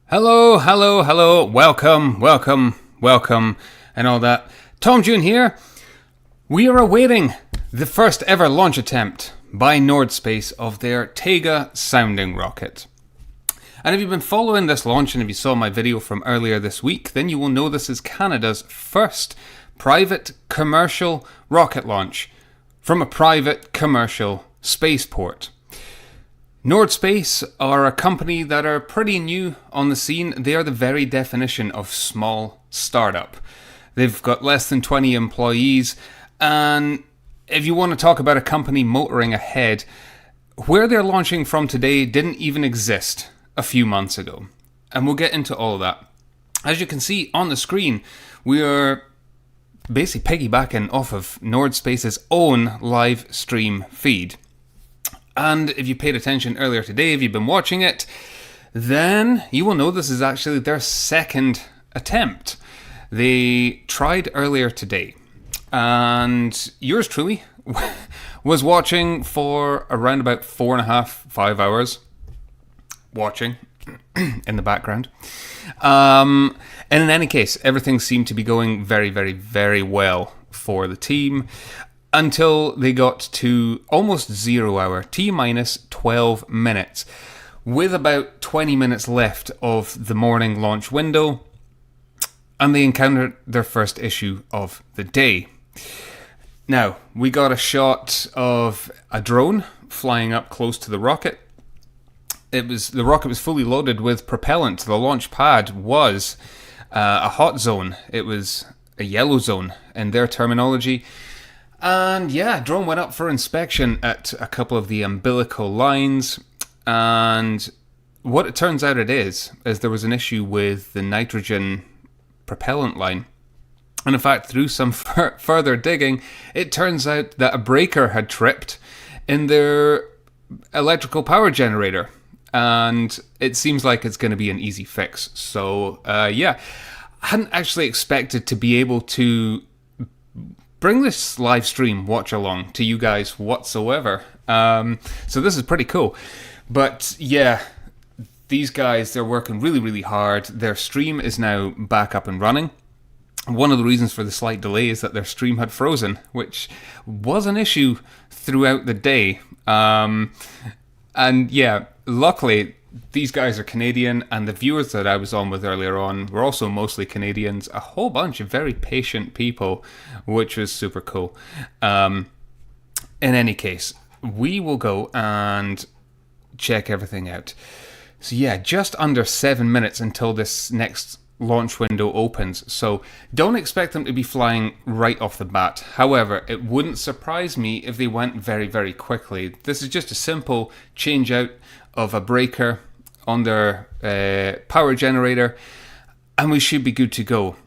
Hello, hello, hello, welcome, and all that. Tom June here. We are awaiting the first ever launch attempt by NordSpace of their Taiga sounding rocket. And if you've been following this launch and if you saw my video from earlier this week, then you will know this is Canada's first private commercial rocket launch from a private commercial spaceport. NordSpace are a company that are pretty new on the scene. They are the very definition of small startup. They've got less than 20 employees, and if you want to talk about a company motoring ahead, where they're launching from today didn't even exist a few months ago. And we'll get into all of that. As you can see on the screen, we are basically piggybacking off of NordSpace's own live stream feed. And if you paid attention earlier today, if you've been watching it, then you will know this is actually their second attempt. They tried earlier today, and yours truly was watching for around about 4.5, 5 hours, watching in the background. And in any case, everything seemed to be going very, very, very well for the team. Until they got to almost 0 hour, T-minus 12 minutes, with about 20 minutes left of the morning launch window, and they encountered their first issue of the day. Now, we got a shot of a drone flying up close to the rocket. The rocket was fully loaded with propellant. The launch pad was a hot zone. It was a yellow zone in their terminology. And yeah, drone went up for inspection at a couple of the umbilical lines, and what it turns out it is there was an issue with the nitrogen propellant line. And in fact, through some further digging, it turns out that a breaker had tripped in their electrical power generator, and it seems like it's going to be an easy fix. So yeah, I hadn't actually expected to be able to bring this live stream watch along to you guys whatsoever. So this is pretty cool. But yeah, these guys, they're working really, really hard. Their stream is now back up and running. One of the reasons for the slight delay is that their stream had frozen, which was an issue throughout the day. And yeah, luckily, these guys are Canadian, and the viewers that I was on with earlier on were also mostly Canadians. A whole bunch of very patient people, which was super cool. In any case, we will go and check everything out. So yeah, just under 7 minutes until this next launch window opens. So don't expect them to be flying right off the bat. However, it wouldn't surprise me if they went very, very quickly. This is just a simple change out of a breaker on their power generator, and we should be good to go.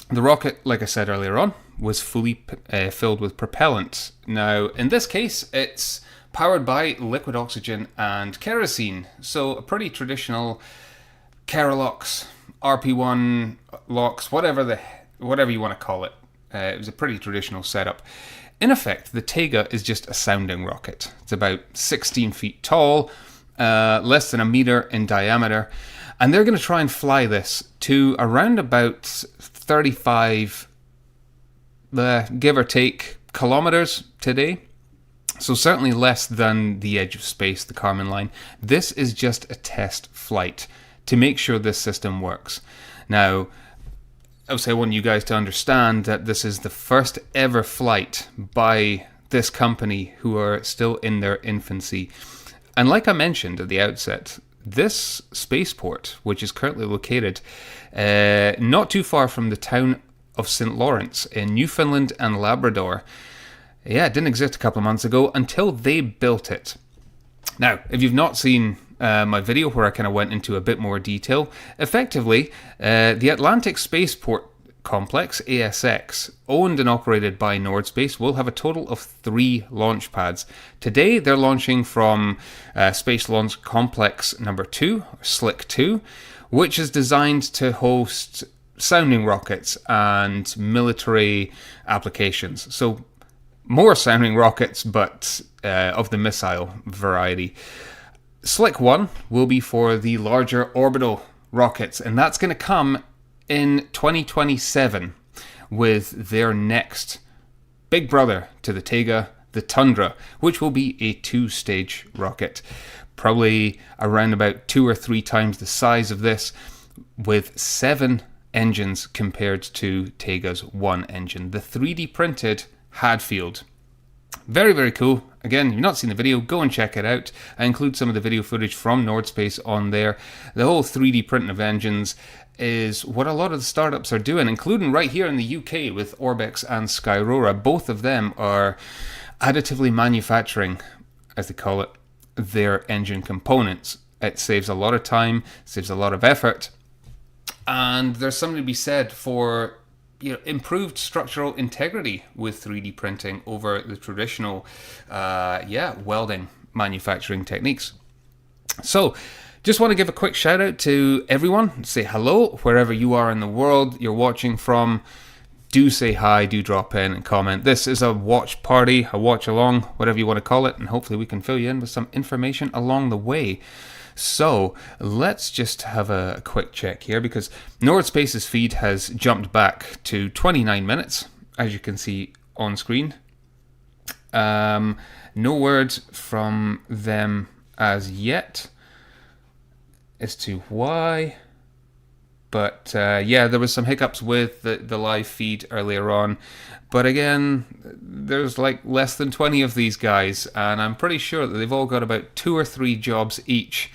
The rocket, like I said earlier on, was fully filled with propellant. Now, in this case, it's powered by liquid oxygen and kerosene, so a pretty traditional Kerolox, RP1 LOX, whatever you want to call it. It was a pretty traditional setup. In effect, the Taiga is just a sounding rocket. It's about 16 feet tall, less than a meter in diameter, and they're going to try and fly this to around about 35, give or take, kilometers today. So certainly less than the edge of space, the Kármán line. This is just a test flight to make sure this system works. Now, obviously I want you guys to understand that this is the first ever flight by this company, who are still in their infancy. And like I mentioned at the outset, this spaceport, which is currently located not too far from the town of St. Lawrence in Newfoundland and Labrador, yeah, it didn't exist a couple of months ago until they built it. Now, if you've not seen my video where I kind of went into a bit more detail, effectively, the Atlantic Spaceport Complex, ASX, owned and operated by NordSpace, will have a total of 3 launch pads. Today, they're launching from Space Launch Complex number 2, or Slick 2, which is designed to host sounding rockets and military applications. So, more sounding rockets, but of the missile variety. Slick 1 will be for the larger orbital rockets, and that's going to come in 2027 with their next big brother to the Taiga, the Tundra, which will be a 2-stage rocket, probably around about 2 or 3 times the size of this, with 7 engines compared to Taiga's 1 engine. The 3D printed Hadfield. Very, very cool. Again, if you've not seen the video, go and check it out. I include some of the video footage from NordSpace on there. The whole 3D printing of engines is what a lot of the startups are doing, including right here in the UK with Orbex and Skyrora. Both of them are additively manufacturing, as they call it, their engine components. It saves a lot of time, saves a lot of effort, and there's something to be said for improved structural integrity with 3D printing over the traditional welding manufacturing techniques. So just want to give a quick shout out to everyone. Say hello wherever you are in the world you're watching from. Do say hi, do drop in and comment. This is a watch party, a watch along, whatever you want to call it, and hopefully we can fill you in with some information along the way. So let's just have a quick check here, because NordSpace's feed has jumped back to 29 minutes, as you can see on screen. No word from them as yet as to why. But there was some hiccups with the live feed earlier on. But again, there's like less than 20 of these guys, and I'm pretty sure that they've all got about 2 or 3 jobs each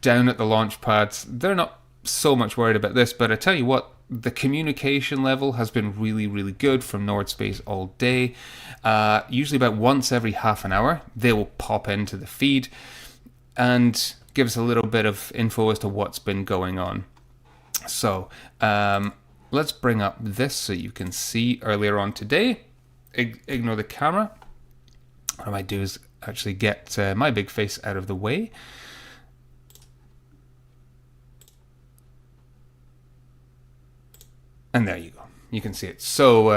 down at the launch pads. They're not so much worried about this, but I tell you what, the communication level has been really, really good from NordSpace all day. Usually about once every half an hour, they will pop into the feed and give us a little bit of info as to what's been going on. So let's bring up this so you can see earlier on today. Ignore the camera. What I might do is actually get my big face out of the way. And there you go. You can see it. So,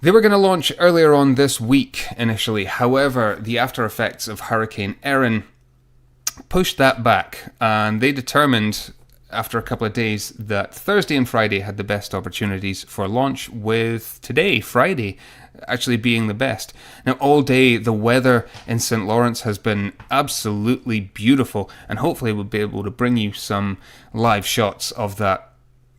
they were going to launch earlier on this week initially. However, the after effects of Hurricane Erin pushed that back. And they determined, after a couple of days, that Thursday and Friday had the best opportunities for launch, with today, Friday, actually being the best. Now, all day, the weather in St. Lawrence has been absolutely beautiful. And hopefully we'll be able to bring you some live shots of that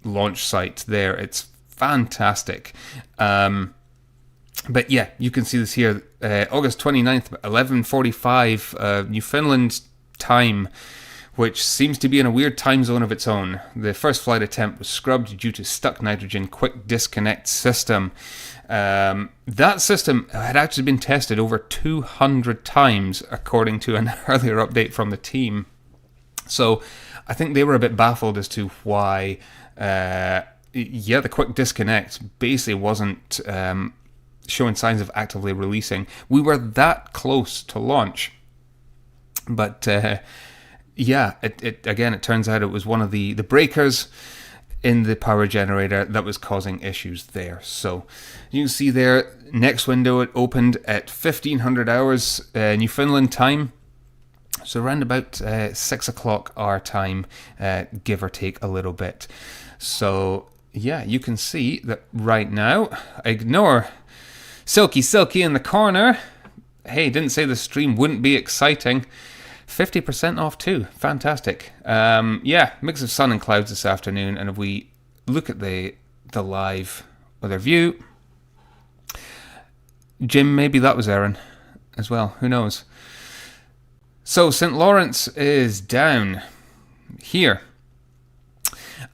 launch site there. It's fantastic. But yeah, you can see this here, August 29th, 11:45 Newfoundland time, which seems to be in a weird time zone of its own. The first flight attempt was scrubbed due to stuck nitrogen quick disconnect system. That system had actually been tested over 200 times, according to an earlier update from the team. So I think they were a bit baffled as to why the quick disconnect basically wasn't showing signs of actively releasing. We were that close to launch, but it turns out it was one of the breakers in the power generator that was causing issues there. So you can see there, next window, it opened at 1500 hours Newfoundland time. So around about 6 o'clock our time, give or take a little bit. So yeah, you can see that right now. Ignore Silky in the corner. Hey, didn't say the stream wouldn't be exciting. 50% off too. Fantastic. Mix of sun and clouds this afternoon. And if we look at the live weather view, Jim, maybe that was Erin as well. Who knows? So St. Lawrence is down here.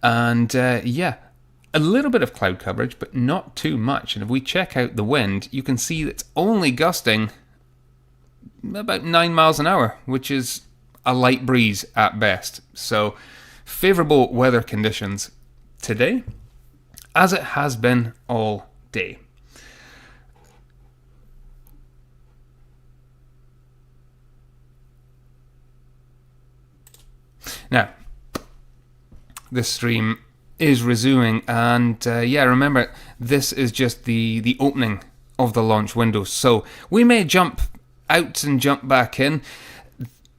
And a little bit of cloud coverage, but not too much. And if we check out the wind, you can see it's only gusting about 9 miles an hour, which is a light breeze at best. So favorable weather conditions today, as it has been all day. Now, this stream is resuming, and remember, this is just the opening of the launch window, so we may jump out and jump back in.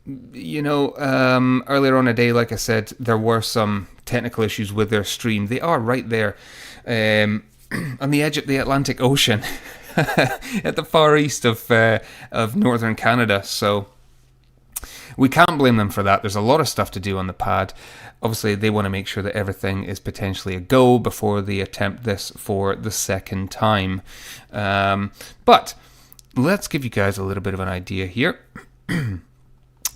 Earlier on today, like I said, there were some technical issues with their stream. They are right there on the edge of the Atlantic Ocean at the far east of northern Canada. So we can't blame them for that. There's a lot of stuff to do on the pad. Obviously, they want to make sure that everything is potentially a go before they attempt this for the second time. But let's give you guys a little bit of an idea here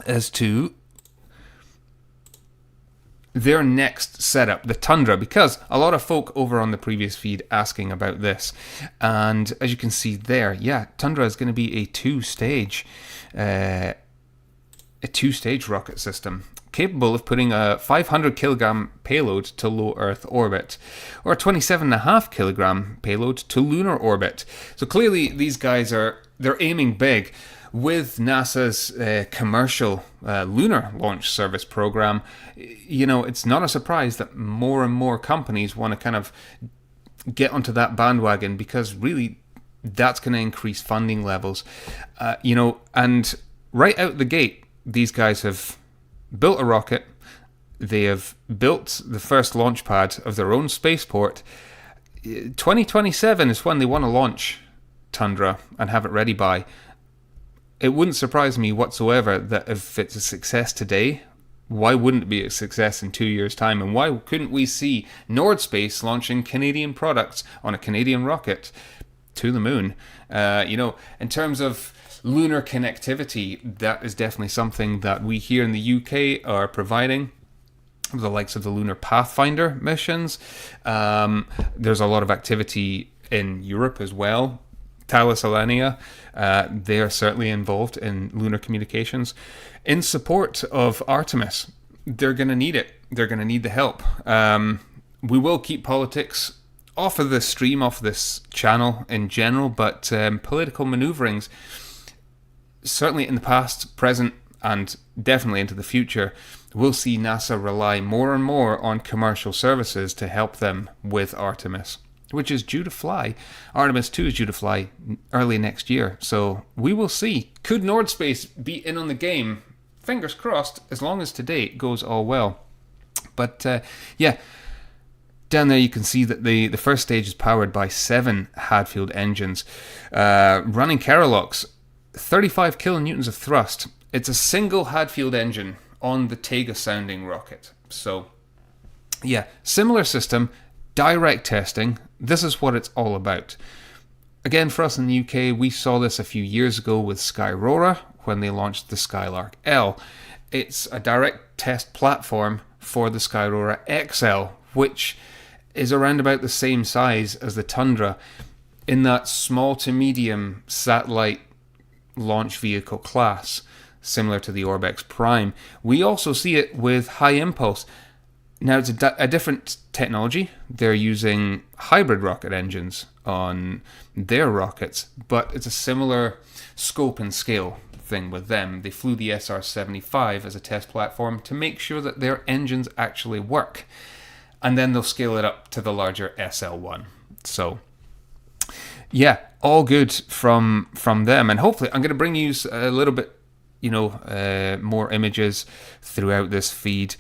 as to their next setup, the Tundra, because a lot of folk over on the previous feed asking about this. And as you can see there, Tundra is going to be a two-stage rocket system capable of putting a 500 kilogram payload to low Earth orbit, or a 27.5 kilogram payload to lunar orbit. So clearly these guys they're aiming big. With NASA's commercial lunar launch service program, it's not a surprise that more and more companies want to kind of get onto that bandwagon, because really that's going to increase funding levels. And right out the gate, these guys have built a rocket. They have built the first launch pad of their own spaceport. 2027 is when they want to launch Tundra and have it ready by. It wouldn't surprise me whatsoever that if it's a success today, why wouldn't it be a success in 2 years' time? And why couldn't we see NordSpace launching Canadian products on a Canadian rocket to the moon? In terms of lunar connectivity, that is definitely something that we here in the UK are providing. The likes of the Lunar Pathfinder missions. There's a lot of activity in Europe as well. Thales Alenia, they are certainly involved in lunar communications. In support of Artemis, they're going to need it. They're going to need the help. We will keep politics off of this stream, off this channel in general, but political maneuverings, certainly in the past, present, and definitely into the future, we'll see NASA rely more and more on commercial services to help them with Artemis, which is due to fly. Artemis 2 is due to fly early next year. So we will see. Could NordSpace be in on the game? Fingers crossed, as long as today it goes all well. But down there you can see that the first stage is powered by 7 Hadfield engines. Running Kerolox, 35 kilonewtons of thrust. It's a single Hadfield engine on the Taiga sounding rocket. So, similar system, direct testing. This is what it's all about. Again, for us in the UK, we saw this a few years ago with Skyrora when they launched the Skylark L. It's a direct test platform for the Skyrora XL, which is around about the same size as the Tundra in that small to medium satellite launch vehicle class, similar to the Orbex Prime. We also see it with high impulse. Now, it's a different technology. They're using hybrid rocket engines on their rockets, but it's a similar scope and scale thing with them. They flew the SR-75 as a test platform to make sure that their engines actually work. And then they'll scale it up to the larger SL-1. So, all good from them. And hopefully, I'm going to bring you a little bit, more images throughout this feed.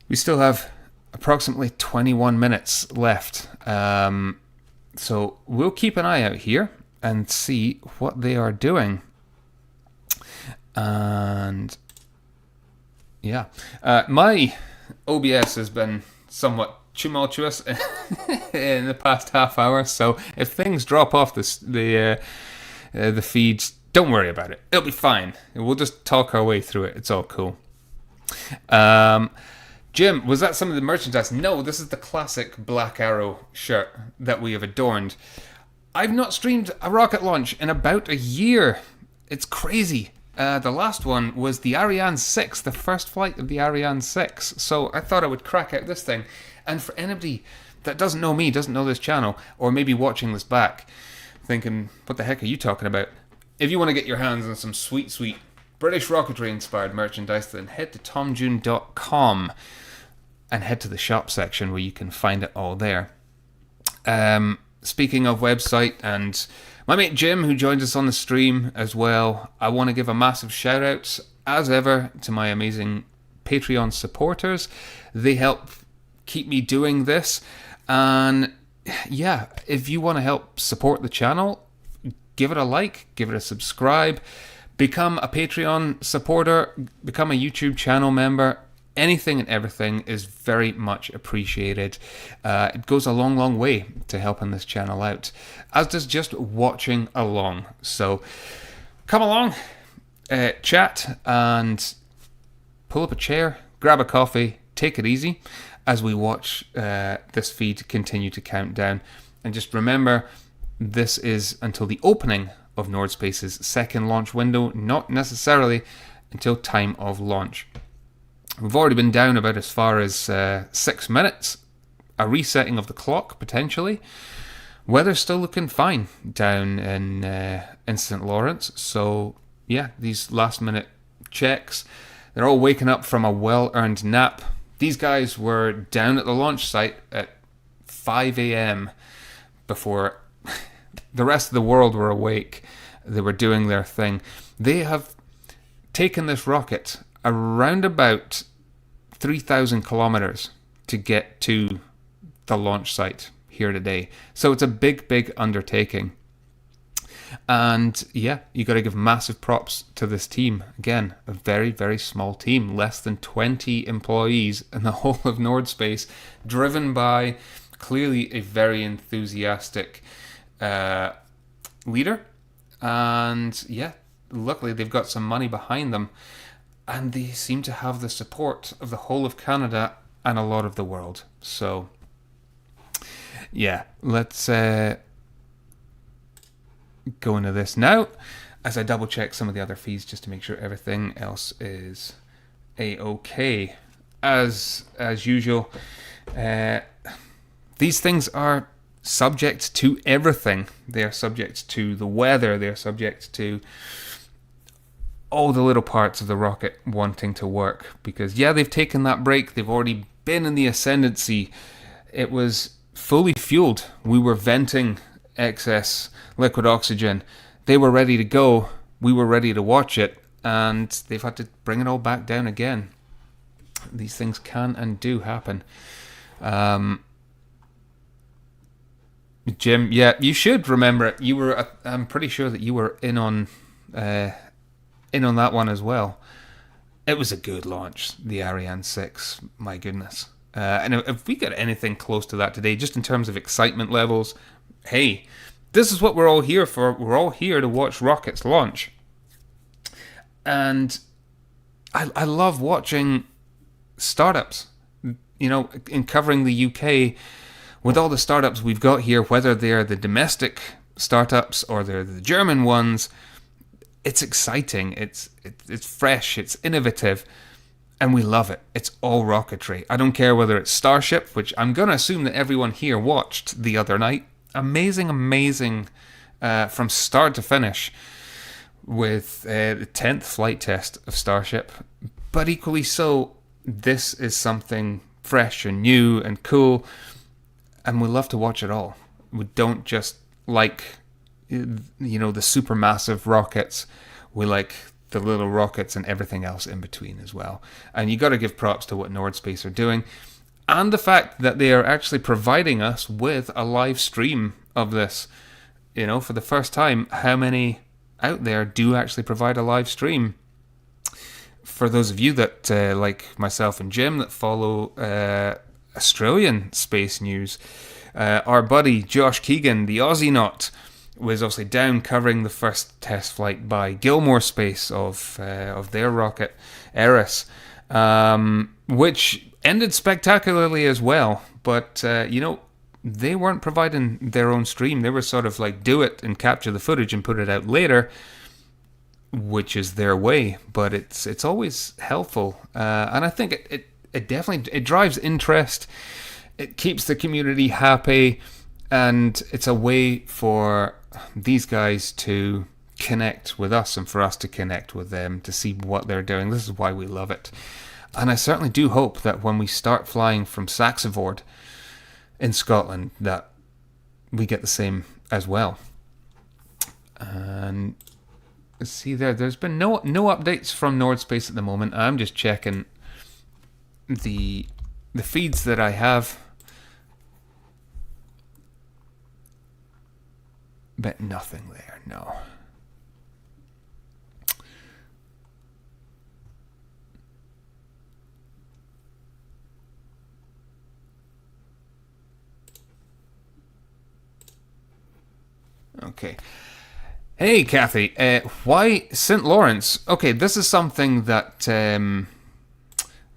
We still have approximately 21 minutes left. So we'll keep an eye out here and see what they are doing. And my OBS has been somewhat tumultuous in the past half hour. So if things drop off the feeds, don't worry about it. It'll be fine. We'll just talk our way through it. It's all cool. Jim, was that some of the merchandise? No, this is the classic Black Arrow shirt that we have adorned. I've not streamed a rocket launch in about a year. It's crazy. The last one was the Ariane 6, the first flight of the Ariane 6. So I thought I would crack out this thing. And for anybody that doesn't know me, doesn't know this channel, or maybe watching this back, thinking, what the heck are you talking about? If you want to get your hands on some sweet, sweet British rocketry inspired merchandise, then head to tomjune.com and head to the shop section where you can find it all there. Speaking of website, and my mate Jim, who joins us on the stream as well, I want to give a massive shout out. as ever, to my amazing Patreon supporters. They help keep me doing this. And yeah, if you want to help support the channel, give it a like, give it a subscribe, become a Patreon supporter, become a YouTube channel member. Anything and everything is very much appreciated. It goes a long, long way to helping this channel out, as does just watching along. So come along, chat, and pull up a chair, grab a coffee, take it easy as we watch this feed continue to count down. And just remember, this is until the opening of NordSpace's second launch window, not necessarily until time of launch. We've already been down about as far as 6 minutes, a resetting of the clock potentially. Weather's still looking fine down in St. Lawrence, so yeah, these last minute checks, they're all waking up from a well-earned nap. These guys were down at the launch site at 5 a.m. before the rest of the world were awake. They were doing their thing. They have taken this rocket around about 3,000 kilometers to get to the launch site here today. So it's a big, big undertaking. And yeah, you got to give massive props to this team. Again, a very, very small team, less than 20 employees in the whole of NordSpace, driven by clearly a very enthusiastic leader. And yeah, luckily they've got some money behind them. And they seem to have the support of the whole of Canada and a lot of the world. So, yeah, let's go into this now as I double check some of the other feeds just to make sure everything else is a-okay. As usual, these things are subject to everything. They are subject to the weather. They are subject to all the little parts of the rocket wanting to work, because yeah, they've taken that break. They've already been in the ascendancy. It was fully fueled. We were venting excess liquid oxygen. They were ready to go. We were ready to watch it, and they've had to bring it all back down again. These things can and do happen. Jim, yeah, you should remember it. You were, I'm pretty sure that you were in on that one as well. It was a good launch, the Ariane 6, my goodness. And if we get anything close to that today, just in terms of excitement levels, hey, this is what we're all here for. We're all here to watch rockets launch. And I love watching startups, you know, in covering the UK, with all the startups we've got here, whether they're the domestic startups or they're the German ones. It's exciting, it's fresh, it's innovative, and we love it. It's all rocketry. I don't care whether it's Starship, which I'm going to assume that everyone here watched the other night. Amazing, from start to finish, with the 10th flight test of Starship. But equally so, this is something fresh and new and cool, and we love to watch it all. We don't just like, you know, the supermassive rockets. We like the little rockets and everything else in between as well. And you got to give props to what NordSpace are doing, and the fact that they are actually providing us with a live stream of this. You know, for the first time, how many out there do actually provide a live stream? For those of you that, like myself and Jim, that follow Australian space news, our buddy Josh Keegan, the Aussie Knot, was obviously down covering the first test flight by Gilmore Space of their rocket Eris, which ended spectacularly as well. But you know, they weren't providing their own stream. They were sort of like, do it and capture the footage and put it out later, which is their way. But it's always helpful, and I think it definitely drives interest. It keeps the community happy, and it's a way for these guys to connect with us and for us to connect with them, to see what they're doing. This is why we love it. And I certainly do hope that when we start flying from Saxavord in Scotland, that we get the same as well. And see there's been no updates from NordSpace at the moment. I'm just checking the feeds that I have, but nothing there. No. Okay. Hey, Kathy. Why St. Lawrence? Okay, this is something that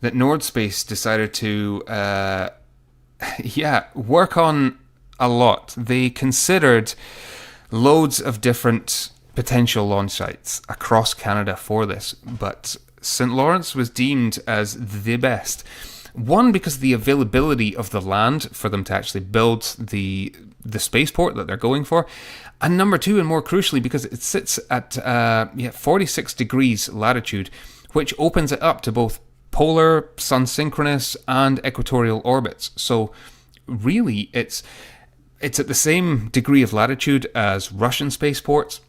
that NordSpace decided to work on a lot. They considered loads of different potential launch sites across Canada for this, but St. Lawrence was deemed as the best. One, because of the availability of the land for them to actually build the spaceport that they're going for. And number two, and more crucially, because it sits at 46 degrees latitude, which opens it up to both polar, sun-synchronous, and equatorial orbits. So really, it's at the same degree of latitude as Russian spaceports.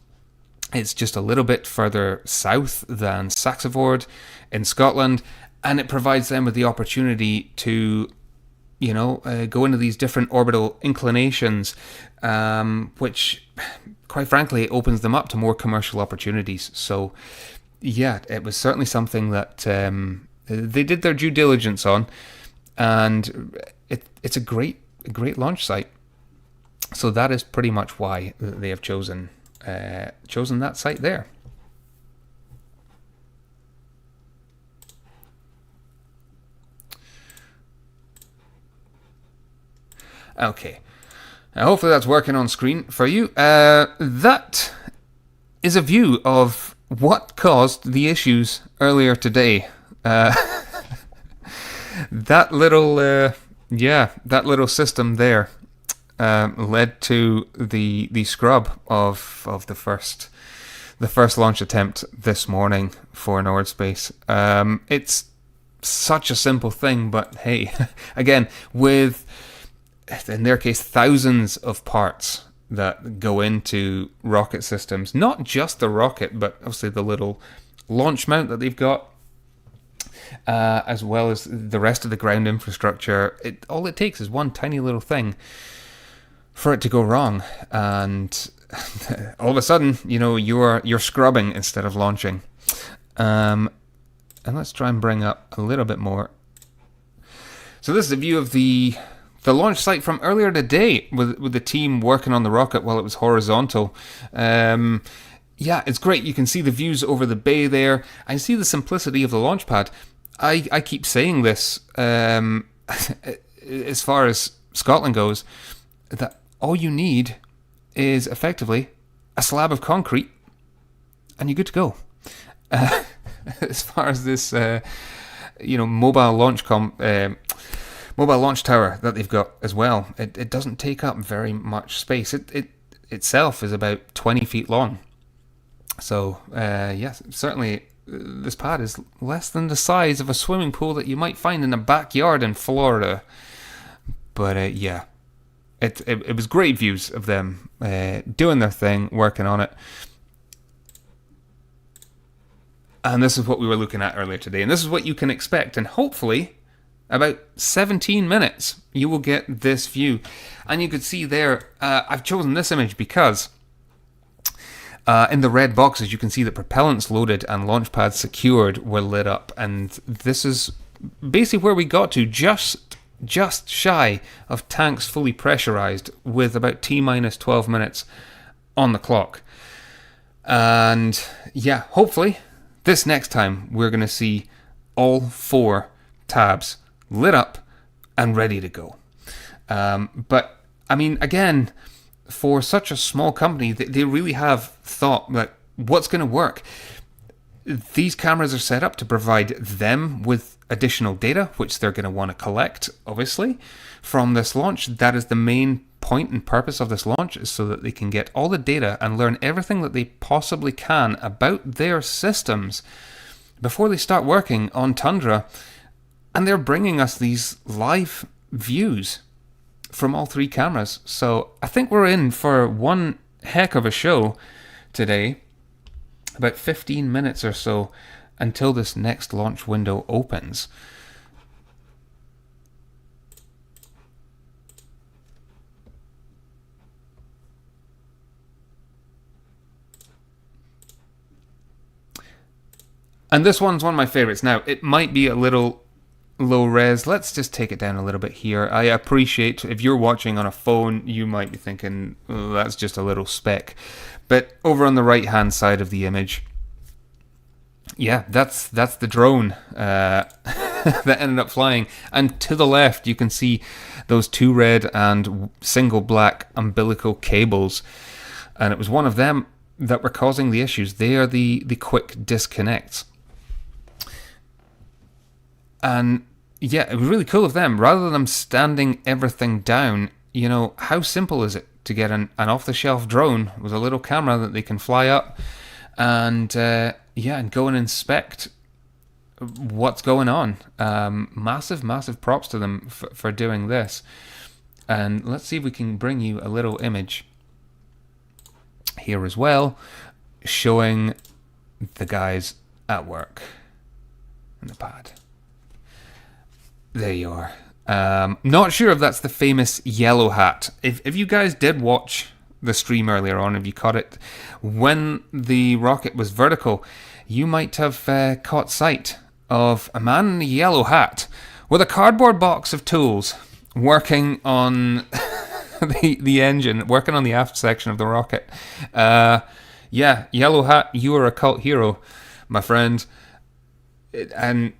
It's just a little bit further south than Saxavord in Scotland, and it provides them with the opportunity to, go into these different orbital inclinations, which, quite frankly, opens them up to more commercial opportunities. So, yeah, it was certainly something that they did their due diligence on, and it's a great launch site. So that is pretty much why they have chosen that site there. Okay, hopefully that's working on screen for you. That is a view of what caused the issues earlier today. That little system there led to the scrub of the first launch attempt this morning for NordSpace. It's such a simple thing, but hey, again, with, in their case, thousands of parts that go into rocket systems, not just the rocket, but obviously the little launch mount that they've got, as well as the rest of the ground infrastructure. All it takes is one tiny little thing for it to go wrong, and all of a sudden, you're scrubbing instead of launching. And let's try and bring up a little bit more. So this is a view of the launch site from earlier today with the team working on the rocket while it was horizontal. It's great. You can see the views over the bay there. I see the simplicity of the launch pad. I keep saying this as far as Scotland goes, that all you need is effectively a slab of concrete and you're good to go. As far as this mobile launch tower that they've got as well, it doesn't take up very much space. It itself is about 20 feet long. So, yes, certainly this pad is less than the size of a swimming pool that you might find in a backyard in Florida. But, it was great views of them doing their thing, working on it. And this is what we were looking at earlier today. And this is what you can expect. And hopefully, about 17 minutes, you will get this view. And you could see there, I've chosen this image because in the red boxes, you can see that propellants loaded and launch pads secured were lit up. And this is basically where we got to, just shy of tanks fully pressurized, with about T-minus 12 minutes on the clock. And yeah, hopefully this next time we're going to see all 4 tabs lit up and ready to go. But I mean, again, for such a small company, they really have thought, like, what's going to work. These cameras are set up to provide them with additional data, which they're going to want to collect, obviously, from this launch. That is the main point and purpose of this launch, is so that they can get all the data and learn everything that they possibly can about their systems before they start working on Tundra. And they're bringing us these live views from all 3 cameras. So I think we're in for one heck of a show today. about 15 minutes or so until this next launch window opens. And this one's one of my favorites. Now, it might be a little low res. Let's just take it down a little bit here. I appreciate if you're watching on a phone, you might be thinking, oh, that's just a little speck. But over on the right hand side of the image, yeah, that's the drone that ended up flying. And to the left, you can see those two red and single black umbilical cables. And it was one of them that were causing the issues. They are the quick disconnects. And yeah, it was really cool of them. Rather than them standing everything down, you know, how simple is it to get an off-the-shelf drone with a little camera that they can fly up and and go and inspect what's going on. Massive props to them for doing this. And let's see if we can bring you a little image here as well, showing the guys at work in the pad. There you are. Not sure if that's the famous yellow hat. If you guys did watch the stream earlier on, if you caught it, when the rocket was vertical, you might have caught sight of a man in a yellow hat with a cardboard box of tools working on the engine, working on the aft section of the rocket. Yeah, yellow hat, you are a cult hero, my friend. And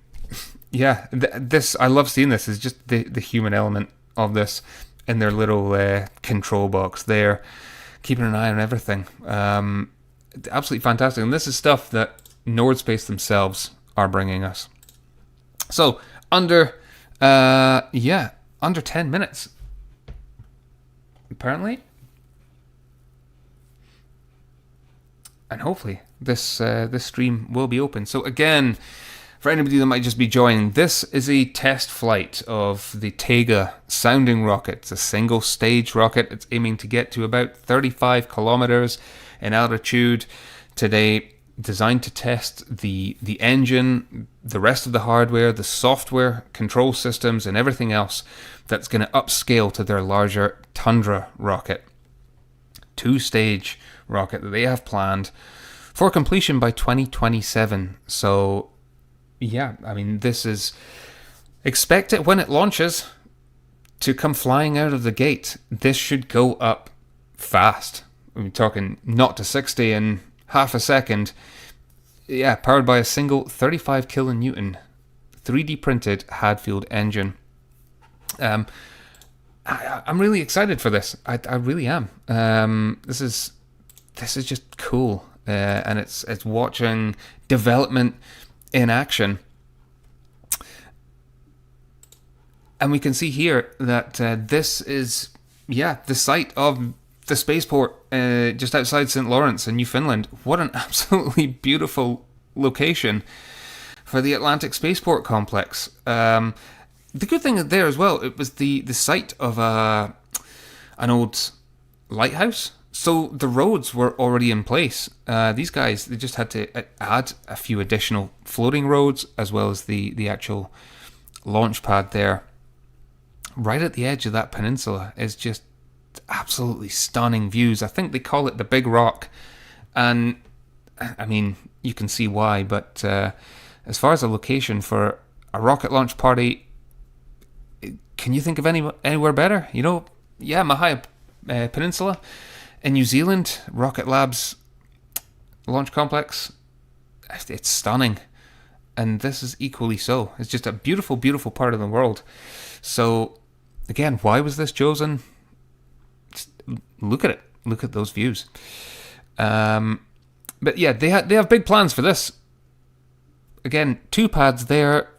yeah, this, I love seeing this. Is just the human element of this in their little control box there, keeping an eye on everything. Absolutely fantastic. And this is stuff that NordSpace themselves are bringing us. So under 10 minutes apparently, and hopefully this stream will be open. So again, for anybody that might just be joining, this is a test flight of the Taiga sounding rocket. It's a single stage rocket. It's aiming to get to about 35 kilometers in altitude today, designed to test the engine, the rest of the hardware, the software, control systems, and everything else that's going to upscale to their larger Tundra rocket. 2-stage rocket that they have planned for completion by 2027. So yeah, I mean, this is, expect it when it launches to come flying out of the gate. This should go up fast. We're talking 0 to 60 in half a second. Yeah, powered by a single 35 kilonewton 3D printed Hadfield engine. I'm really excited for this. I really am. This is just cool, and it's watching development in action. And we can see here that this is the site of the Spaceport just outside St. Lawrence in Newfoundland. What an absolutely beautiful location for the Atlantic Spaceport complex. The good thing there as well, it was the site of an old lighthouse. So the roads were already in place. These guys, they just had to add a few additional floating roads, as well as the actual launch pad there. Right at the edge of that peninsula is just absolutely stunning views. I think they call it the Big Rock. And, I mean, you can see why. But as far as a location for a rocket launch party, can you think of anywhere better? You know, Mahia Peninsula in New Zealand, Rocket Lab's launch complex, it's stunning. And this is equally so. It's just a beautiful, beautiful part of the world. So, again, why was this chosen? Just look at it. Look at those views. But yeah, they have big plans for this. Again, 2 pads there.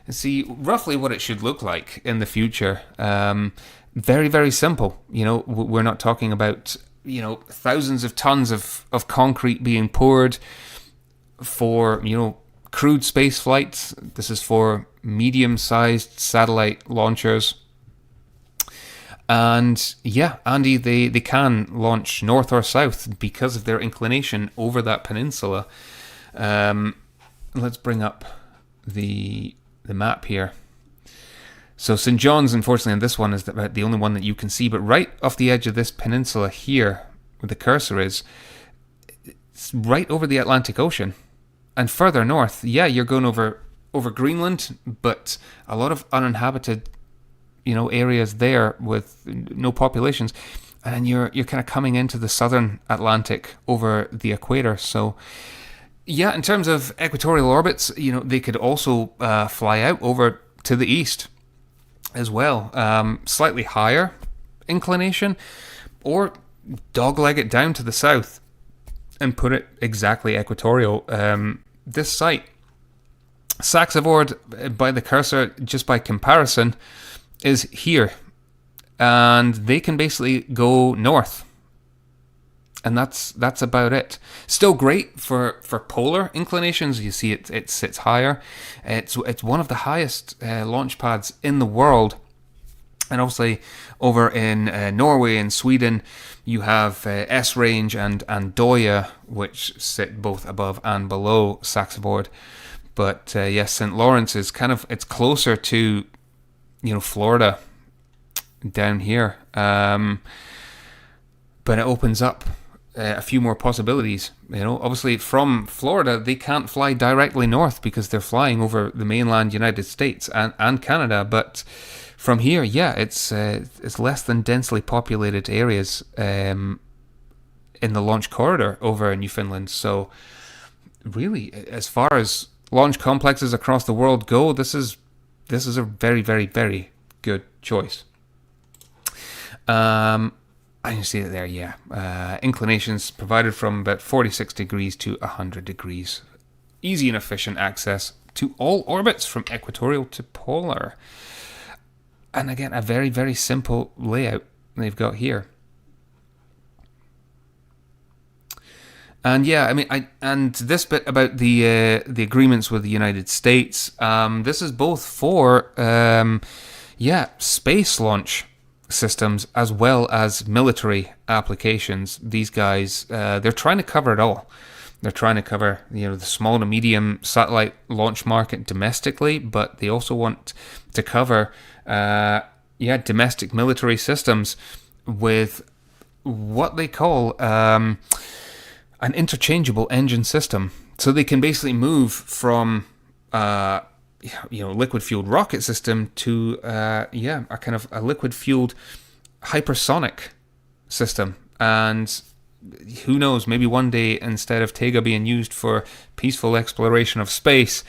See roughly what it should look like in the future. Very, very simple. You know, we're not talking about, you know, thousands of tons of concrete being poured for, you know, crewed space flights. This is for medium-sized satellite launchers. And yeah, Andy, they can launch north or south because of their inclination over that peninsula. Let's bring up the map here. So St. John's, unfortunately, on this one is the only one that you can see. But right off the edge of this peninsula here, where the cursor is, it's right over the Atlantic Ocean. And further north, yeah, you're going over Greenland, but a lot of uninhabited, areas there with no populations. And you're kind of coming into the southern Atlantic over the equator. So yeah, in terms of equatorial orbits, they could also fly out over to the east as well. Slightly higher inclination, or dogleg it down to the south and put it exactly equatorial. This site, Saxavord, by the cursor, just by comparison, is here. And they can basically go north. And that's about it. Still great for polar inclinations. You see it sits higher. It's one of the highest launch pads in the world. And obviously over in Norway and Sweden, you have S-Range and Doya, which sit both above and below Saxavord. But yes, St. Lawrence is it's closer to, Florida down here. But it opens up a few more possibilities. Obviously from Florida, they can't fly directly north because they're flying over the mainland United States and Canada. But from here, yeah, it's less than densely populated areas in the launch corridor over Newfoundland. So really, as far as launch complexes across the world go, this is a very, very, very good choice. I can see it there, yeah. Inclinations provided from about 46 degrees to 100 degrees. Easy and efficient access to all orbits from equatorial to polar. And again, a very, very simple layout they've got here. And yeah, and this bit about the agreements with the United States, this is both for space launch systems as well as military applications. These guys, they're trying to cover it all. They're trying to cover the small to medium satellite launch market domestically, but they also want to cover domestic military systems with what they call an interchangeable engine system. So they can basically move from liquid fueled rocket system to a kind of a liquid fueled hypersonic system. And who knows, maybe one day, instead of Taiga being used for peaceful exploration of space,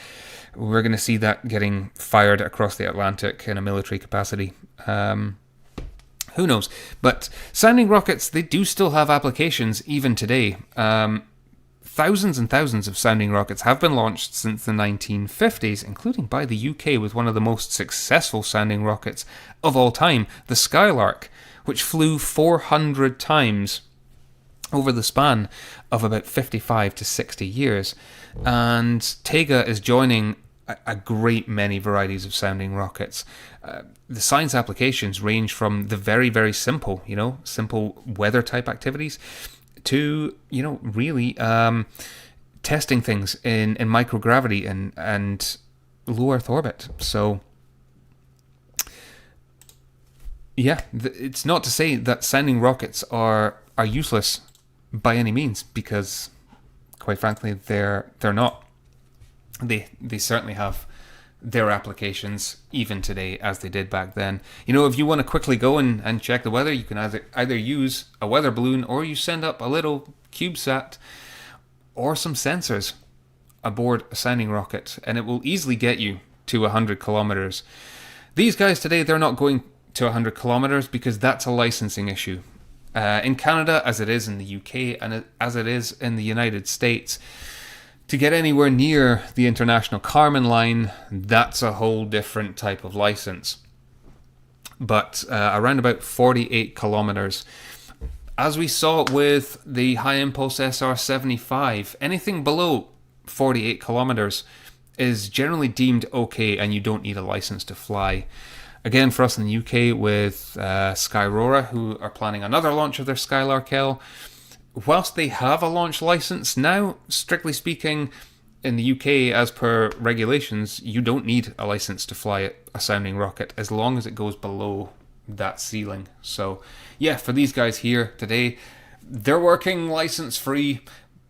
we're going to see that getting fired across the Atlantic in a military capacity. Who knows? But sounding rockets, they do still have applications even today. Thousands and thousands of sounding rockets have been launched since the 1950s, including by the UK with one of the most successful sounding rockets of all time, the Skylark, which flew 400 times over the span of about 55 to 60 years. And Taiga is joining a great many varieties of sounding rockets. The science applications range from the very, very simple, simple weather type activities to, really testing things in microgravity and low Earth orbit. So, yeah, it's not to say that sounding rockets are useless by any means, because, quite frankly, they're not. They certainly have their applications even today as they did back then. If you want to quickly go and check the weather, you can either use a weather balloon, or you send up a little CubeSat or some sensors aboard a sounding rocket, and it will easily get you to 100 kilometers. These guys today, they're not going to 100 kilometers because that's a licensing issue. In Canada, as it is in the UK, and as it is in the United States, to get anywhere near the International Kármán line, that's a whole different type of license. But around about 48 kilometers. As we saw with the high impulse SR-75, anything below 48 kilometers is generally deemed okay, and you don't need a license to fly. Again, for us in the UK with Skyrora, who are planning another launch of their Skylark L. Whilst they have a launch license now, strictly speaking, in the UK, as per regulations, you don't need a license to fly a sounding rocket as long as it goes below that ceiling. So, yeah, for these guys here today, they're working license free,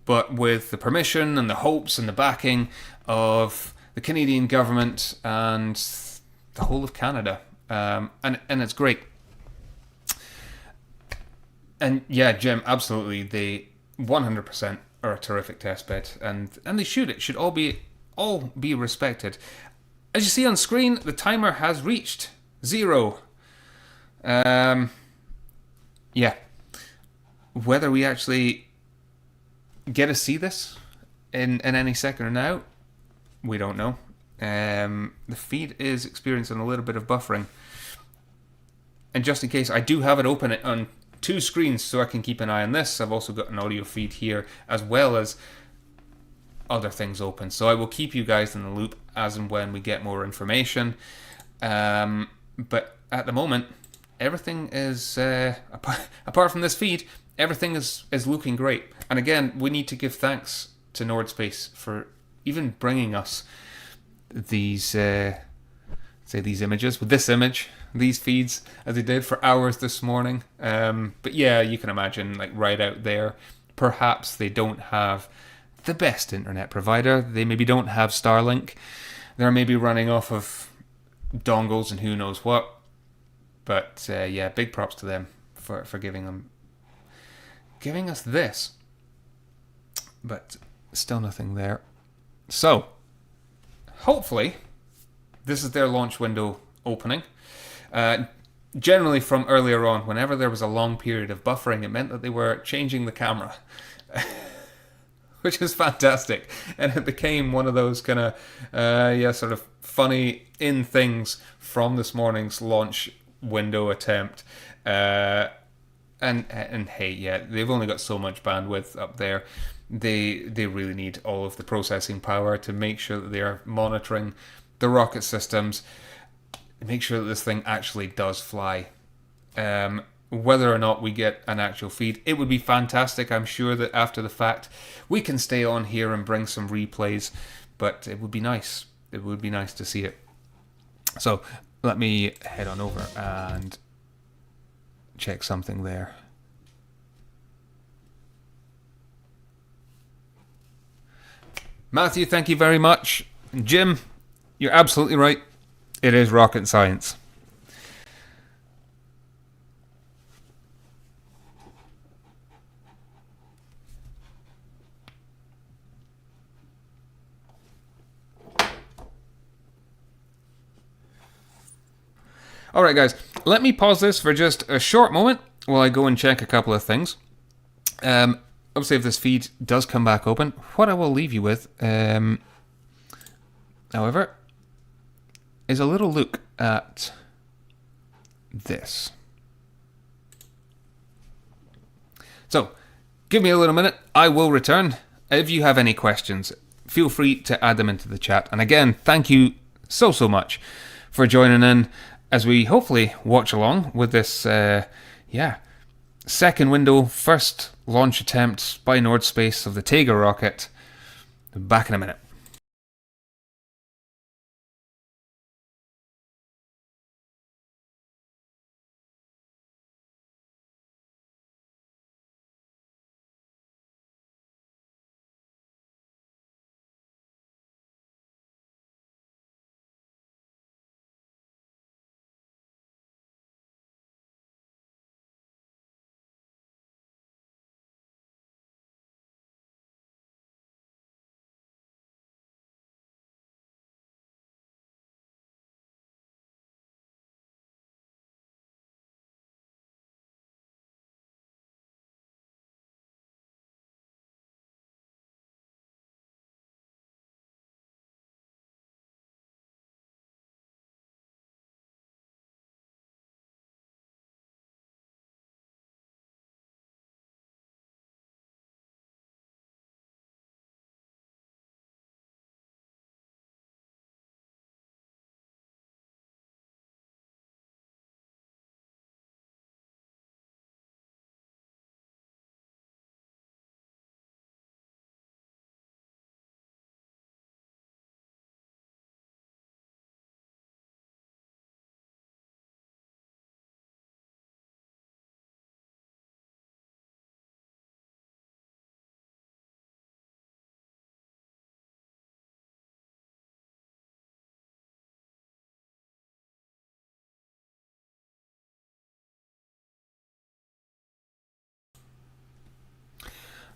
but with the permission and the hopes and the backing of the Canadian government and the whole of Canada. And it's great. And yeah, Jim, absolutely, they 100% are a terrific test bed, and they should. It should all be respected. As you see on screen, the timer has reached 0. Yeah. Whether we actually get to see this in any second or now, we don't know. The feed is experiencing a little bit of buffering. And just in case, I do have it open on 2 screens so I can keep an eye on this. I've also got an audio feed here as well as other things open. So I will keep you guys in the loop as and when we get more information. But at the moment, everything is, apart from this feed, everything is looking great. And again, we need to give thanks to NordSpace for even bringing us these these images, with this image, these feeds, as they did for hours this morning. But yeah, you can imagine, like, right out there, perhaps they don't have the best internet provider. They maybe don't have Starlink. They're maybe running off of dongles and who knows what. But yeah, big props to them for giving us this. But still nothing there. So, hopefully, this is their launch window opening. Generally, from earlier on, whenever there was a long period of buffering, it meant that they were changing the camera, which is fantastic. And it became one of those kind of, sort of funny things from this morning's launch window attempt. And hey, yeah, they've only got so much bandwidth up there. They really need all of the processing power to make sure that they are monitoring the rocket systems, make sure that this thing actually does fly. Whether or not we get an actual feed, it would be fantastic. I'm sure that after the fact, we can stay on here and bring some replays, but it would be nice. It would be nice to see it. So let me head on over and check something there. Matthew, thank you very much. Jim, you're absolutely right. It is rocket science. All right, guys, let me pause this for just a short moment while I go and check a couple of things. Obviously, if this feed does come back open, what I will leave you with, however, is a little look at this. So, give me a little minute. I will return. If you have any questions, feel free to add them into the chat. And again, thank you so much for joining in as we hopefully watch along with this, second window, first launch attempt by NordSpace of the Taiga rocket. Back in a minute.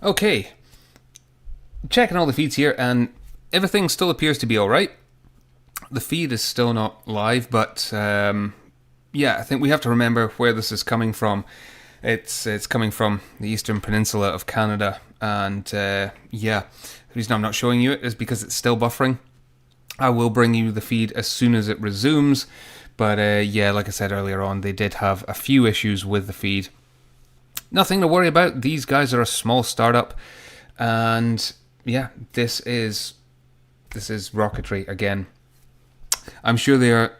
Okay, checking all the feeds here, and everything still appears to be alright. The feed is still not live, but yeah, I think we have to remember where this is coming from. It's coming from the eastern peninsula of Canada, and yeah, the reason I'm not showing you it is because it's still buffering. I will bring you the feed as soon as it resumes, but yeah, like I said earlier on, they did have a few issues with the feed. Nothing to worry about. These guys are a small startup, and yeah, this is Rocketry again. I'm sure they are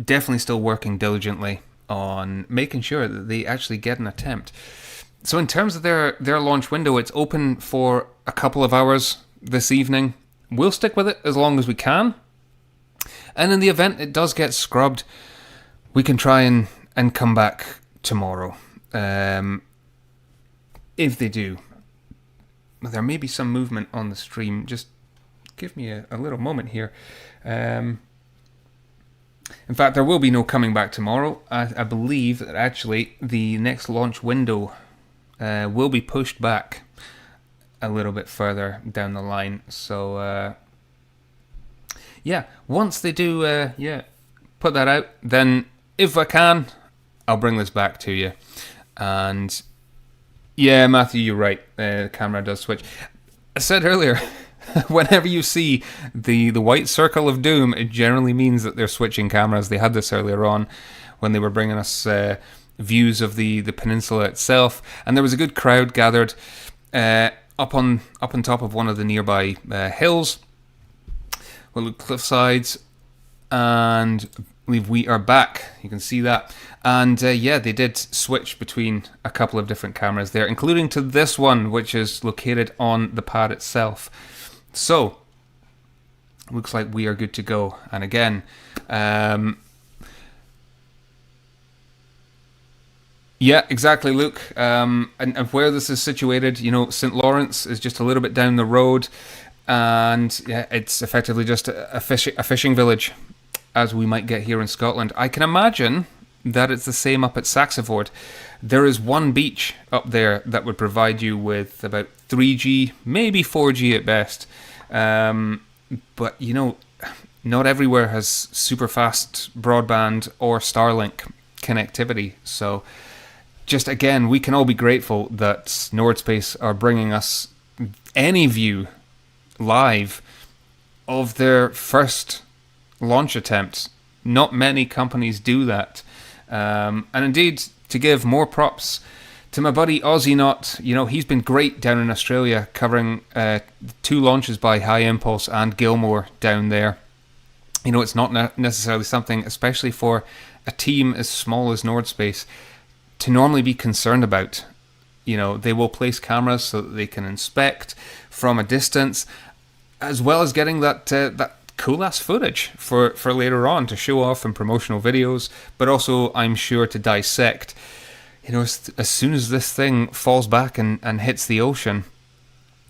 definitely still working diligently on making sure that they actually get an attempt. So in terms of their launch window, it's open for a couple of hours this evening. We'll stick with it as long as we can. And in the event it does get scrubbed, we can try and come back tomorrow. If they do. There may be some movement on the stream. Just give me a little moment here. In fact, there will be no coming back tomorrow. I believe that actually the next launch window will be pushed back a little bit further down the line. So, yeah, once they do put that out, then if I can, I'll bring this back to you. And yeah, Matthew, you're right. The camera does switch. I said earlier, whenever you see the white circle of doom, it generally means that they're switching cameras. They had this earlier on when they were bringing us views of the peninsula itself, and there was a good crowd gathered up on top of one of the nearby hills, well, the cliff sides, and I believe we are back. You can see that. And yeah, they did switch between a couple of different cameras there, including to this one, which is located on the pad itself. So, looks like we are good to go. And again, yeah, exactly, Luke. And where this is situated, you know, St. Lawrence is just a little bit down the road, and yeah, it's effectively just a fishing village, as we might get here in Scotland. I can imagine that it's the same up at Saxiford. There is one beach up there that would provide you with about 3G, maybe 4G at best. But, you know, not everywhere has super fast broadband or Starlink connectivity. So, just again, we can all be grateful that NordSpace are bringing us any view live of their first launch attempt. Not many companies do that. And indeed, to give more props to my buddy Aussie Knot, you know, he's been great down in Australia, covering 2 launches by High Impulse and Gilmore down there. You know, it's not necessarily something, especially for a team as small as NordSpace, to normally be concerned about. You know, they will place cameras so that they can inspect from a distance, as well as getting that cool ass footage for later on to show off in promotional videos, but also I'm sure to dissect, you know, as soon as this thing falls back and hits the ocean,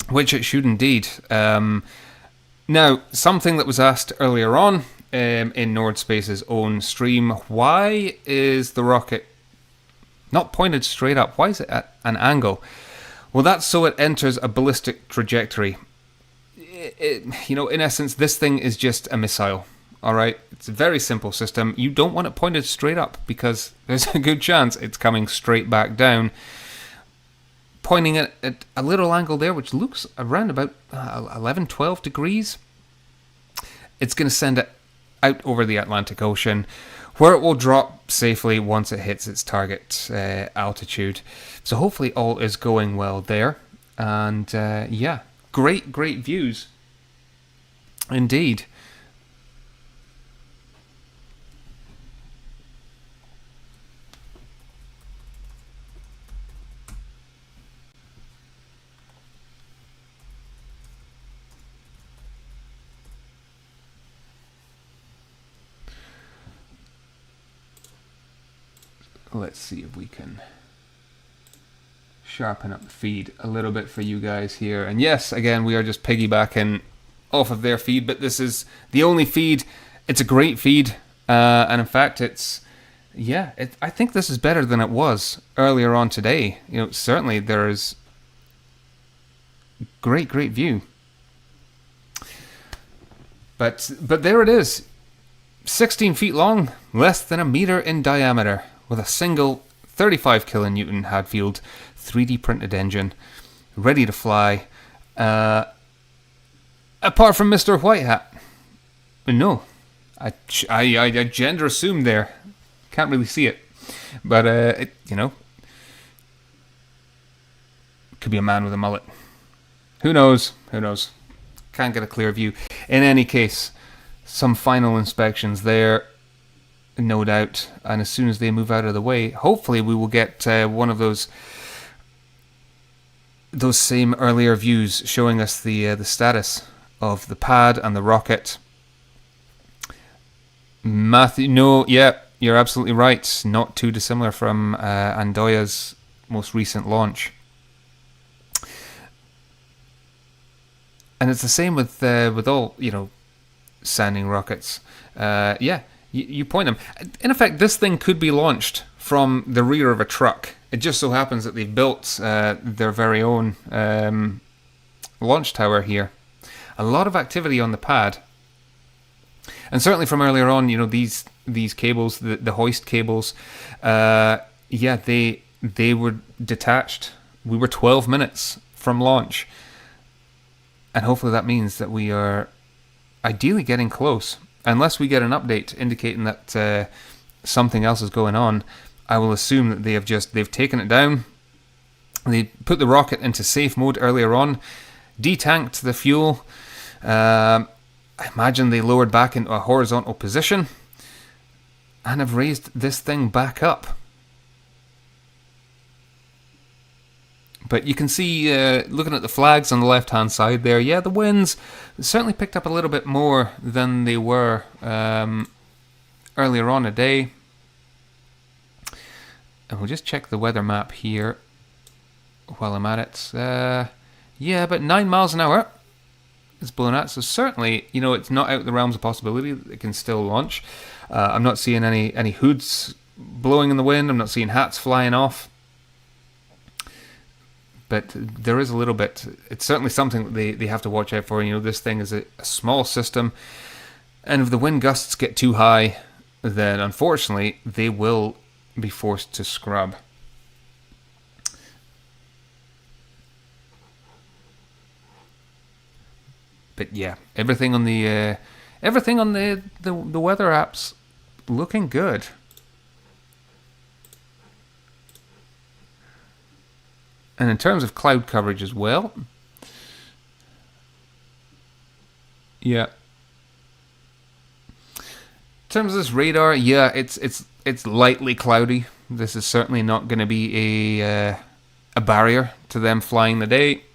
which it should indeed. Now, something that was asked earlier on in NordSpace's own stream, why is the rocket not pointed straight up? Why is it at an angle? Well, that's so it enters a ballistic trajectory. You know, in essence, this thing is just a missile. All right, it's a very simple system. You don't want it pointed straight up because there's a good chance it's coming straight back down. Pointing it at a little angle there, which looks around about 11, 12 degrees. It's going to send it out over the Atlantic Ocean, where it will drop safely once it hits its target altitude. So hopefully all is going well there. And yeah, great views indeed. Let's see if we can sharpen up the feed a little bit for you guys here. And yes, again, we are just piggybacking off of their feed, but this is the only feed. It's a great feed, and in fact, I think this is better than it was earlier on today. You know, certainly there is Great view. But there it is. 16 feet long, less than a meter in diameter, with a single 35 kilonewton Hadfield 3D printed engine, ready to fly. Apart from Mr. Whitehat. No. I gender assumed there. Can't really see it. But, it, could be a man with a mullet. Who knows? Can't get a clear view. In any case, some final inspections there, no doubt. And as soon as they move out of the way, hopefully we will get one of those same earlier views showing us the status of the pad and the rocket. Matthew, no, yeah, you're absolutely right. Not too dissimilar from Andoya's most recent launch. And it's the same with all, sounding rockets. You point them. In effect, this thing could be launched from the rear of a truck. It just so happens that they've built their very own launch tower here. A lot of activity on the pad. And certainly from earlier on, these cables, the hoist cables, they were detached. We were 12 minutes from launch. And hopefully that means that we are ideally getting close. Unless we get an update indicating that something else is going on, I will assume that they've taken it down. They put the rocket into safe mode earlier on, detanked the fuel. I imagine they lowered back into a horizontal position and have raised this thing back up. But you can see, looking at the flags on the left-hand side there, the winds certainly picked up a little bit more than they were earlier on today. And we'll just check the weather map here while I'm at it. About 9 miles an hour is blowing at. So certainly, it's not out of the realms of possibility that it can still launch. I'm not seeing any hoods blowing in the wind. I'm not seeing hats flying off. But there is a little bit. It's certainly something that they have to watch out for. This thing is a small system. And if the wind gusts get too high, then unfortunately they will be forced to scrub. But yeah, everything on the weather apps looking good. And in terms of cloud coverage as well, in terms of this radar, it's lightly cloudy. This is certainly not going to be a barrier to them flying the day.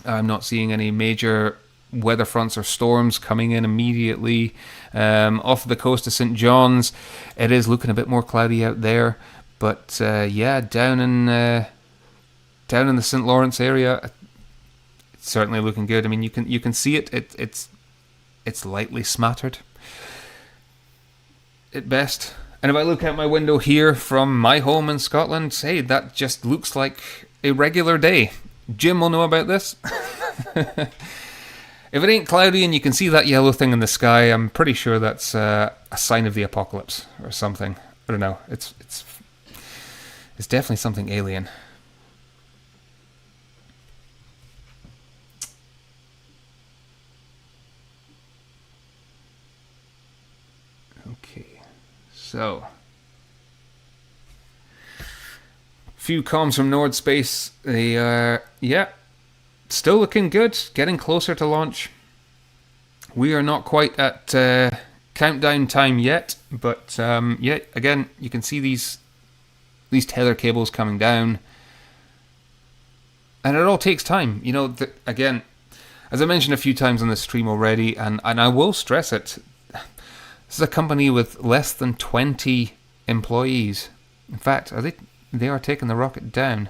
I'm not seeing any major weather fronts or storms coming in immediately. Off the coast of St. John's, it is looking a bit more cloudy out there. But down in the St. Lawrence area, it's certainly looking good. I mean, you can see it. It's lightly smattered at best. And if I look out my window here from my home in Scotland, hey, that just looks like a regular day. Jim will know about this. If it ain't cloudy and you can see that yellow thing in the sky, I'm pretty sure that's a sign of the apocalypse or something. I don't know. It's definitely something alien. Okay, so few comms from NordSpace. They are still looking good, getting closer to launch. We are not quite at countdown time yet, but again, you can see these tether cables coming down, and it all takes time. Again, as I mentioned a few times on the stream already, and I will stress it, this is a company with less than 20 employees. In fact, they are taking the rocket down.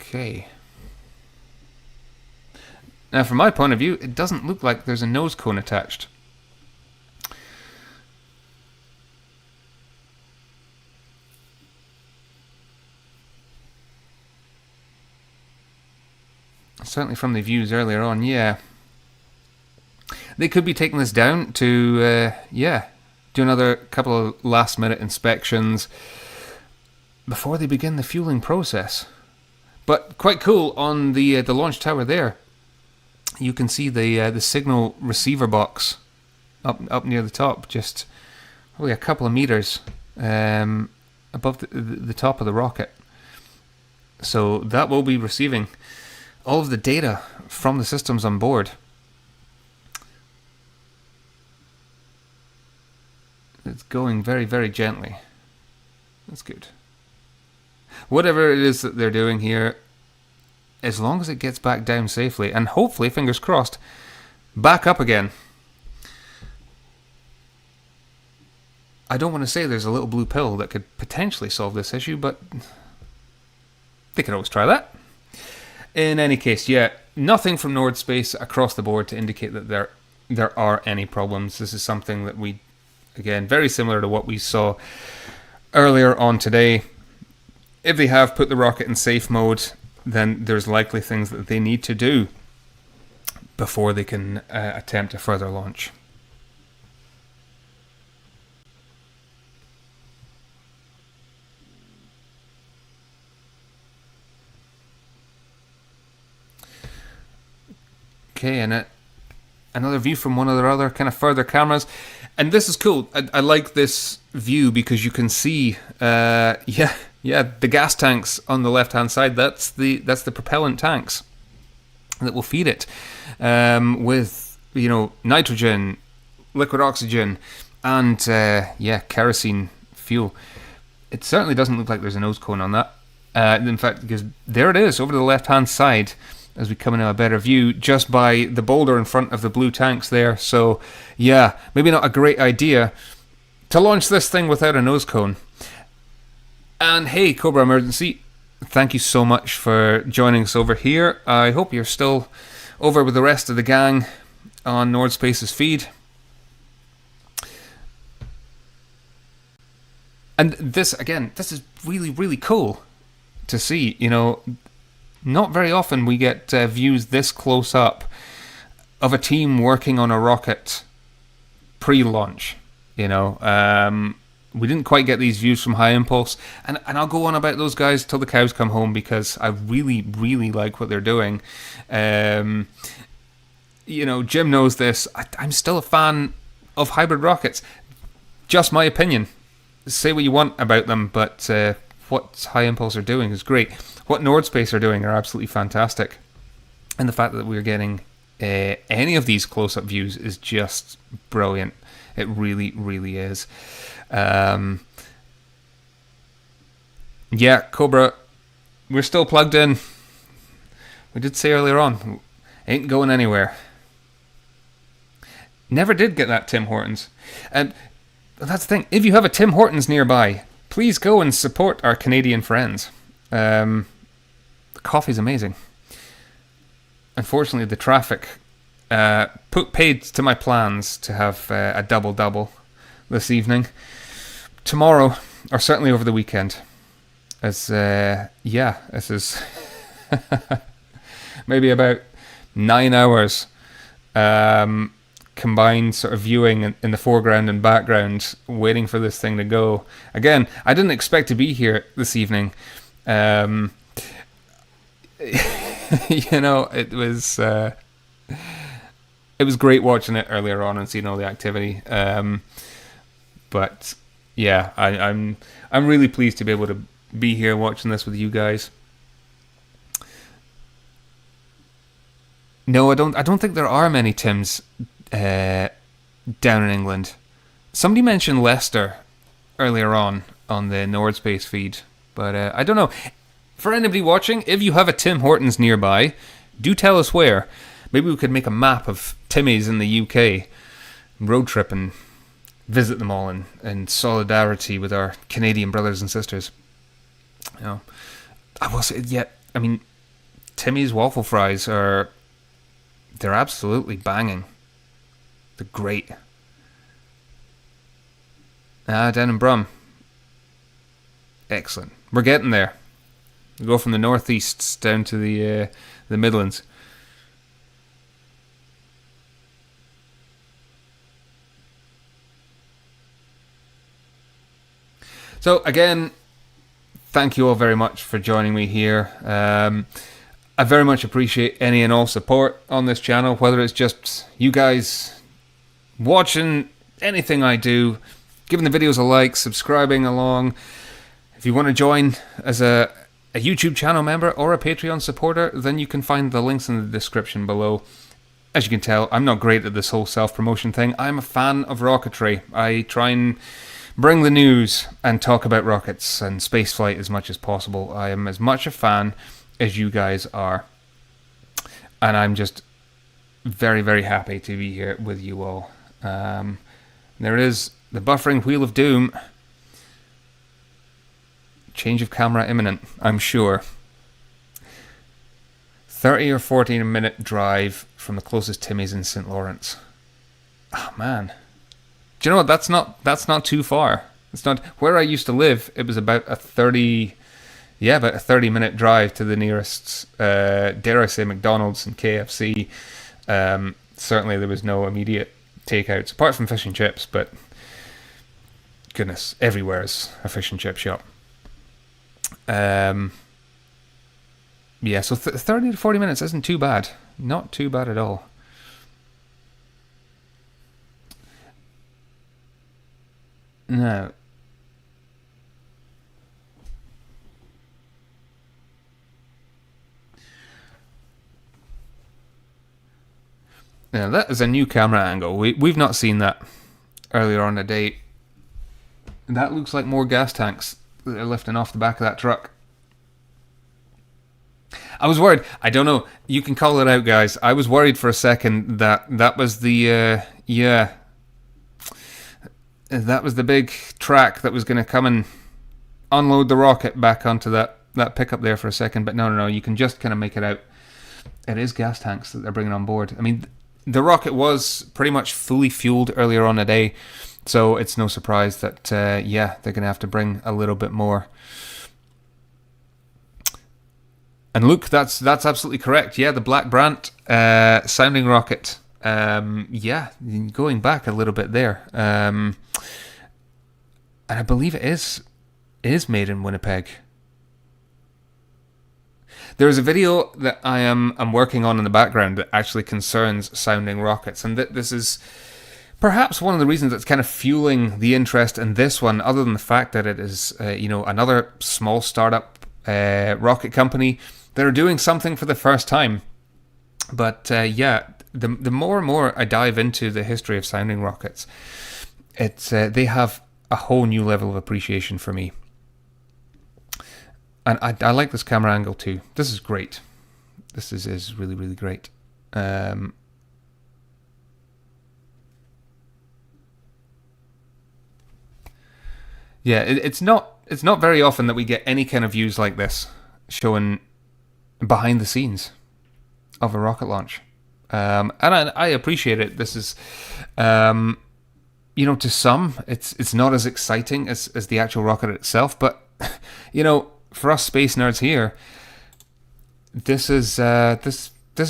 Okay. Now, from my point of view, it doesn't look like there's a nose cone attached. Certainly from the views earlier on, yeah. They could be taking this down to, do another couple of last-minute inspections before they begin the fueling process. But quite cool, on the launch tower there, you can see the signal receiver box up near the top, just probably a couple of meters above the top of the rocket. So that will be receiving all of the data from the systems on board. It's going very, very gently. That's good. Whatever it is that they're doing here, as long as it gets back down safely, and hopefully, fingers crossed, back up again. I don't want to say there's a little blue pill that could potentially solve this issue, but they could always try that. In any case, yeah, nothing from NordSpace across the board to indicate that there are any problems. This is something that we, again, very similar to what we saw earlier on today. If they have put the rocket in safe mode, then there's likely things that they need to do before they can attempt a further launch. Okay, and another view from one of their other kind of further cameras. And this is cool. I like this view because you can see, the gas tanks on the left-hand side. That's the propellant tanks that will feed it with, nitrogen, liquid oxygen, and kerosene fuel. It certainly doesn't look like there's a nose cone on that. In fact, because there it is over to the left-hand side, as we come into a better view, just by the boulder in front of the blue tanks there. So, yeah, maybe not a great idea to launch this thing without a nose cone. And hey, Cobra Emergency, thank you so much for joining us over here. I hope you're still over with the rest of the gang on NordSpace's feed. And this, again, this is really, really cool to see, Not very often we get views this close up of a team working on a rocket pre-launch. We didn't quite get these views from High Impulse, and I'll go on about those guys till the cows come home because I really, really like what they're doing. Jim knows this. I'm still a fan of hybrid rockets. Just my opinion. Say what you want about them, but what High Impulse are doing is great. What NordSpace are doing are absolutely fantastic. And the fact that we're getting any of these close-up views is just brilliant. It really, really is. Cobra, we're still plugged in. We did say earlier on, ain't going anywhere. Never did get that Tim Hortons. And that's the thing, if you have a Tim Hortons nearby, please go and support our Canadian friends. The coffee's amazing. Unfortunately, the traffic put paid to my plans to have a double-double this evening. Tomorrow, or certainly over the weekend. As, this is maybe about 9 hours combined sort of viewing in the foreground and background, waiting for this thing to go. Again, I didn't expect to be here this evening. It was great watching it earlier on and seeing all the activity. But yeah, I'm really pleased to be able to be here watching this with you guys. No, I don't think there are many Tims down in England. Somebody mentioned Leicester earlier on the NordSpace feed, but I don't know. For anybody watching, if you have a Tim Hortons nearby, do tell us where. Maybe we could make a map of Timmy's in the UK, road trip and visit them all in solidarity with our Canadian brothers and sisters. I will say, Timmy's waffle fries are They're absolutely banging. They're great. Down in Brum. Excellent. We're getting there. We go from the northeasts down to the Midlands. So again, thank you all very much for joining me here. I very much appreciate any and all support on this channel, whether it's just you guys watching anything I do, giving the videos a like, subscribing along. If you want to join as a YouTube channel member or a Patreon supporter, then you can find the links in the description below. As you can tell, I'm not great at this whole self-promotion thing. I'm a fan of Rocketry. I try and bring the news and talk about rockets and spaceflight as much as possible. I am as much a fan as you guys are. And I'm just very, very happy to be here with you all. There is the buffering wheel of doom. Change of camera imminent, I'm sure. 30 or 40 minute drive from the closest Timmy's in St. Lawrence. Oh man. Do you know what? That's not too far. It's not where I used to live. It was about a 30-minute drive to the nearest, dare I say, McDonald's and KFC. Certainly, there was no immediate takeouts apart from fish and chips. But goodness, everywhere is a fish and chip shop. So 30 to 40 minutes isn't too bad. Not too bad at all. Now, that is a new camera angle. We've not seen that earlier on the day. That looks like more gas tanks that are lifting off the back of that truck. I was worried. I don't know. You can call it out, guys. I was worried for a second that was the that was the big track that was going to come and unload the rocket back onto that pickup there for a second. But no. You can just kind of make it out. It is gas tanks that they're bringing on board. I mean, the rocket was pretty much fully fueled earlier on the day. So it's no surprise that, they're going to have to bring a little bit more. And look, that's absolutely correct. Yeah, the Black Brant sounding rocket. Going back a little bit there. And I believe it is made in Winnipeg. There is a video that I'm working on in the background that actually concerns sounding rockets, and this is perhaps one of the reasons that's kind of fueling the interest in this one, other than the fact that it is another small startup rocket company that are doing something for the first time. But the more and more I dive into the history of sounding rockets, they have a whole new level of appreciation for me. And I like this camera angle too. This is great. This is really, really great. It's not very often that we get any kind of views like this showing behind the scenes of a rocket launch. And I appreciate it. This is, to some, it's not as exciting as the actual rocket itself. But, for us space nerds here, this is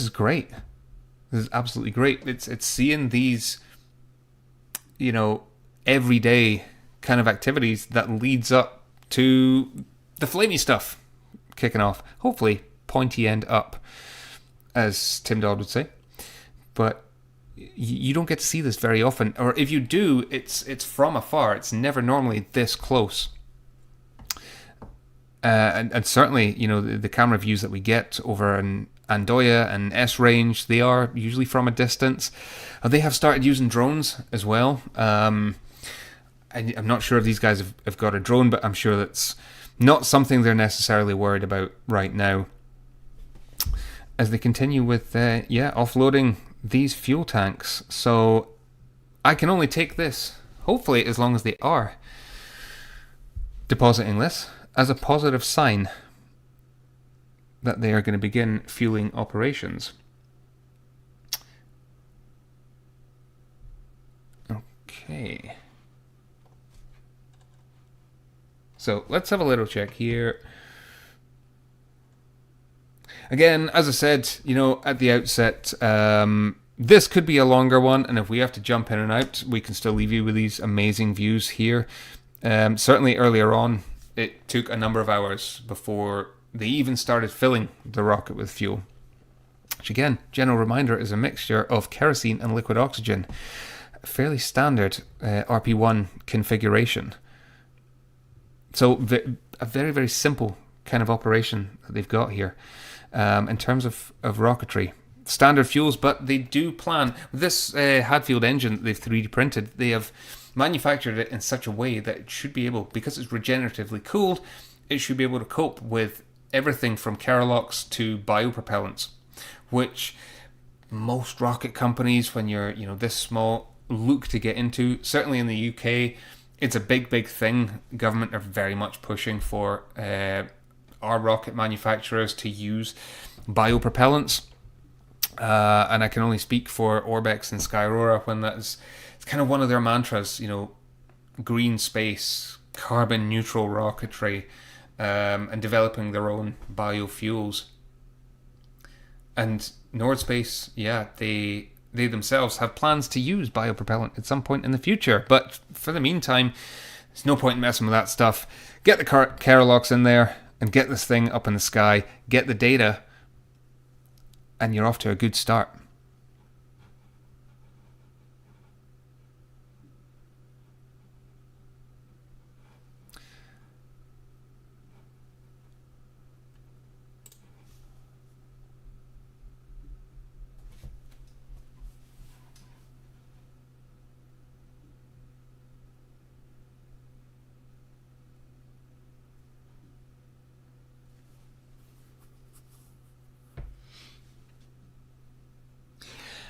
great. This is absolutely great. It's seeing these, everyday kind of activities that leads up to the flamey stuff kicking off. Hopefully, pointy end up, as Tim Dodd would say. But you don't get to see this very often, or if you do, it's from afar. It's never normally this close. And certainly, the camera views that we get over in Andoya and S range, they are usually from a distance. They have started using drones as well. I'm not sure if these guys have got a drone, but I'm sure that's not something they're necessarily worried about right now. As they continue with, offloading these fuel tanks. So I can only take this, hopefully as long as they are depositing this, as a positive sign that they are going to begin fueling operations. Okay. So let's have a little check here. Again, as I said, at the outset, this could be a longer one, and if we have to jump in and out, we can still leave you with these amazing views here. Certainly earlier on, it took a number of hours before they even started filling the rocket with fuel. Which again, general reminder, is a mixture of kerosene and liquid oxygen. A fairly standard RP1 configuration. So a very, very simple kind of operation that they've got here. In terms of rocketry. Standard fuels, but they do plan. This Hadfield engine that they've 3D printed, they have manufactured it in such a way that it should be able, because it's regeneratively cooled, it should be able to cope with everything from Kerolox to biopropellants, which most rocket companies, when you're this small, look to get into. Certainly in the UK, it's a big, big thing. Government are very much pushing for our rocket manufacturers to use biopropellants, and I can only speak for Orbex and Skyrora when it's kind of one of their mantras, green space, carbon neutral rocketry, and developing their own biofuels. And NordSpace, they themselves have plans to use biopropellant at some point in the future, but for the meantime, there's no point in messing with that stuff. Get the Kerolox in there and get this thing up in the sky, get the data, and you're off to a good start.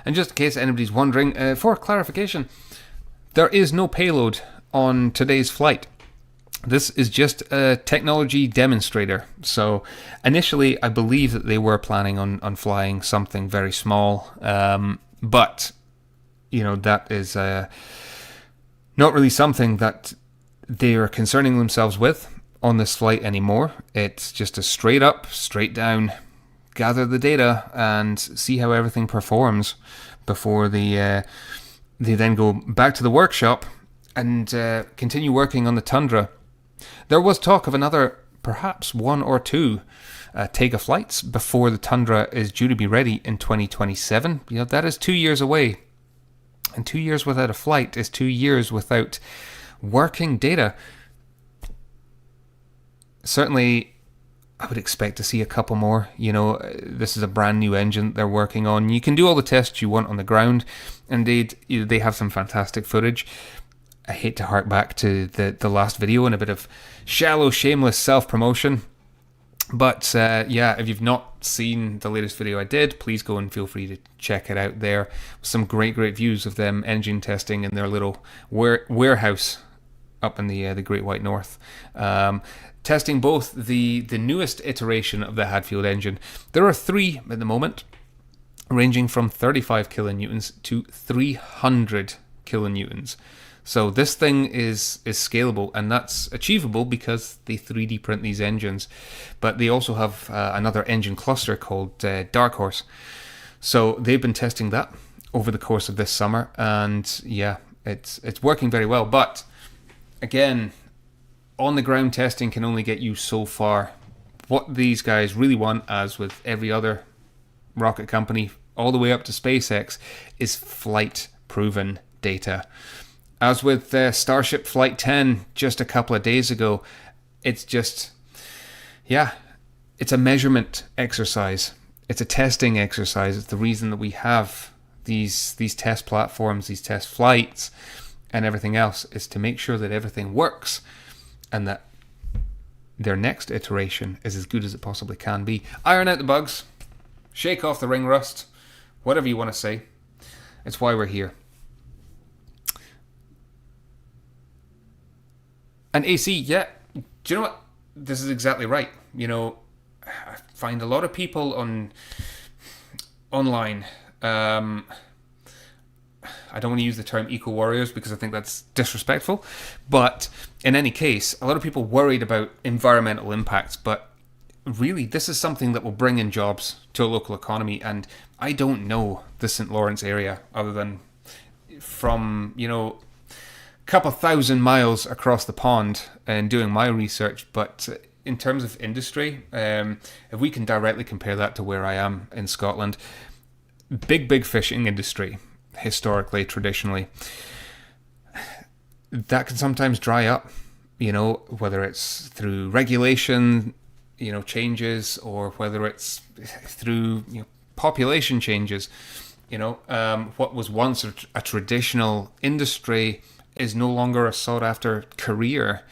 And just in case anybody's wondering, for clarification, there is no payload on today's flight. This is just a technology demonstrator. So initially, I believe that they were planning on flying something very small, but that is not really something that they are concerning themselves with on this flight anymore. It's just a straight up, straight down, gather the data and see how everything performs before they then go back to the workshop and continue working on the Tundra. There was talk of another, perhaps 1 or 2 Taiga flights before the Tundra is due to be ready in 2027. That is 2 years away. And 2 years without a flight is 2 years without working data. Certainly, I would expect to see a couple more. This is a brand new engine they're working on. You can do all the tests you want on the ground. Indeed, they have some fantastic footage. I hate to hark back to the last video and a bit of shallow, shameless self-promotion. But if you've not seen the latest video I did, please go and feel free to check it out there. Some great views of them engine testing in their little warehouse up in the Great White North. Testing both the newest iteration of the Hadfield engine. There are 3 at the moment, ranging from 35 kilonewtons to 300 kilonewtons. So this thing is scalable, and that's achievable because they 3D print these engines. But they also have another engine cluster called Dark Horse. So they've been testing that over the course of this summer, and it's working very well. But again, on the ground testing can only get you so far. What these guys really want, as with every other rocket company, all the way up to SpaceX, is flight proven data. As with Starship Flight 10 just a couple of days ago, it's just, it's a measurement exercise. It's a testing exercise. It's the reason that we have these test platforms, these test flights, and everything else, is to make sure that everything works and that their next iteration is as good as it possibly can be. Iron out the bugs, shake off the ring rust, whatever you want to say. It's why we're here. And AC, do you know what? This is exactly right. I find a lot of people online, a I don't want to use the term eco-warriors because I think that's disrespectful. But in any case, a lot of people worried about environmental impacts, but really this is something that will bring in jobs to a local economy. And I don't know the St. Lawrence area other than from, a couple thousand miles across the pond and doing my research, but in terms of industry, if we can directly compare that to where I am in Scotland, big fishing industry, historically, traditionally, that can sometimes dry up, whether it's through regulation, changes, or whether it's through population changes. What was once a traditional industry is no longer a sought-after career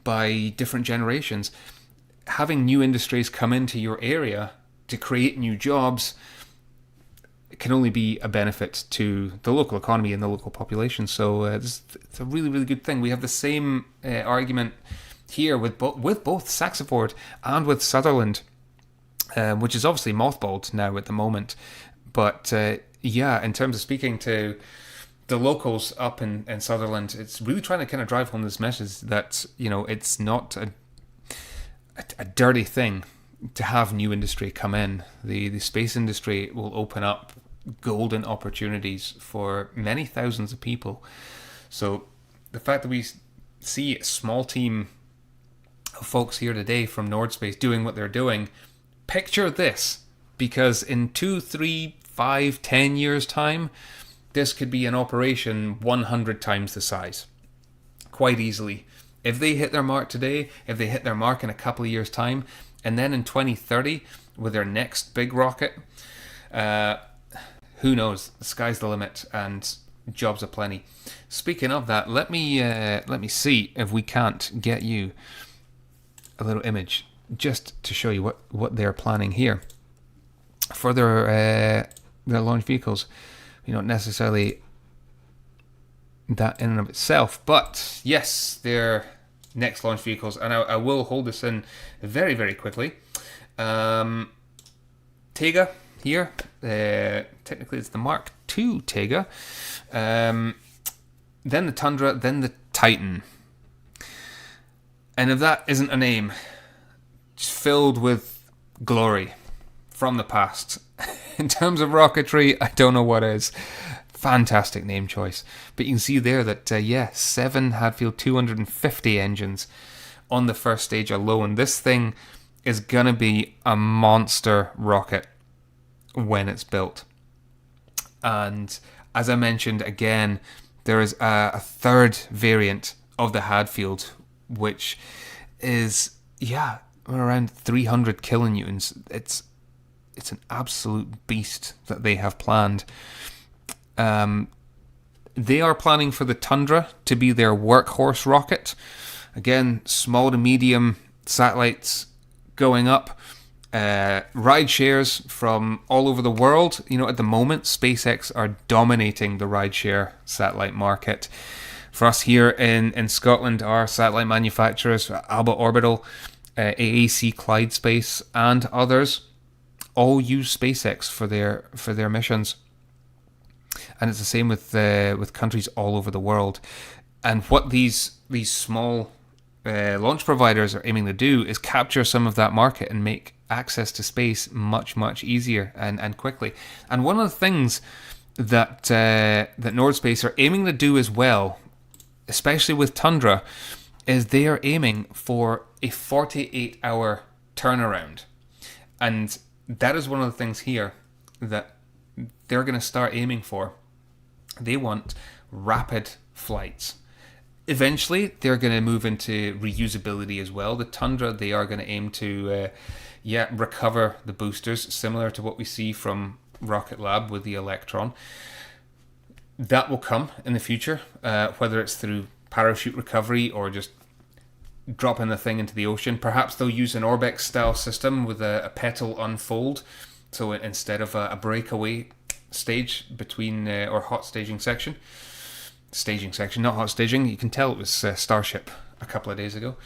by different generations. Having new industries come into your area to create new jobs can only be a benefit to the local economy and the local population. So it's a really, really good thing. We have the same argument here with both Zapsplat and with Sutherland, which is obviously mothballed now at the moment. But in terms of speaking to the locals up in Sutherland, it's really trying to kind of drive home this message that, it's not a dirty thing to have new industry come in. The space industry will open up golden opportunities for many thousands of people. So the fact that we see a small team of folks here today from NordSpace doing what they're doing, picture this, because in 2, 3, 5, 10 years' time, this could be an operation 100 times the size. Quite easily. If they hit their mark today, if they hit their mark in a couple of years' time, and then in 2030, with their next big rocket, who knows? The sky's the limit, and jobs aplenty. Speaking of that, let me see if we can't get you a little image just to show you what they're planning here for their launch vehicles. Not necessarily that in and of itself, but yes, their next launch vehicles. And I will hold this in very, very quickly. Taiga here. Technically, it's the Mark II Taiga. Then the Tundra, then the Titan. And if that isn't a name, it's filled with glory from the past. In terms of rocketry, I don't know what is. Fantastic name choice. But you can see there that, 7 Hadfield 250 engines on the first stage alone. This thing is going to be a monster rocket when it's built. And as I mentioned again, there is a third variant of the Hadfield, which is, around 300 kilonewtons. It's an absolute beast that they have planned. They are planning for the Tundra to be their workhorse rocket. Again, small to medium satellites going up. Ride shares from all over the world. At the moment, SpaceX are dominating the rideshare satellite market. For us here in Scotland, our satellite manufacturers, Alba Orbital, AAC Clyde Space, and others, all use SpaceX for their missions, and it's the same with countries all over the world. And what these small launch providers are aiming to do is capture some of that market and make access to space much easier and quickly. And one of the things that NordSpace are aiming to do as well, especially with Tundra, is they are aiming for a 48-hour turnaround. And that is one of the things here that they're going to start aiming for. They want rapid flights. Eventually, they're going to move into reusability as well. The Tundra, they are going to aim to recover the boosters, similar to what we see from Rocket Lab with the Electron. That will come in the future, whether it's through parachute recovery or just dropping the thing into the ocean. Perhaps they'll use an Orbex style system with a petal unfold, so instead of a breakaway stage between or hot staging section, not hot staging. You can tell it was Starship a couple of days ago,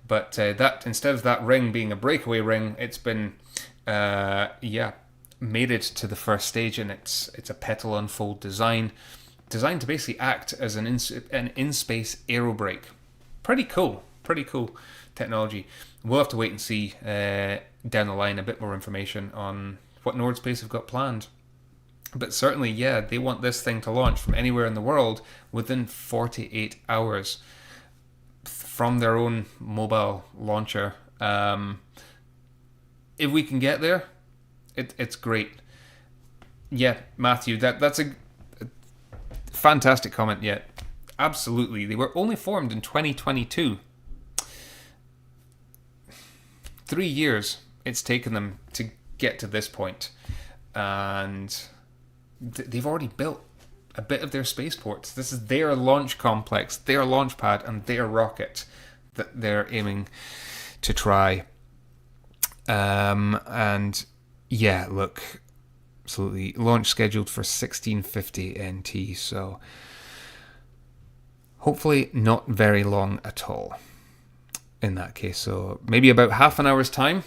but that instead of that ring being a breakaway ring, it's been mated to the first stage, and it's a petal unfold design. designed to basically act as an in-space aero brake. Pretty cool technology. We'll have to wait and see down the line a bit more information on what NordSpace have got planned. But certainly, yeah, they want this thing to launch from anywhere in the world within 48 hours from their own mobile launcher. If we can get there, it's great. Yeah, Matthew, that's a fantastic comment. Yeah, absolutely. They were only formed in 2022. 3 years it's taken them to get to this point, and they've already built a bit of their spaceports. This is their launch complex, their launch pad, and their rocket that they're aiming to try. And yeah, look, absolutely, launch scheduled for 1650 NT, so hopefully not very long at all in that case. So maybe about half an hour's time.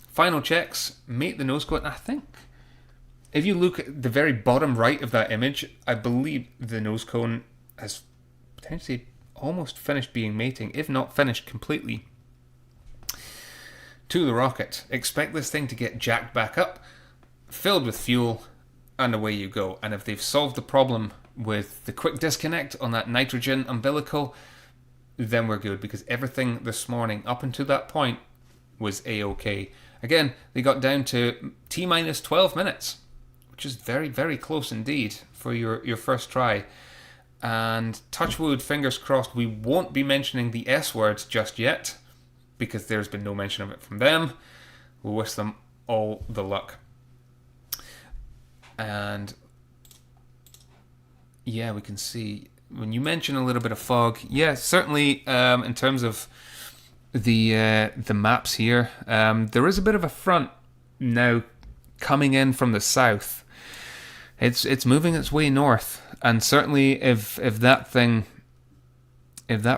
Final checks, make the nose go, and I think if you look at the very bottom right of that image, I believe the nose cone has potentially almost finished being mating, if not finished completely, to the rocket. Expect this thing to get jacked back up, filled with fuel, and away you go. And if they've solved the problem with the quick disconnect on that nitrogen umbilical, then we're good, because everything this morning up until that point was A-OK. Again, they got down to T-minus 12 minutes, which is very, very close indeed for your first try. And touch wood, fingers crossed, we won't be mentioning the S word just yet, because there's been no mention of it from them. We'll wish them all the luck. And yeah, we can see when you mention a little bit of fog, yeah, certainly in terms of the maps here, there is a bit of a front now coming in from the south. It's moving its way north, and certainly if that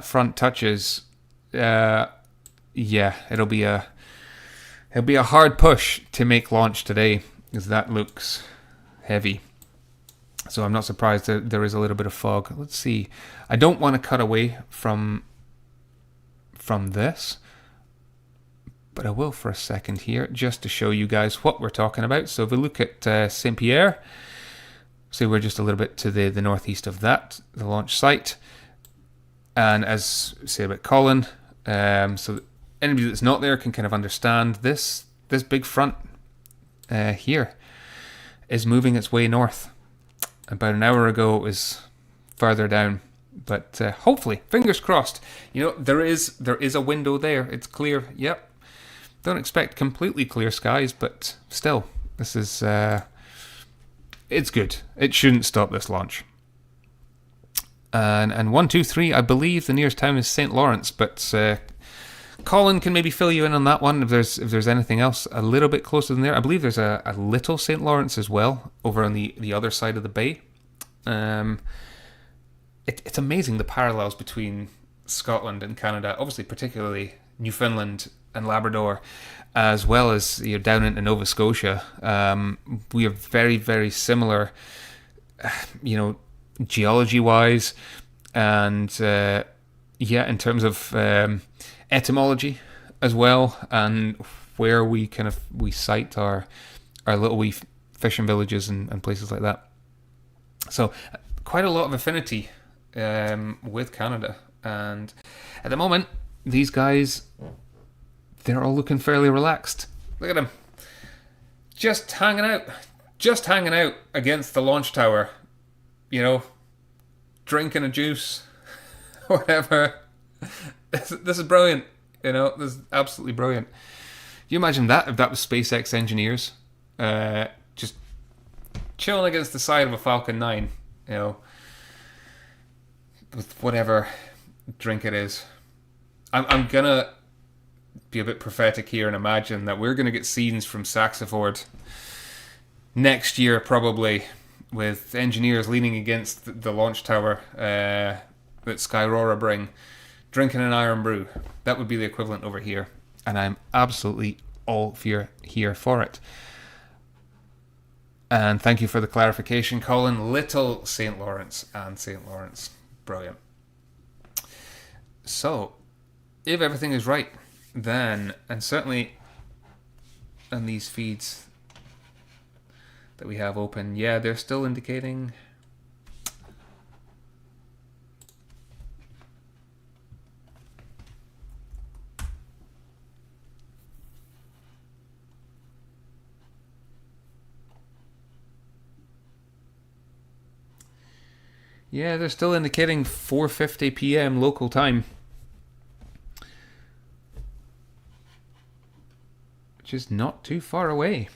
front touches, yeah, it'll be a hard push to make launch today, because that looks heavy. So I'm not surprised that there is a little bit of fog. Let's see. I don't want to cut away from this, but I will for a second here, just to show you guys what we're talking about. So if we look at Saint Pierre, so we're just a little bit to the northeast of that, the launch site. And as say about Colin, so that anybody that's not there can kind of understand this big front here is moving its way north. About an hour ago it was further down, but hopefully, fingers crossed. You know, there is a window there. It's clear. Yep. Don't expect completely clear skies, but still, this is it's good. It shouldn't stop this launch. And 1, 2, 3, I believe the nearest town is St. Lawrence, but Colin can maybe fill you in on that one if there's anything else a little bit closer than there. I believe there's a little St. Lawrence as well over on the other side of the bay. It's amazing the parallels between Scotland and Canada, obviously particularly Newfoundland and Labrador, as well as down into Nova Scotia. We are very, very similar, geology-wise, and in terms of etymology as well, and where we site our little wee fishing villages and places like that. So quite a lot of affinity with Canada, and at the moment these guys, they're all looking fairly relaxed. Look at them, just hanging out against the launch tower, drinking a juice, whatever. This is brilliant, this is absolutely brilliant. Can you imagine that if that was SpaceX engineers just chilling against the side of a Falcon 9, with whatever drink it is. I'm gonna be a bit prophetic here and imagine that we're gonna get scenes from Saxiford next year, probably, with engineers leaning against the launch tower that Skyrora bring, drinking an iron brew. That would be the equivalent over here, and I'm absolutely all here for it. And thank you for the clarification, Colin. Little St. Lawrence and St. Lawrence. Brilliant. So, if everything is right, then, and certainly on these feeds that we have open, yeah, they're still indicating. Yeah, they're still indicating 4:50 p.m. local time, which is not too far away.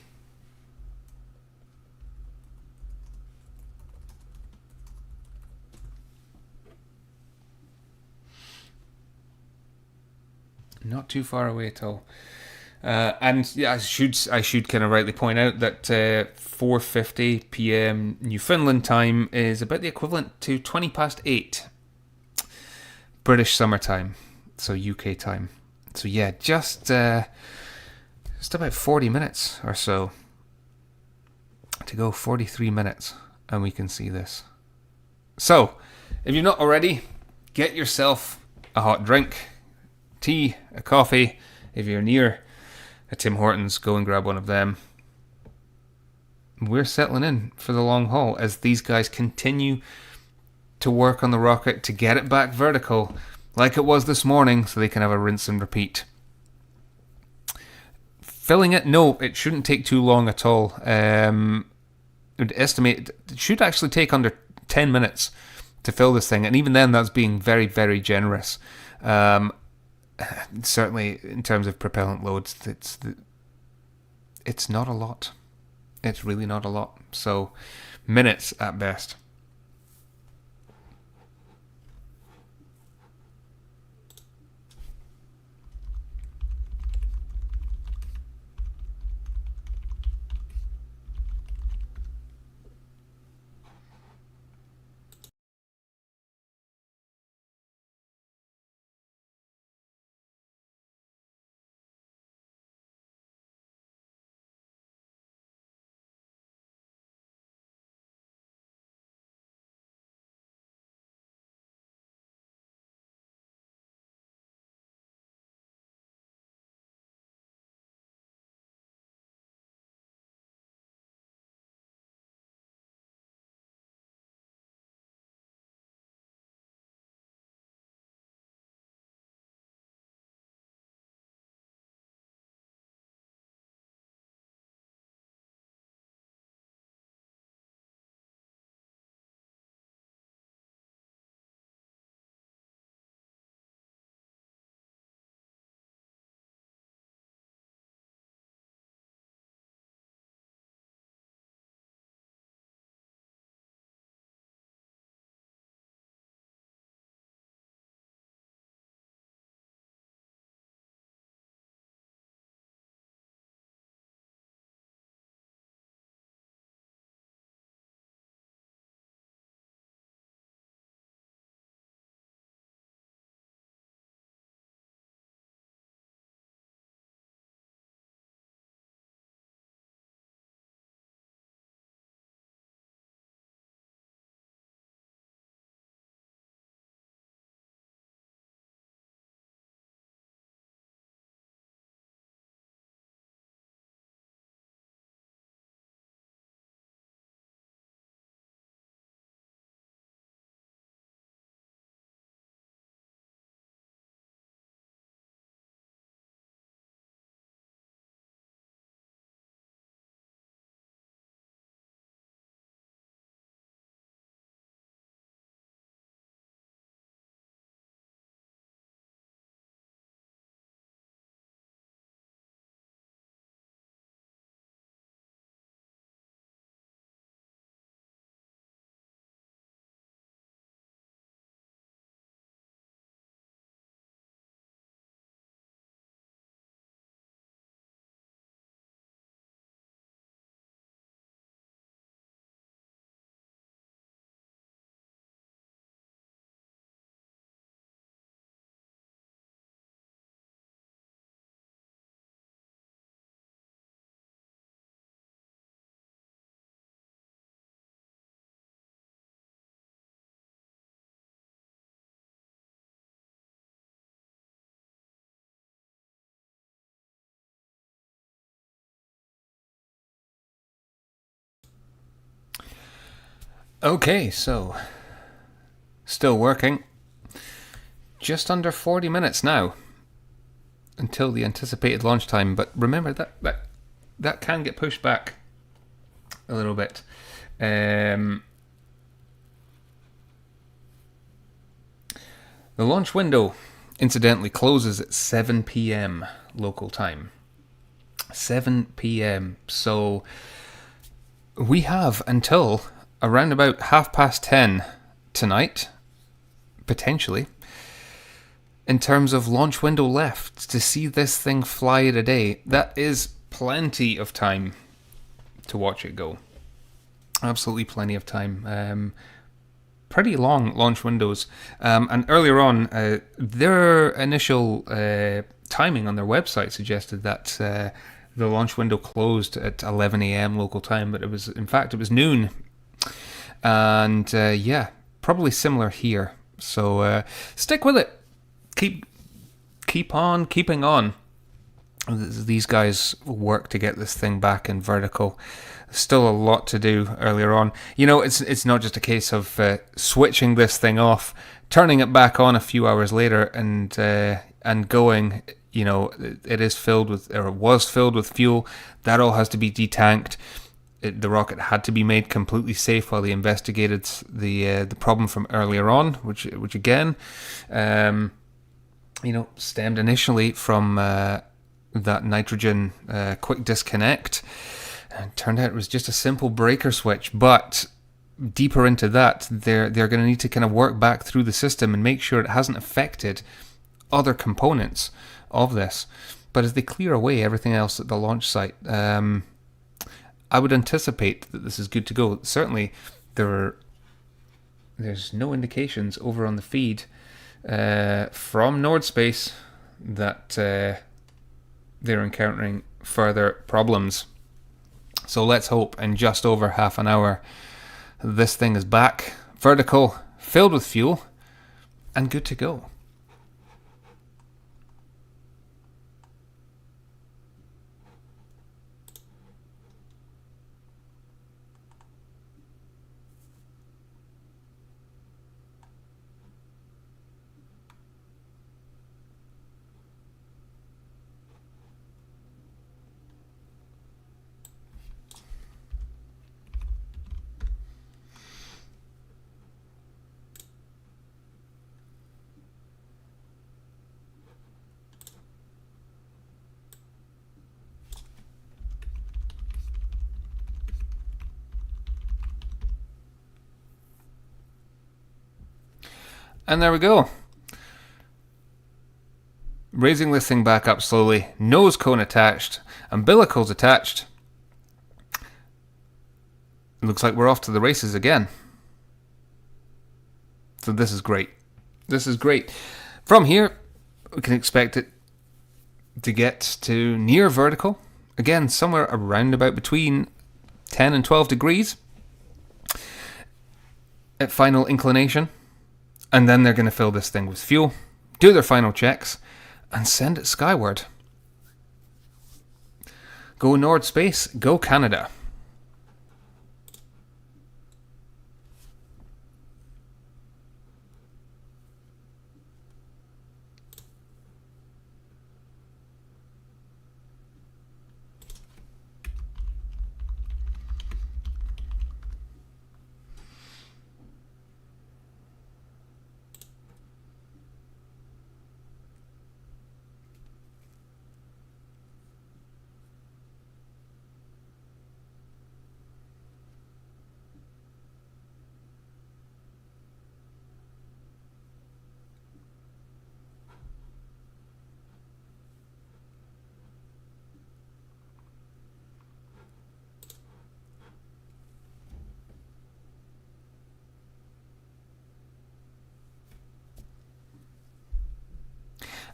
Not too far away at all. And yeah, I should kind of rightly point out that 4:50 p.m. Newfoundland time is about the equivalent to 8:20 British summer time, so UK time. So yeah, just about 40 minutes or so to go. 43 minutes, and we can see this. So, if you're not already, get yourself a hot drink, tea, a coffee. If you're near a Tim Hortons, go and grab one of them. We're settling in for the long haul as these guys continue to work on the rocket to get it back vertical like it was this morning, so they can have a rinse and repeat. Filling it, no, it shouldn't take too long at all. Would estimate it should actually take under 10 minutes to fill this thing, and even then that's being very, very generous. Certainly in terms of propellant loads, it's not a lot. It's really not a lot. So minutes at best. Okay, so still working. Just under 40 minutes now until the anticipated launch time. But remember that can get pushed back a little bit. The launch window, incidentally, closes at 7 p.m. local time. 7 p.m. So we have until around about 10:30 tonight, potentially, in terms of launch window left to see this thing fly today. That is plenty of time to watch it go. Absolutely plenty of time. Pretty long launch windows. And earlier on, their initial timing on their website suggested that the launch window closed at 11 a.m. local time, but it was noon. And yeah, probably similar here. So stick with it. Keep on keeping on. These guys work to get this thing back in vertical. Still a lot to do earlier on. You know, it's not just a case of switching this thing off, turning it back on a few hours later, and going. You know, it was filled with fuel. That all has to be detanked. The rocket had to be made completely safe while they investigated the problem from earlier on, which again, stemmed initially from that nitrogen quick disconnect, and turned out it was just a simple breaker switch. But deeper into that, they're going to need to kind of work back through the system and make sure it hasn't affected other components of this. But as they clear away everything else at the launch site, I would anticipate that this is good to go. Certainly, there's no indications over on the feed from NordSpace that they're encountering further problems. So let's hope in just over half an hour this thing is back, vertical, filled with fuel, and good to go. And there we go. Raising this thing back up slowly, nose cone attached, umbilicals attached. It looks like we're off to the races again. So this is great. This is great. From here, we can expect it to get to near vertical. Again, somewhere around about between 10 and 12 degrees at final inclination. And then they're going to fill this thing with fuel, do their final checks, and send it skyward. Go NordSpace, go Canada.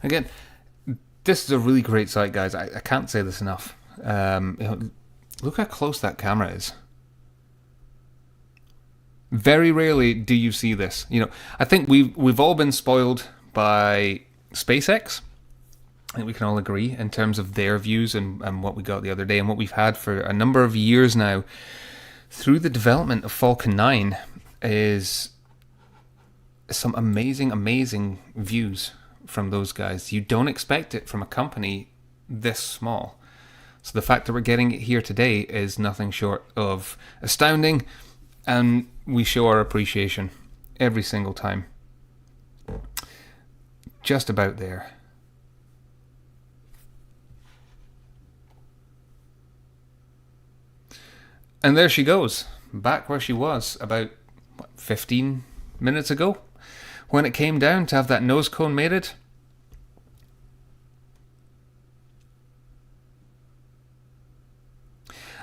Again, this is a really great site, guys. I can't say this enough. Look how close that camera is. Very rarely do you see this. I think we've all been spoiled by SpaceX. I think we can all agree in terms of their views and what we got the other day and what we've had for a number of years now through the development of Falcon 9. is some amazing views from those guys. You don't expect it from a company this small. So the fact that we're getting it here today is nothing short of astounding, and we show our appreciation every single time. Just about there. And there she goes, back where she was about 15 minutes ago, when it came down to have that nose cone mated.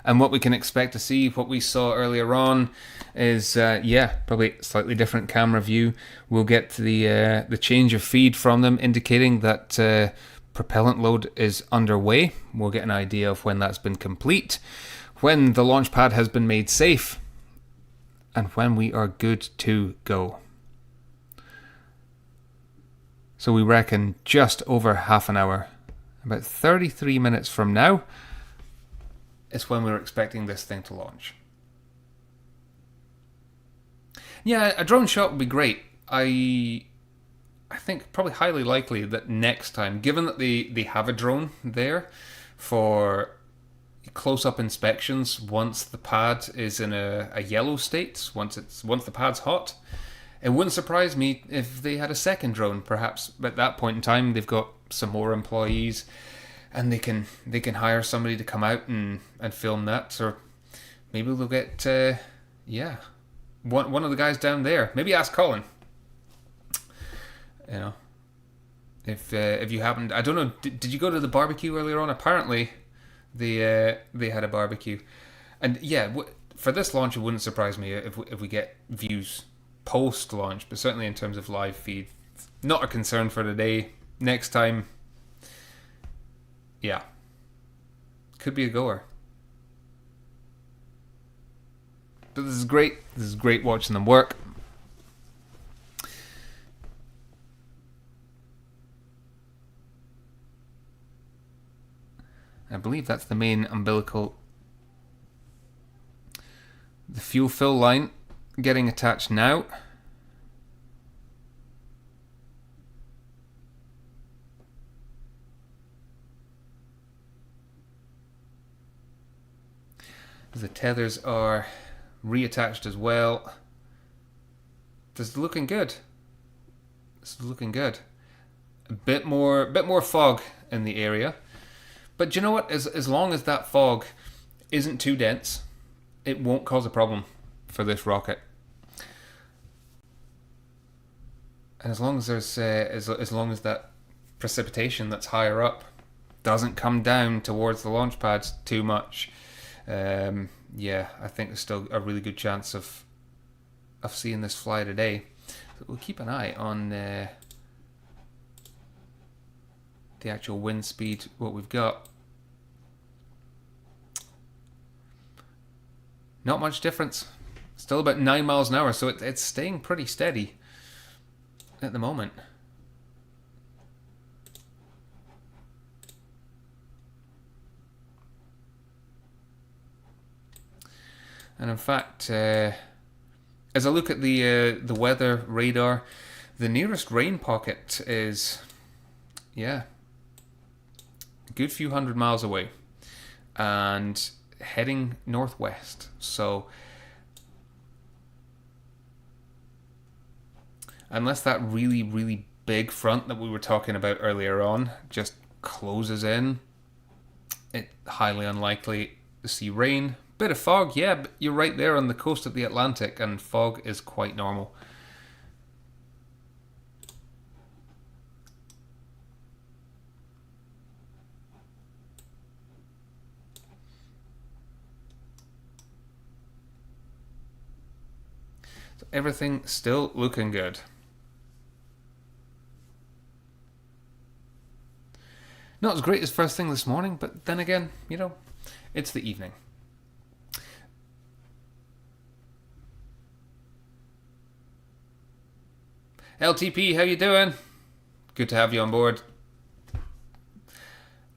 And what we can expect to see, what we saw earlier on, is probably a slightly different camera view. We'll get the change of feed from them, indicating that propellant load is underway. We'll get an idea of when that's been complete, when the launch pad has been made safe, and when we are good to go. So we reckon just over half an hour, about 33 minutes from now, is when we're expecting this thing to launch. Yeah, a drone shot would be great. I think probably highly likely that next time, given that they have a drone there for close-up inspections once the pad is in a yellow state, once the pad's hot, it wouldn't surprise me if they had a second drone. Perhaps at that point in time they've got some more employees, and they can hire somebody to come out and film that. Or maybe they'll get one of the guys down there. Maybe ask Colin. You know, if you happened, I don't know. Did you go to the barbecue earlier on? Apparently, they had a barbecue, and for this launch, it wouldn't surprise me if we get views post launch. But certainly in terms of live feed, not a concern for today. Next time. Yeah. Could be a goer. But this is great. This is great watching them work. I believe that's the main umbilical. The fuel fill line getting attached now. The tethers are reattached as well. This is looking good. This is looking good. A bit more fog in the area. But you know what? As long as that fog isn't too dense, it won't cause a problem for this rocket. And as long as there's as long as that precipitation that's higher up doesn't come down towards the launch pads too much, I think there's still a really good chance of seeing this fly today. So we'll keep an eye on the actual wind speed, what we've got. Not much difference. Still about 9 miles an hour, so it's staying pretty steady at the moment. And in fact, as I look at the weather radar, the nearest rain pocket is, a good few hundred miles away, and heading northwest. So unless that really big front that we were talking about earlier on just closes in, it's highly unlikely to see rain. Bit of fog, yeah, but you're right there on the coast of the Atlantic, and fog is quite normal. So everything still looking good. Not as great as first thing this morning, but then again, it's the evening. LTP, how you doing? Good to have you on board.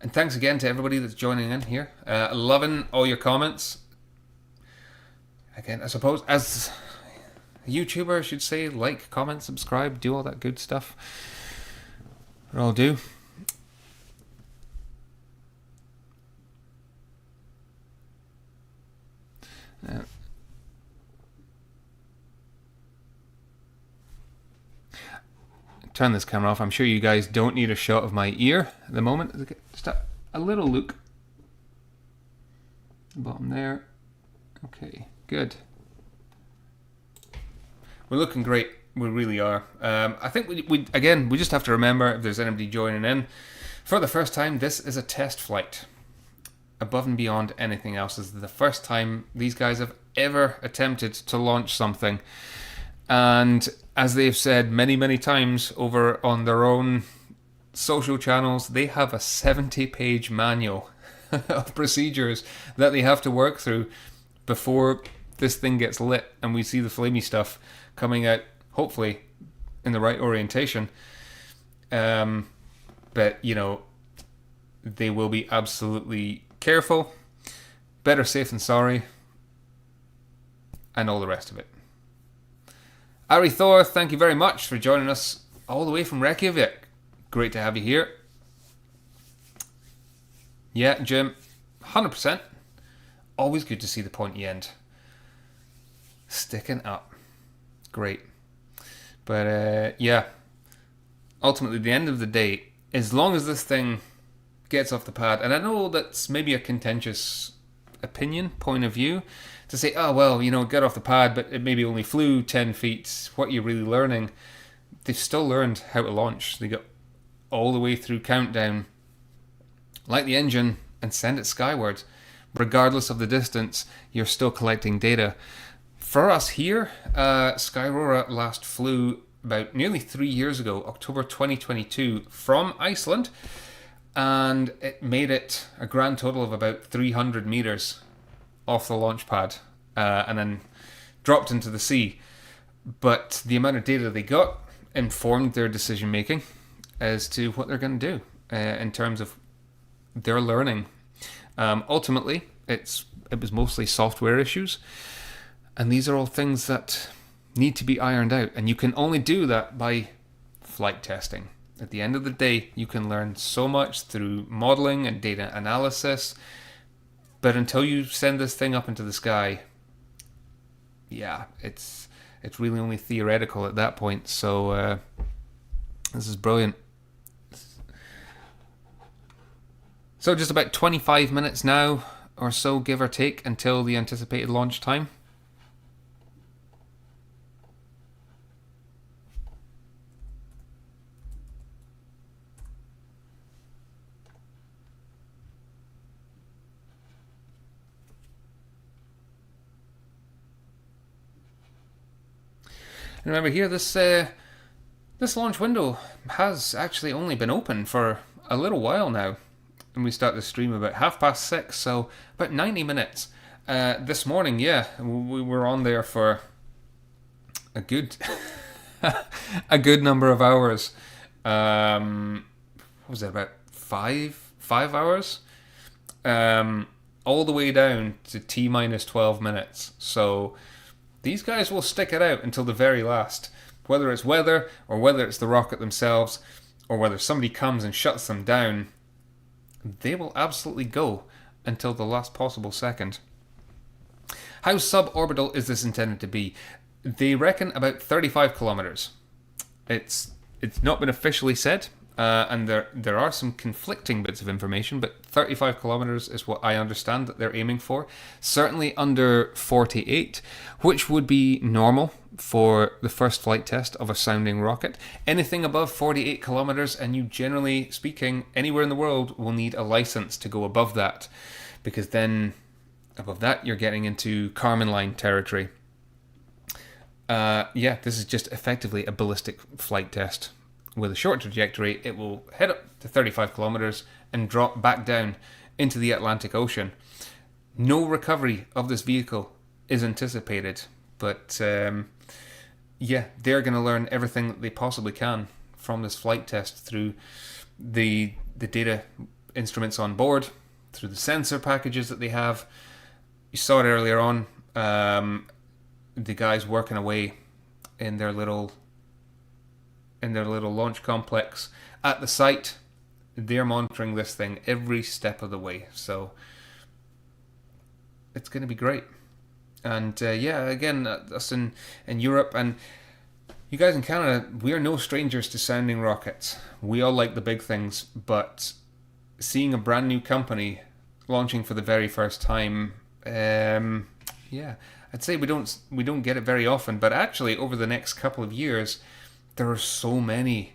And thanks again to everybody that's joining in here. Loving all your comments. Again, I suppose, as a YouTuber, I should say. Like, comment, subscribe, do all that good stuff. What I'll do. Turn this camera off. I'm sure you guys don't need a shot of my ear at the moment. Just a little look. Bottom there. Okay, good. We're looking great. We really are. I think we just have to remember, if there's anybody joining in for the first time, this is a test flight. Above and beyond anything else, this is the first time these guys have ever attempted to launch something. And as they've said many, many times over on their own social channels, they have a 70-page manual of procedures that they have to work through before this thing gets lit and we see the flamey stuff coming out, hopefully in the right orientation. But, you know, they will be absolutely careful, better safe than sorry, and all the rest of it. Ari Thor, thank you very much for joining us all the way from Reykjavik. Great to have you here. Yeah, Jim, 100%. Always good to see the pointy end. Sticking up. Great. But yeah, ultimately, the end of the day, as long as this thing gets off the pad, and I know that's maybe a contentious point of view, to say, oh, well, you know, get off the pad, but it maybe only flew 10 feet. What are you really learning? They've still learned how to launch. They got all the way through countdown, light the engine, and send it skyward. Regardless of the distance, you're still collecting data. For us here, Skyrora last flew about nearly 3 years ago, October 2022, from Iceland, and it made it a grand total of about 300 meters off the launch pad, and then dropped into the sea. But the amount of data they got informed their decision making as to what they're going to do in terms of their learning. Ultimately, it was mostly software issues, and these are all things that need to be ironed out, and you can only do that by flight testing. At the end of the day, you can learn so much through modeling and data analysis, but until you send this thing up into the sky, yeah, it's really only theoretical at that point. So this is brilliant. So just about 25 minutes now or so, give or take, until the anticipated launch time. And remember here, this launch window has actually only been open for a little while now. And we start the stream about 6:30, so about 90 minutes. This morning, yeah, we were on there for a good a good number of hours. What was it, about five hours? All the way down to T-minus 12 minutes. So these guys will stick it out until the very last. Whether it's weather, or whether it's the rocket themselves, or whether somebody comes and shuts them down, they will absolutely go until the last possible second. How suborbital is this intended to be? They reckon about 35 kilometers. It's not been officially said, and there are some conflicting bits of information, but 35 kilometers is what I understand that they're aiming for. Certainly under 48, which would be normal for the first flight test of a sounding rocket. Anything above 48 kilometers, and you, generally speaking, anywhere in the world will need a license to go above that, because then above that you're getting into Kármán line territory. Yeah, this is just effectively a ballistic flight test. With a short trajectory, it will head up to 35 kilometers and drop back down into the Atlantic Ocean. No recovery of this vehicle is anticipated, but yeah, they're going to learn everything that they possibly can from this flight test through the data instruments on board, through the sensor packages that they have. You saw it earlier on, the guys working away in their little launch complex at the site. They're monitoring this thing every step of the way, so it's going to be great. And again, us in Europe and you guys in Canada, we are no strangers to sounding rockets. We all like the big things, but seeing a brand new company launching for the very first time, I'd say we don't get it very often. But actually, over the next couple of years, there are so many,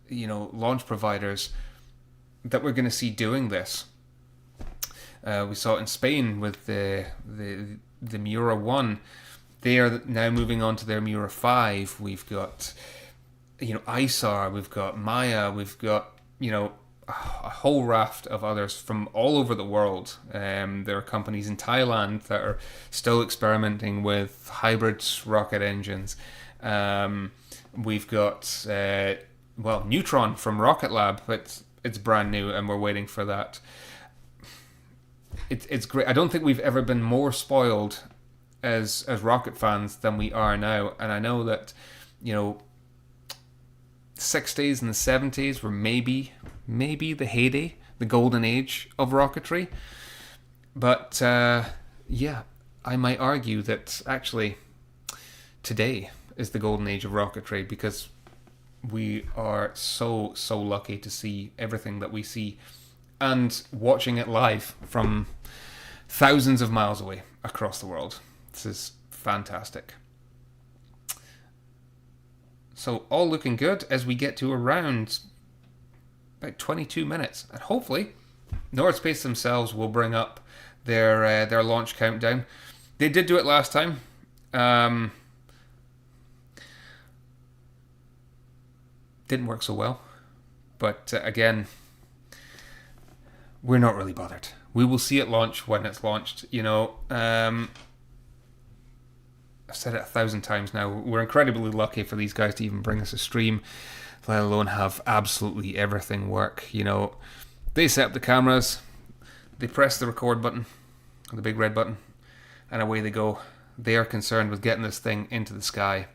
launch providers that we're going to see doing this. We saw it in Spain with the Miura 1. They are now moving on to their Miura 5. We've got, ISAR, we've got Maya, we've got, a whole raft of others from all over the world. There are companies in Thailand that are still experimenting with hybrid rocket engines. We've got, Neutron from Rocket Lab. It's brand new and we're waiting for that. It's great. I don't think we've ever been more spoiled as rocket fans than we are now. And I know that, 60s and the 70s were maybe the heyday, the golden age of rocketry. But I might argue that actually today is the golden age of rocketry, because we are so lucky to see everything that we see and watching it live from thousands of miles away across the world. This is fantastic. So all looking good as we get to around about 22 minutes. And hopefully NordSpace themselves will bring up their launch countdown. They did do it last time. Didn't work so well. But again, we're not really bothered. We will see it launch when it's launched. I've said it 1,000 times now. We're incredibly lucky for these guys to even bring us a stream, let alone have absolutely everything work. They set up the cameras, they press the record button, the big red button, and away they go. They are concerned with getting this thing into the sky.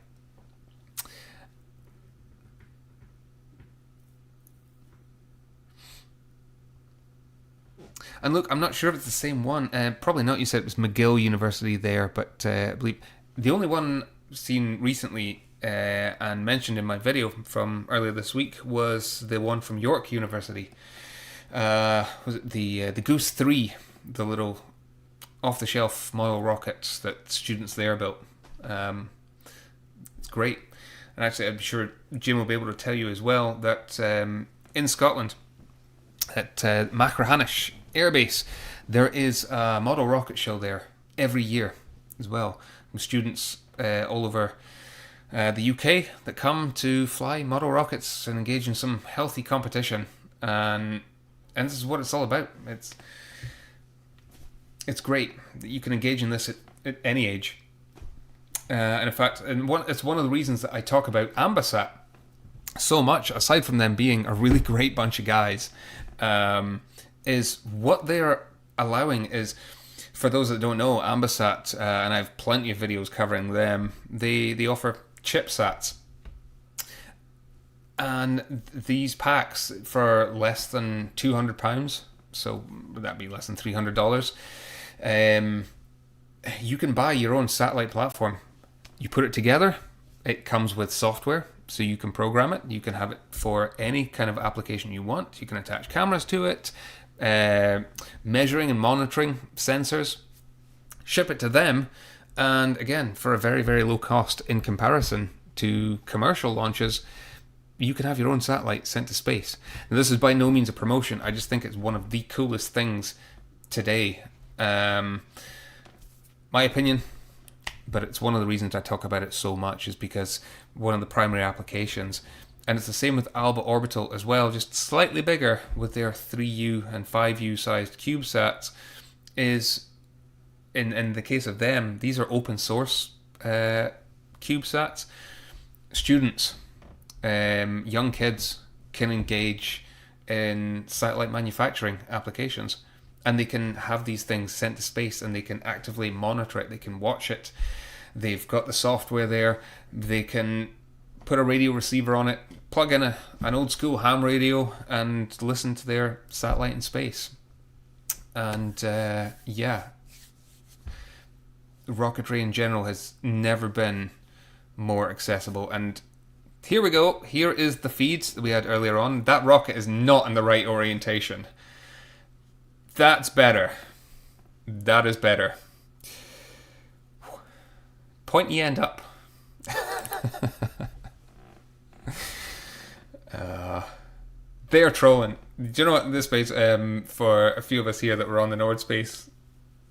And look, I'm not sure if it's the same one. Probably not. You said it was McGill University there, but I believe the only one seen recently and mentioned in my video from earlier this week was the one from York University. Was it the Goose 3, the little off-the-shelf model rocket that students there built? It's great. And actually, I'm sure Jim will be able to tell you as well that in Scotland, at Machrihanish Air Base, there is a model rocket show there every year as well, with students all over the UK that come to fly model rockets and engage in some healthy competition, and this is what it's all about. It's great that you can engage in this at any age, and in fact, it's one of the reasons that I talk about Ambasat so much, aside from them being a really great bunch of guys. Is what they're allowing is, for those that don't know, Ambasat, and I have plenty of videos covering them, they offer chipsats. And these packs, for less than £200, so would that be less than $300, you can buy your own satellite platform. You put it together, it comes with software, so you can program it. You can have it for any kind of application you want. You can attach cameras to it, measuring and monitoring sensors, ship it to them, and again, for a very, very low cost in comparison to commercial launches, you can have your own satellite sent to space. Now, this is by no means a promotion. I just think it's one of the coolest things today. My opinion, but it's one of the reasons I talk about it so much, is because one of the primary applications, and it's the same with Alba Orbital as well, just slightly bigger with their 3U and 5U sized CubeSats, is, in the case of them, these are open source CubeSats. Students, young kids can engage in satellite manufacturing applications, and they can have these things sent to space and they can actively monitor it, they can watch it, They've got the software there. They can put a radio receiver on it, plug in an old school ham radio, and listen to their satellite in space. And rocketry in general has never been more accessible. And here we go. Here is the feeds that we had earlier on. That rocket is not in the right orientation. That's better. That is better. Pointy end up. They're trolling. Do you know what, this space, for a few of us here that were on the NordSpace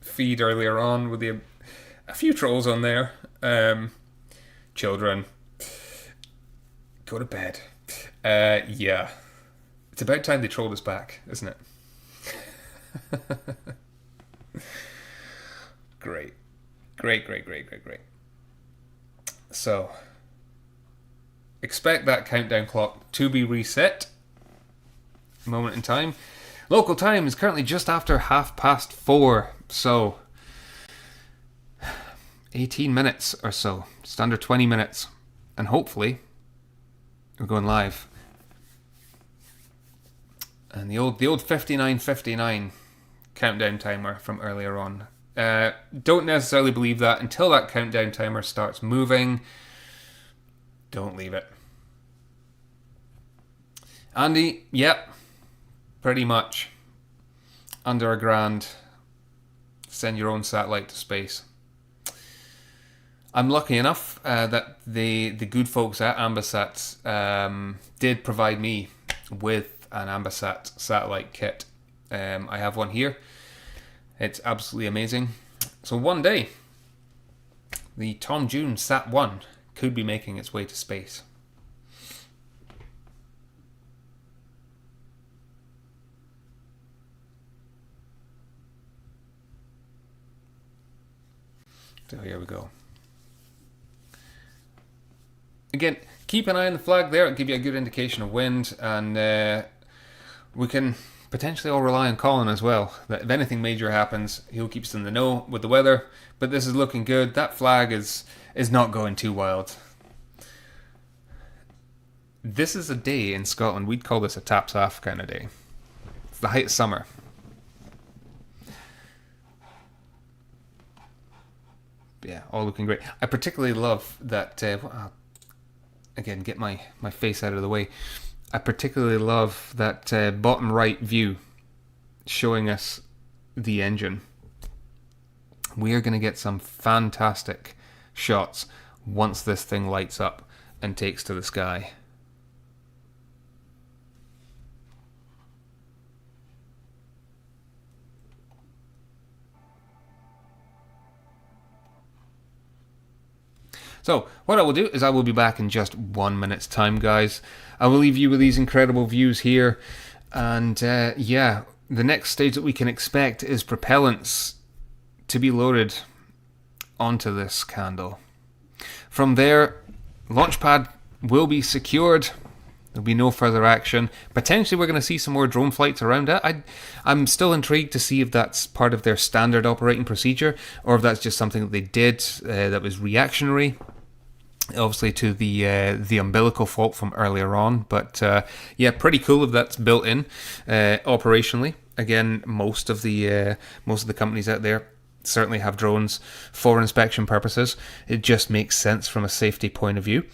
feed earlier on, with a few trolls on there. Children, go to bed. Yeah. It's about time they trolled us back, isn't it? Great. So, expect that countdown clock to be reset. Moment in time. Local time is currently just after 4:30, so 18 minutes or so, just under 20 minutes, and hopefully we're going live. And the old 59:59 countdown timer from earlier on. Don't necessarily believe that until that countdown timer starts moving. Don't leave it. Andy, yep, pretty much. Under $1,000, send your own satellite to space. I'm lucky enough that the good folks at Ambasat did provide me with an Ambasat satellite kit. I have one here. It's absolutely amazing. So one day, the Tom June Sat-1 could be making its way to space. So here we go. Again, keep an eye on the flag there. It'll give you a good indication of wind, and we can potentially all rely on Colin as well, that if anything major happens, he'll keep us in the know with the weather. But this is looking good. That flag is not going too wild. This is a day in Scotland, we'd call this a taps off kind of day. It's the height of summer. Yeah, all looking great. I particularly love that, again, get my face out of the way. I particularly love that bottom right view showing us the engine. We are going to get some fantastic shots once this thing lights up and takes to the sky. So, what I will do is I will be back in just 1 minute's time, guys. I will leave you with these incredible views here. And, yeah, the next stage that we can expect is propellants to be loaded onto this candle. From there, launch pad will be secured. There'll be no further action. Potentially we're going to see some more drone flights around it. I'm still intrigued to see if that's part of their standard operating procedure, or if that's just something that they did that was reactionary, obviously to the umbilical fault from earlier on. But yeah, pretty cool if that's built in operationally. Again, most of the companies out there certainly have drones for inspection purposes. It just makes sense from a safety point of view.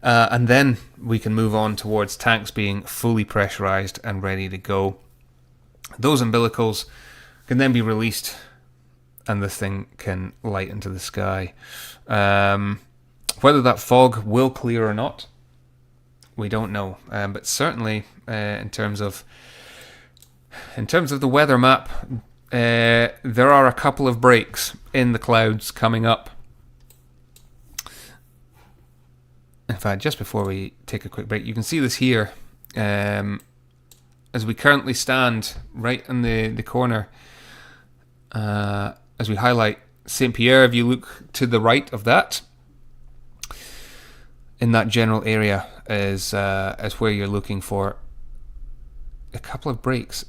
And then we can move on towards tanks being fully pressurized and ready to go. Those umbilicals can then be released and this thing can light into the sky. Whether that fog will clear or not, we don't know. But certainly in terms of the weather map, there are a couple of breaks in the clouds coming up. In fact, just before we take a quick break, you can see this here as we currently stand right in the corner. As we highlight St. Pierre, if you look to the right of that, in that general area is where you're looking for a couple of breaks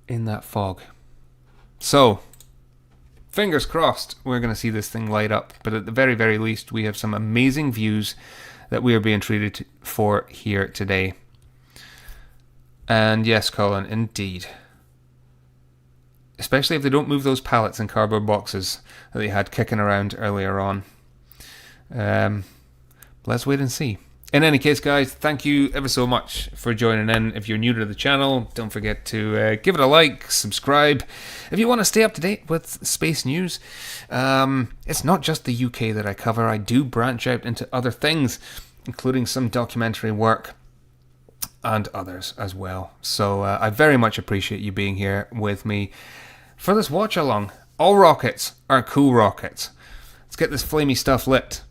in that fog. So, fingers crossed, we're going to see this thing light up. But at the very, very least, we have some amazing views that we are being treated for here today. And yes, Colin, indeed. Especially if they don't move those pallets and cardboard boxes that they had kicking around earlier on. Let's wait and see. In any case, guys, thank you ever so much for joining in. If you're new to the channel, don't forget to give it a like, subscribe. If you want to stay up to date with space news, it's not just the UK that I cover. I do branch out into other things, including some documentary work and others as well. So I very much appreciate you being here with me for this watch along. All rockets are cool rockets. Let's get this flamey stuff lit.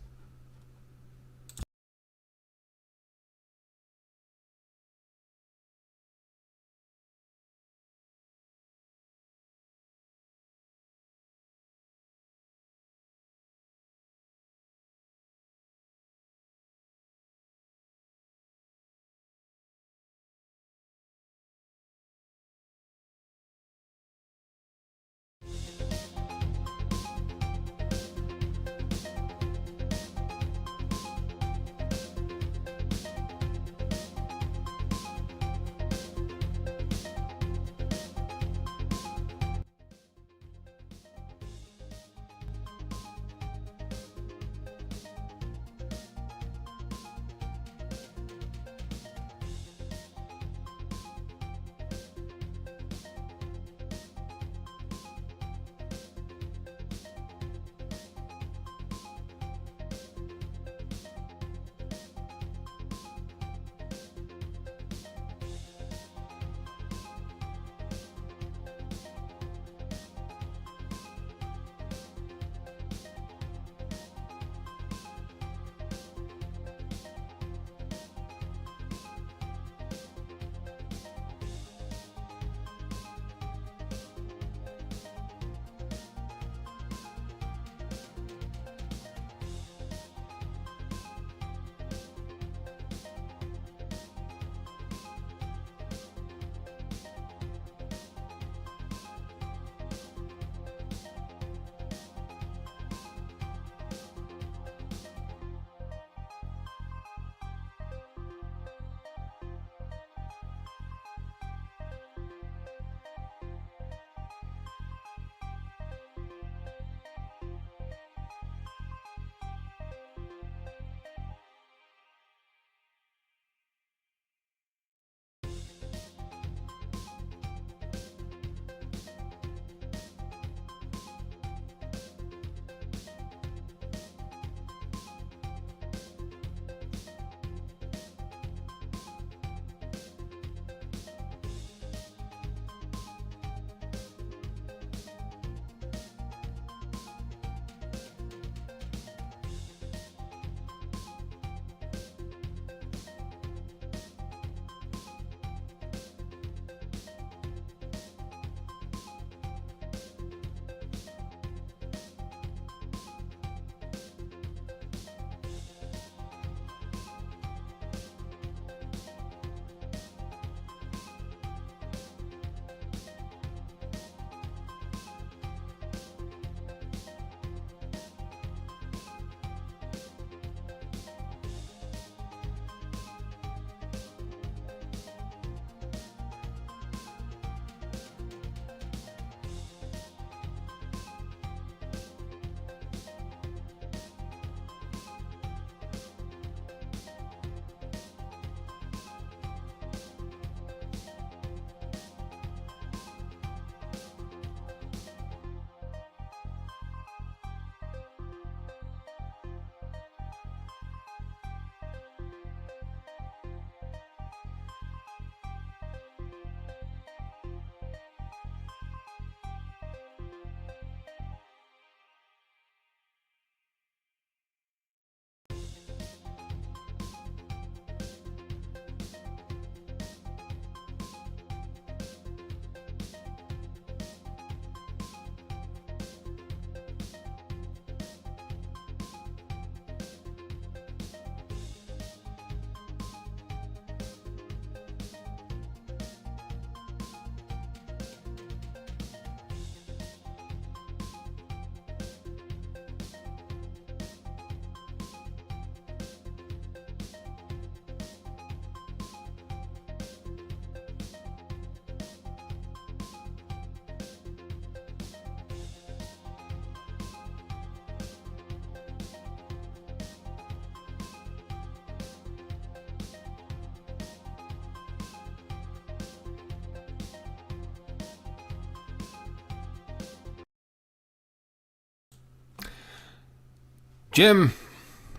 Jim,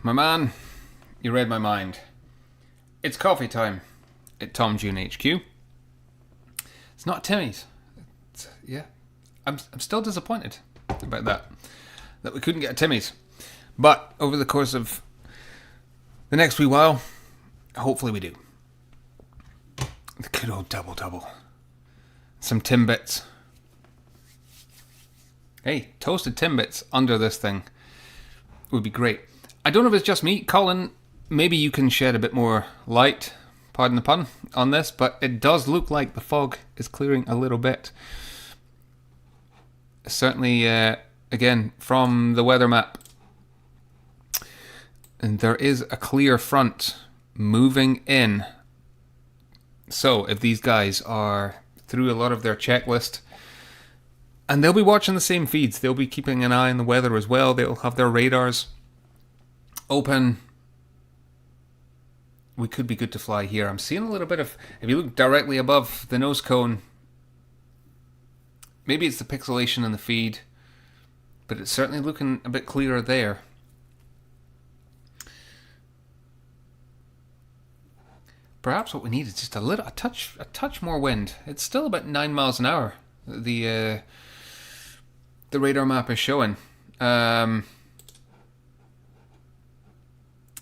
my man, you read my mind. It's coffee time at Tom June HQ. It's not Timmy's. I'm still disappointed about that we couldn't get a Timmy's. But over the course of the next wee while, hopefully we do. The good old double. Some Timbits. Hey, toasted Timbits under this thing would be great. I don't know if it's just me. Colin, maybe you can shed a bit more light, pardon the pun, on this, but it does look like the fog is clearing a little bit. Certainly, again, from the weather map. And there is a clear front moving in. So, if these guys are through a lot of their checklist, and they'll be watching the same feeds. They'll be keeping an eye on the weather as well. They'll have their radars open. We could be good to fly here. I'm seeing a little bit of... If you look directly above the nose cone, maybe it's the pixelation in the feed, but it's certainly looking a bit clearer there. Perhaps what we need is just a touch more wind. It's still about 9 miles an hour. The radar map is showing. And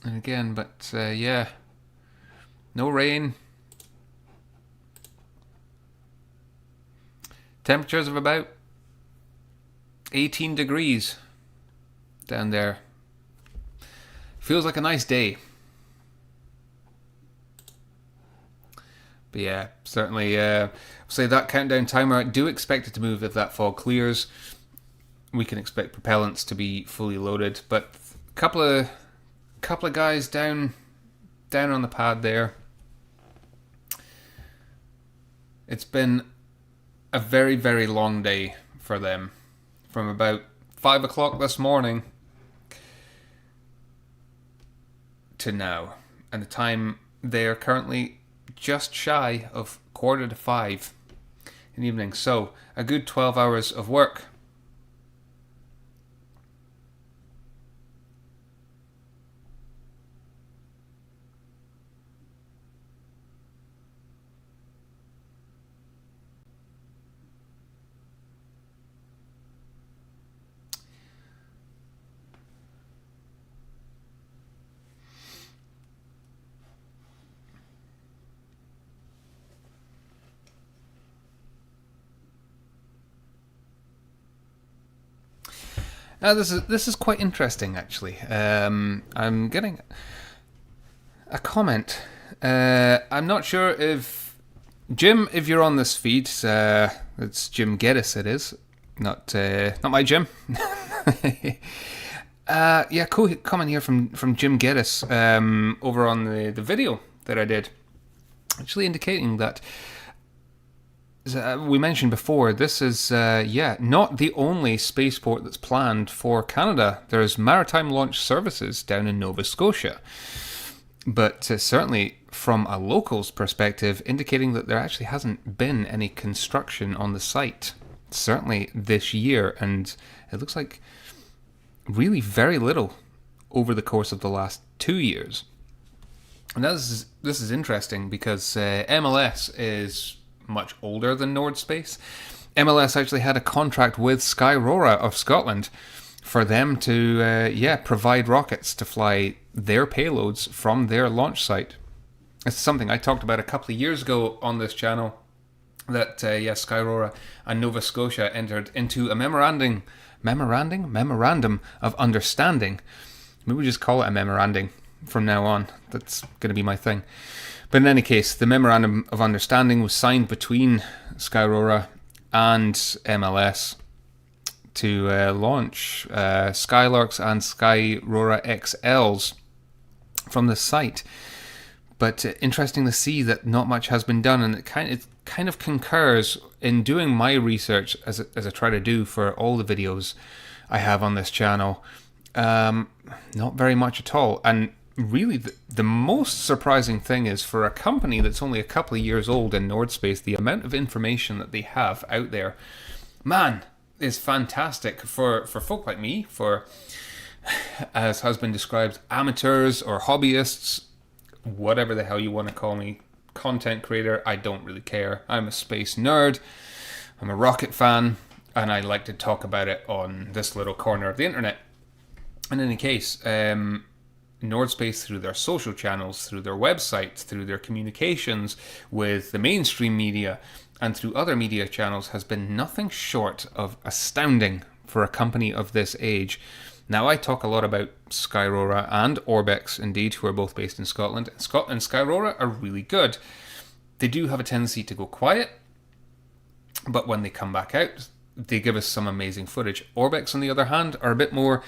again, but yeah, no rain. Temperatures of about 18 degrees down there. Feels like a nice day. But yeah, certainly say that countdown timer, I do expect it to move if that fog clears. We can expect propellants to be fully loaded, but a couple of guys down on the pad there. It's been a very, very long day for them. From about 5 o'clock this morning to now. And the time they're currently just shy of 4:45 in the evening. So, a good 12 hours of work. Now this is quite interesting, actually. I'm getting a comment. I'm not sure if Jim, if you're on this feed, it's Jim Geddes. It is not my Jim. Yeah, cool comment here from Jim Geddes over on the video that I did, actually indicating that. We mentioned before, this is, not the only spaceport that's planned for Canada. There's maritime launch services down in Nova Scotia. But certainly from a local's perspective, indicating that there actually hasn't been any construction on the site, certainly this year. And it looks like really very little over the course of the last 2 years. And this is interesting because MLS is much older than NordSpace. MLS actually had a contract with Skyrora of Scotland for them to provide rockets to fly their payloads from their launch site. It's something I talked about a couple of years ago on this channel, that Skyrora and Nova Scotia entered into a memorandum of understanding. Maybe we just call it a memorandum from now on. That's going to be my thing. But in any case, the Memorandum of Understanding was signed between Skyrora and MLS to launch Skylarks and Skyrora XLs from the site. But interesting to see that not much has been done, and it kind of concurs in doing my research as I try to do for all the videos I have on this channel. Not very much at all. And really, the most surprising thing is, for a company that's only a couple of years old in NordSpace, the amount of information that they have out there, man, is fantastic for folk like me, for as has been described, amateurs or hobbyists, whatever the hell you want to call me, content creator, I don't really care. I'm a space nerd, I'm a rocket fan, and I like to talk about it on this little corner of the internet. In any case, NordSpace, through their social channels, through their websites, through their communications with the mainstream media, and through other media channels, has been nothing short of astounding for a company of this age. Now, I talk a lot about Skyrora and Orbex, indeed, who are both based in Scotland. And Skyrora are really good. They do have a tendency to go quiet, but when they come back out, they give us some amazing footage. Orbex, on the other hand, are a bit more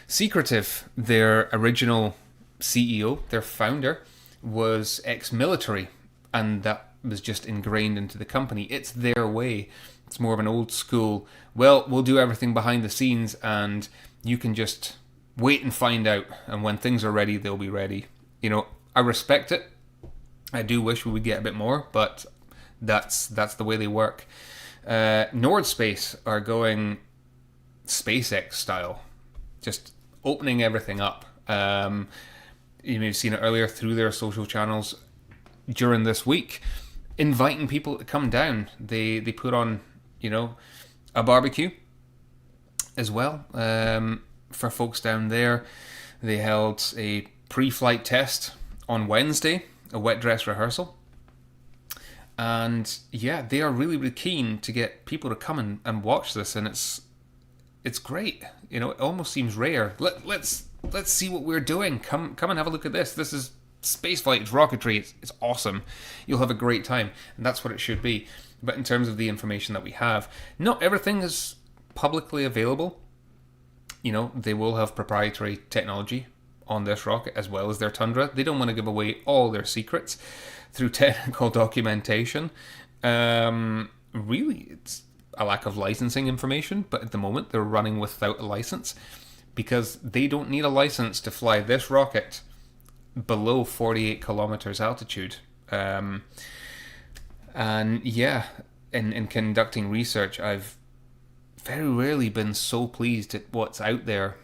secretive. Their original CEO, their founder, was ex-military, and that was just ingrained into the company. It's their way. It's more of an old school, well, we'll do everything behind the scenes, and you can just wait and find out, and when things are ready, they'll be ready. You know, I respect it. I do wish we would get a bit more, but that's the way they work. NordSpace are going SpaceX style, just opening everything up. You may have seen it earlier through their social channels during this week, inviting people to come down. They put on, you know, a barbecue as well for folks down there. They held a pre-flight test on Wednesday, a wet dress rehearsal. And yeah, they are really, really keen to get people to come and watch this, and it's great. You know, it almost seems rare. Let's see what we're doing. Come and have a look at this. This is spaceflight. It's rocketry. It's awesome. You'll have a great time, and that's what it should be. But in terms of the information that we have, not everything is publicly available. You know, they will have proprietary technology on this rocket as well as their Tundra. They don't want to give away all their secrets through technical documentation. Really, it's a lack of licensing information, but at the moment they're running without a license because they don't need a license to fly this rocket below 48 kilometers altitude. And yeah, in conducting research, I've very rarely been so pleased at what's out there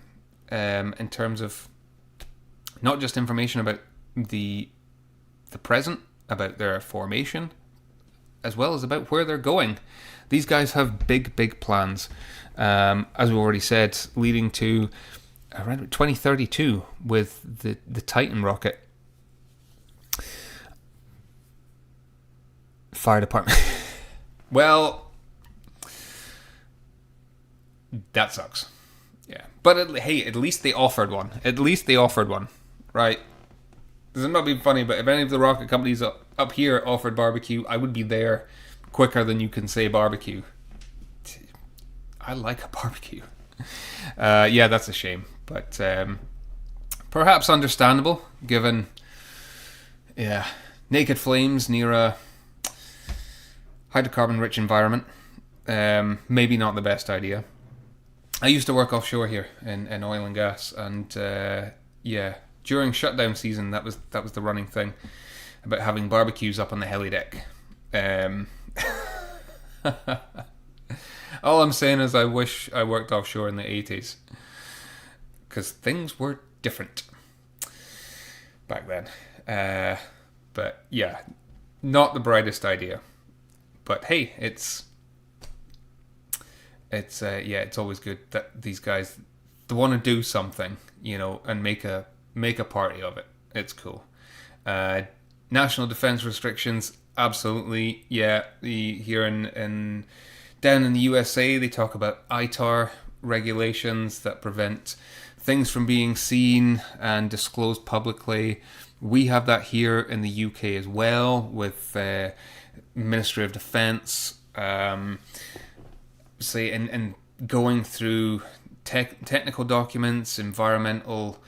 in terms of not just information about the present, about their formation, as well as about where they're going. These guys have big, big plans, as we already said, leading to around 2032 with the Titan rocket. Fire department. Well, that sucks. Yeah, but hey, at least they offered one. Right? This is not being funny, but if any of the rocket companies up here offered barbecue, I would be there quicker than you can say barbecue. I like a barbecue. Yeah, that's a shame, but perhaps understandable given, yeah, naked flames near a hydrocarbon-rich environment. Maybe not the best idea. I used to work offshore here in oil and gas, and yeah, during shutdown season, that was the running thing about having barbecues up on the heli deck. All I'm saying is I wish I worked offshore in the 80s because things were different back then. But yeah, not the brightest idea. But hey, it's always good that these guys they want to do something, you know, and make a party of it. It's cool. National defense restrictions, absolutely. Yeah, here in down in the USA, they talk about ITAR regulations that prevent things from being seen and disclosed publicly. We have that here in the UK as well with Ministry of Defence. Say and going through technical documents, environmental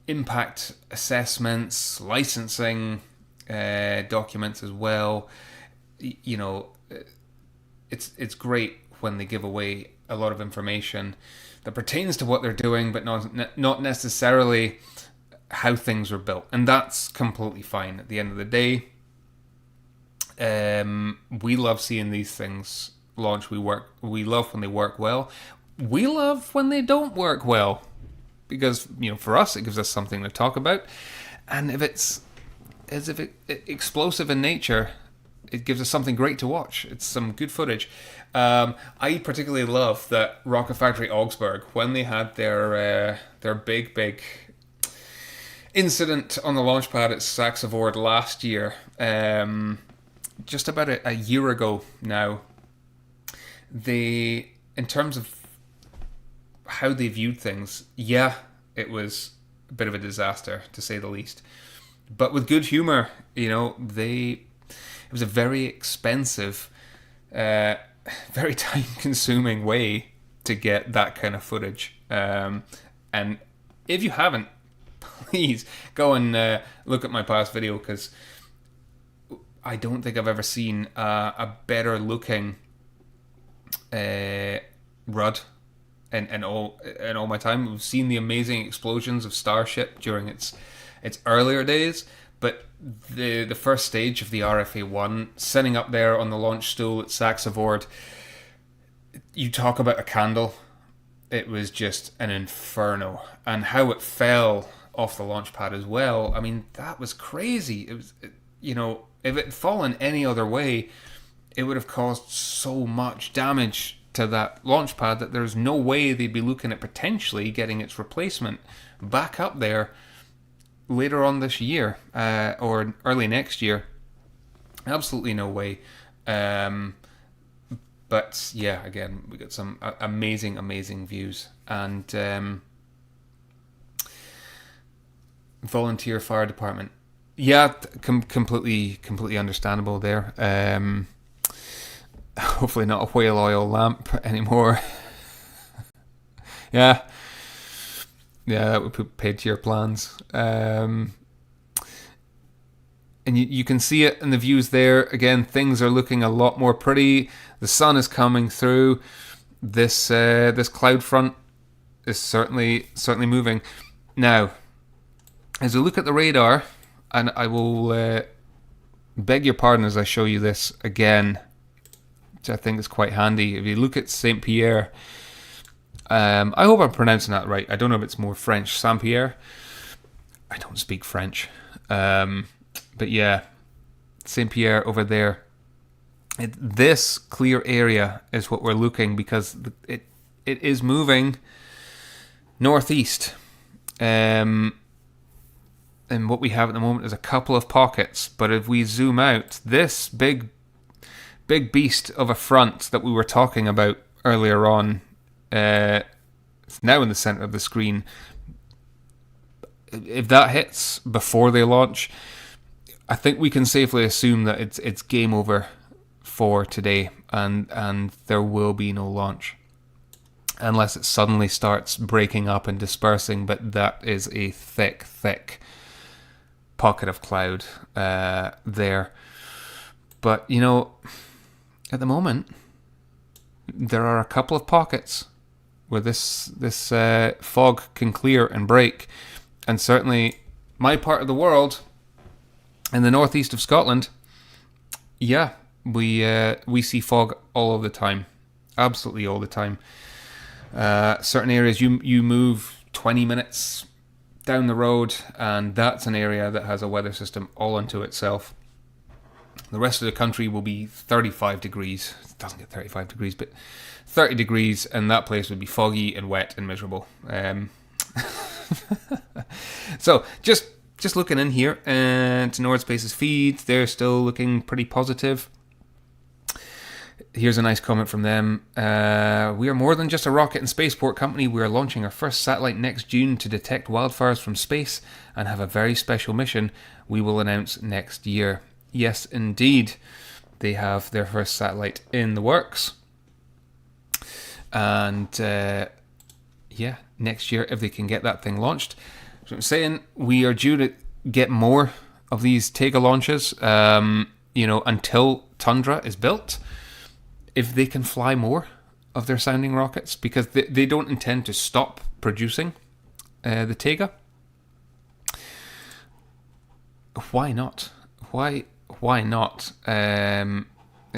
impact assessments, licensing documents as well. You know, it's great when they give away a lot of information that pertains to what they're doing, but not necessarily how things are built, and that's completely fine. At the end of the day, we love seeing these things launch. We love when they work well. we love when they don't work well, because for us it gives us something to talk about, and if it's explosive in nature, it gives us something great to watch. It's some good footage. I particularly love that Rocket Factory Augsburg, when they had their big incident on the launch pad at Saxavord last year, just about a year ago now, in terms of how they viewed things, it was a bit of a disaster, to say the least. But with good humor, it was a very expensive, very time-consuming way to get that kind of footage. And if you haven't, please go and look at my past video, because I don't think I've ever seen a better looking RUD in all my time. We've seen the amazing explosions of Starship during its earlier days, but the first stage of the RFA-1, sitting up there on the launch stool at Saxavord, you talk about a candle. It was just an inferno, and how it fell off the launch pad as well. I mean, that was crazy. It was, if it had fallen any other way, it would have caused so much damage to that launch pad that there's no way they'd be looking at potentially getting its replacement back up there later on this year, or early next year. Absolutely no way. But yeah, again, we got some amazing views, and volunteer fire department. Yeah, completely understandable there. Hopefully not a whale oil lamp anymore. Yeah, that would put paid to your plans. And you can see it in the views there. Again, things are looking a lot more pretty. The sun is coming through. This cloud front is certainly moving. Now, as we look at the radar, and I will beg your pardon as I show you this again, which I think is quite handy. If you look at Saint Pierre, I hope I'm pronouncing that right. I don't know if it's more French. Saint Pierre. I don't speak French. But yeah, Saint Pierre over there. This clear area is what we're looking, because it is moving northeast. And what we have at the moment is a couple of pockets. But if we zoom out, this big beast of a front that we were talking about earlier on, it's now in the center of the screen. If that hits before they launch, I think we can safely assume that it's game over for today, and there will be no launch unless it suddenly starts breaking up and dispersing. But that is a thick pocket of cloud there. But at the moment, there are a couple of pockets where this fog can clear and break, and certainly my part of the world, in the northeast of Scotland, yeah, we see fog all of the time, absolutely all the time. Certain areas, you move 20 minutes down the road, and that's an area that has a weather system all unto itself. The rest of the country will be 35 degrees. It doesn't get 35 degrees, but 30 degrees, and that place would be foggy and wet and miserable. So just looking in here to NordSpace's feed, they're still looking pretty positive. Here's a nice comment from them. We are more than just a rocket and spaceport company. We are launching our first satellite next June to detect wildfires from space and have a very special mission we will announce next year. Yes, indeed. They have their first satellite in the works. And next year, if they can get that thing launched. So I'm saying we are due to get more of these Taiga launches, until Tundra is built. If they can fly more of their sounding rockets, because they don't intend to stop producing the Taiga. Why not? Why not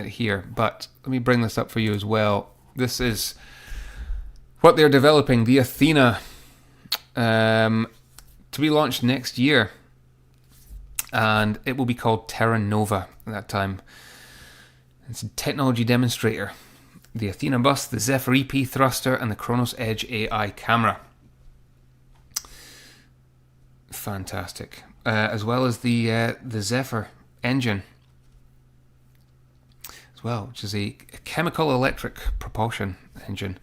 here? But let me bring this up for you as well. This is what they're developing, the Athena, to be launched next year. And it will be called Terra Nova at that time. It's a technology demonstrator. The Athena bus, the Zephyr EP thruster, and the Kronos Edge AI camera. Fantastic. As well as the Zephyr engine as well, which is a chemical electric propulsion engine.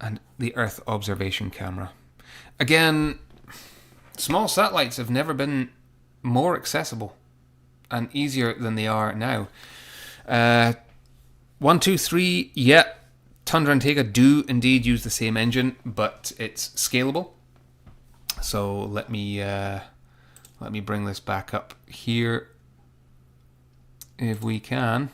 And the Earth observation camera. Again, small satellites have never been more accessible and easier than they are now. 1, 2, 3, yeah, Tundra and Taiga do indeed use the same engine, but it's scalable. So let me bring this back up here, if we can.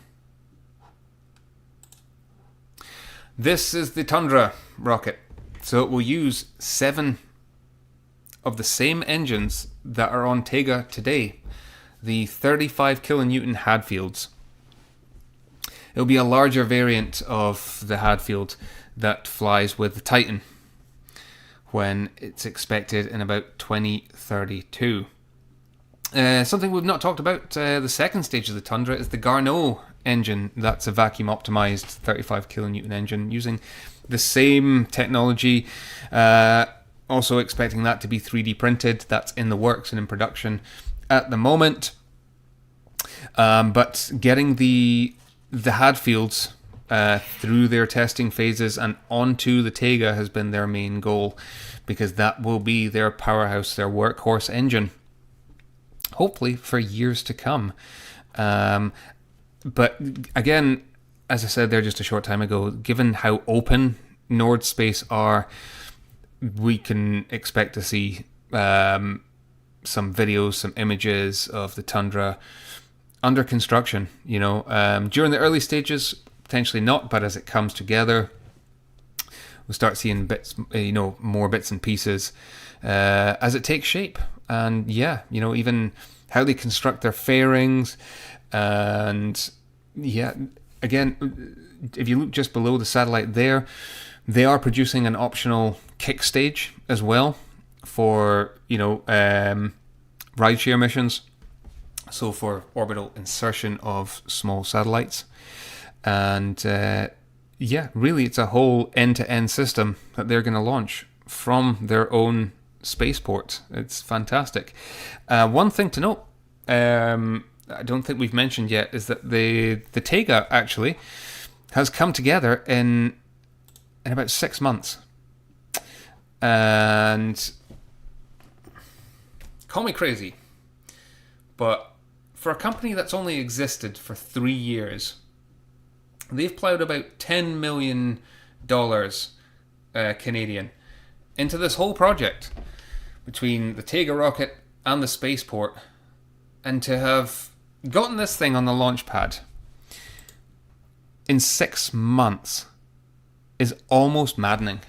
This is the Tundra rocket, so it will use 7 of the same engines that are on Taiga today, the 35 kilonewton Hadfields. It'll be a larger variant of the Hadfield that flies with the Titan when it's expected in about 2032. Something we've not talked about, the second stage of the Tundra, is the Garneau engine. That's a vacuum optimized 35 kilonewton engine using the same technology. Also expecting that to be 3D printed. That's in the works and in production at the moment. But getting the Hadfields through their testing phases and onto the Taiga has been their main goal, because that will be their powerhouse, their workhorse engine, hopefully for years to come. But again, as I said there just a short time ago, given how open NordSpace are, we can expect to see some videos, some images of the Tundra under construction. During the early stages, potentially not, but as it comes together, we'll start seeing bits, more bits and pieces as it takes shape. And yeah, even how they construct their fairings. And yeah, again, if you look just below the satellite there, they are producing an optional kick stage as well for, rideshare missions. So for orbital insertion of small satellites. And really it's a whole end-to-end system that they're going to launch from their own spaceport. It's fantastic. One thing to note, I don't think we've mentioned yet, is that the Taiga actually has come together in about 6 months. And call me crazy, but for a company that's only existed for 3 years, they've plowed about $10 million Canadian into this whole project between the Taiga rocket and the spaceport, and to have gotten this thing on the launch pad in 6 months is almost maddening.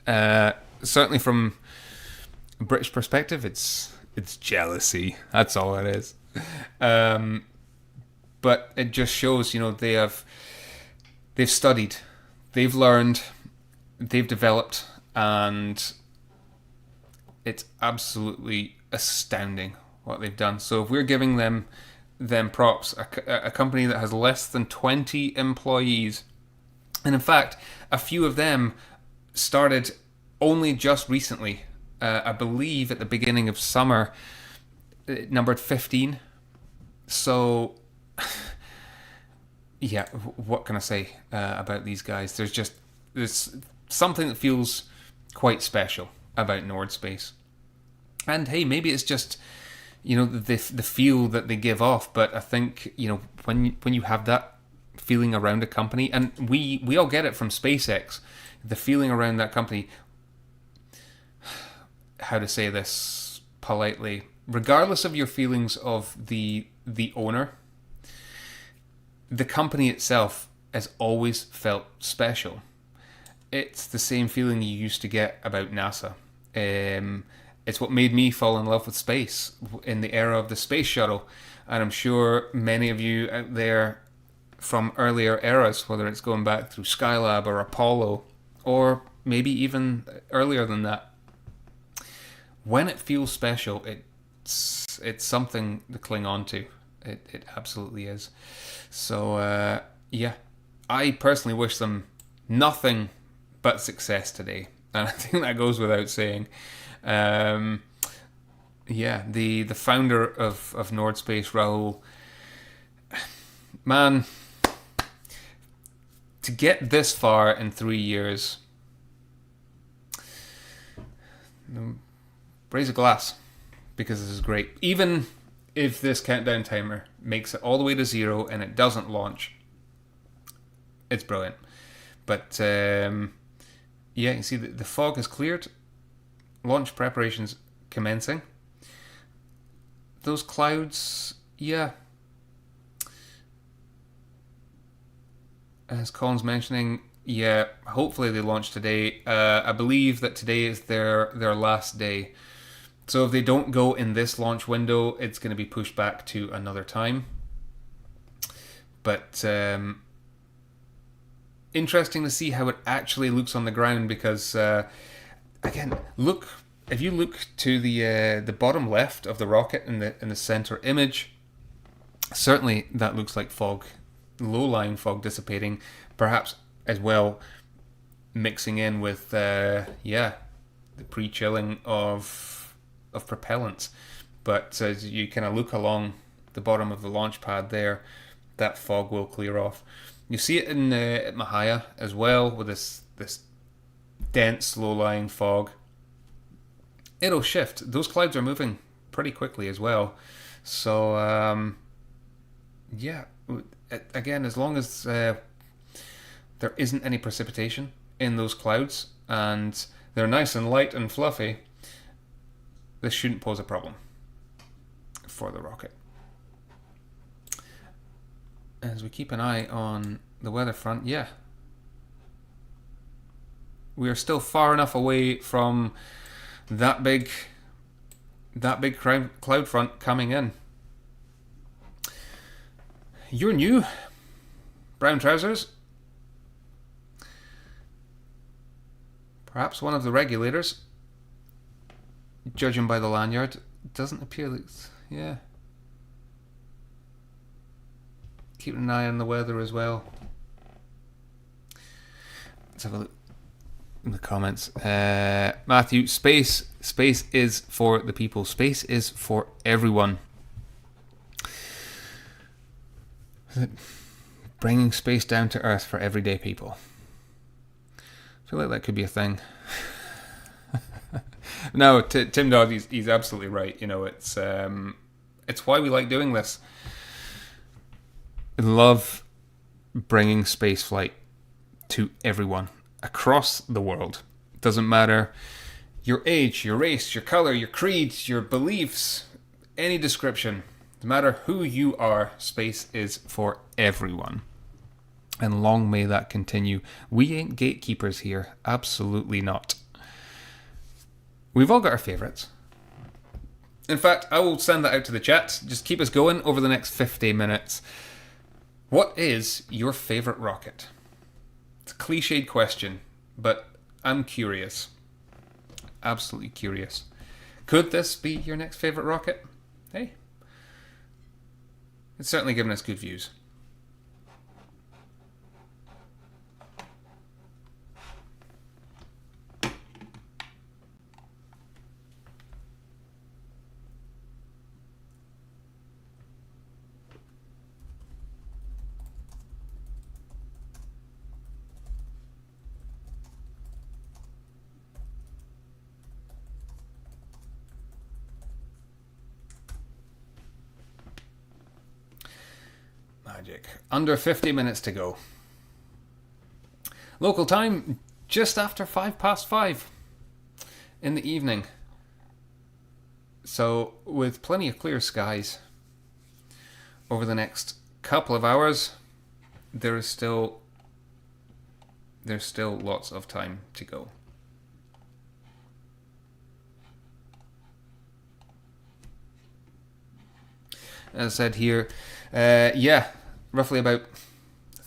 Certainly from a British perspective, it's jealousy. That's all it is. But it just shows, they've studied, they've learned, they've developed, and it's absolutely astounding what they've done. So if we're giving them props, a company that has less than 20 employees, and in fact, a few of them started only just recently, I believe at the beginning of summer, it numbered 15. So, yeah, what can I say about these guys? There's something that feels quite special about NordSpace. And hey, maybe it's just, the feel that they give off, but I think, when you have that feeling around a company, and we all get it from SpaceX, the feeling around that company, how to say this politely, regardless of your feelings of the owner, the company itself has always felt special. It's the same feeling you used to get about NASA. It's what made me fall in love with space in the era of the space shuttle, and I'm sure many of you out there from earlier eras, whether it's going back through Skylab or Apollo, or maybe even earlier than that. When it feels special, it's something to cling on to. It absolutely is. So yeah, I personally wish them nothing but success today, and I think that goes without saying. Yeah, the founder of NordSpace, Rahul, man, to get this far in 3 years, raise a glass, because this is great. Even if this countdown timer makes it all the way to 0 and it doesn't launch, it's brilliant. But yeah, you see the fog has cleared. Launch preparations commencing. Those clouds, yeah. As Colin's mentioning, yeah, hopefully they launch today. I believe that today is their last day. So if they don't go in this launch window, it's going to be pushed back to another time. But interesting to see how it actually looks on the ground, because again, if you look to the bottom left of the rocket in the center image, certainly that looks like fog, low-lying fog dissipating, perhaps as well mixing in with the pre-chilling of propellants. But as you kind of look along the bottom of the launch pad there, that fog will clear off. You see it in at Mahia as well, with this dense, low-lying fog. It'll shift. Those clouds are moving pretty quickly as well. So yeah, again, as long as there isn't any precipitation in those clouds and they're nice and light and fluffy, this shouldn't pose a problem for the rocket. As we keep an eye on the weather front, yeah, we are still far enough away from that big cloud front coming in. You're new, brown trousers. Perhaps one of the regulators, judging by the lanyard. Doesn't appear like, yeah. Keeping an eye on the weather as well. Let's have a look in the comments. Matthew, space is for the people. Space is for everyone. Bringing space down to Earth for everyday people. I feel like that could be a thing. No, Tim Dodd, he's absolutely right. You know, it's why we like doing this. I love bringing spaceflight to everyone across the world. Doesn't matter your age, your race, your color, your creed, your beliefs, any description. No matter who you are, space is for everyone. And long may that continue. We ain't gatekeepers here. Absolutely not. We've all got our favourites. In fact, I will send that out to the chat. Just keep us going over the next 50 minutes. What is your favourite rocket? It's a cliched question, but I'm curious. Absolutely curious. Could this be your next favourite rocket? Hey. It's certainly given us good views. Magic. Under 50 minutes to go. Local time, just after 5:05 in the evening. So, with plenty of clear skies over the next couple of hours, there's still lots of time to go. As I said here, yeah, roughly about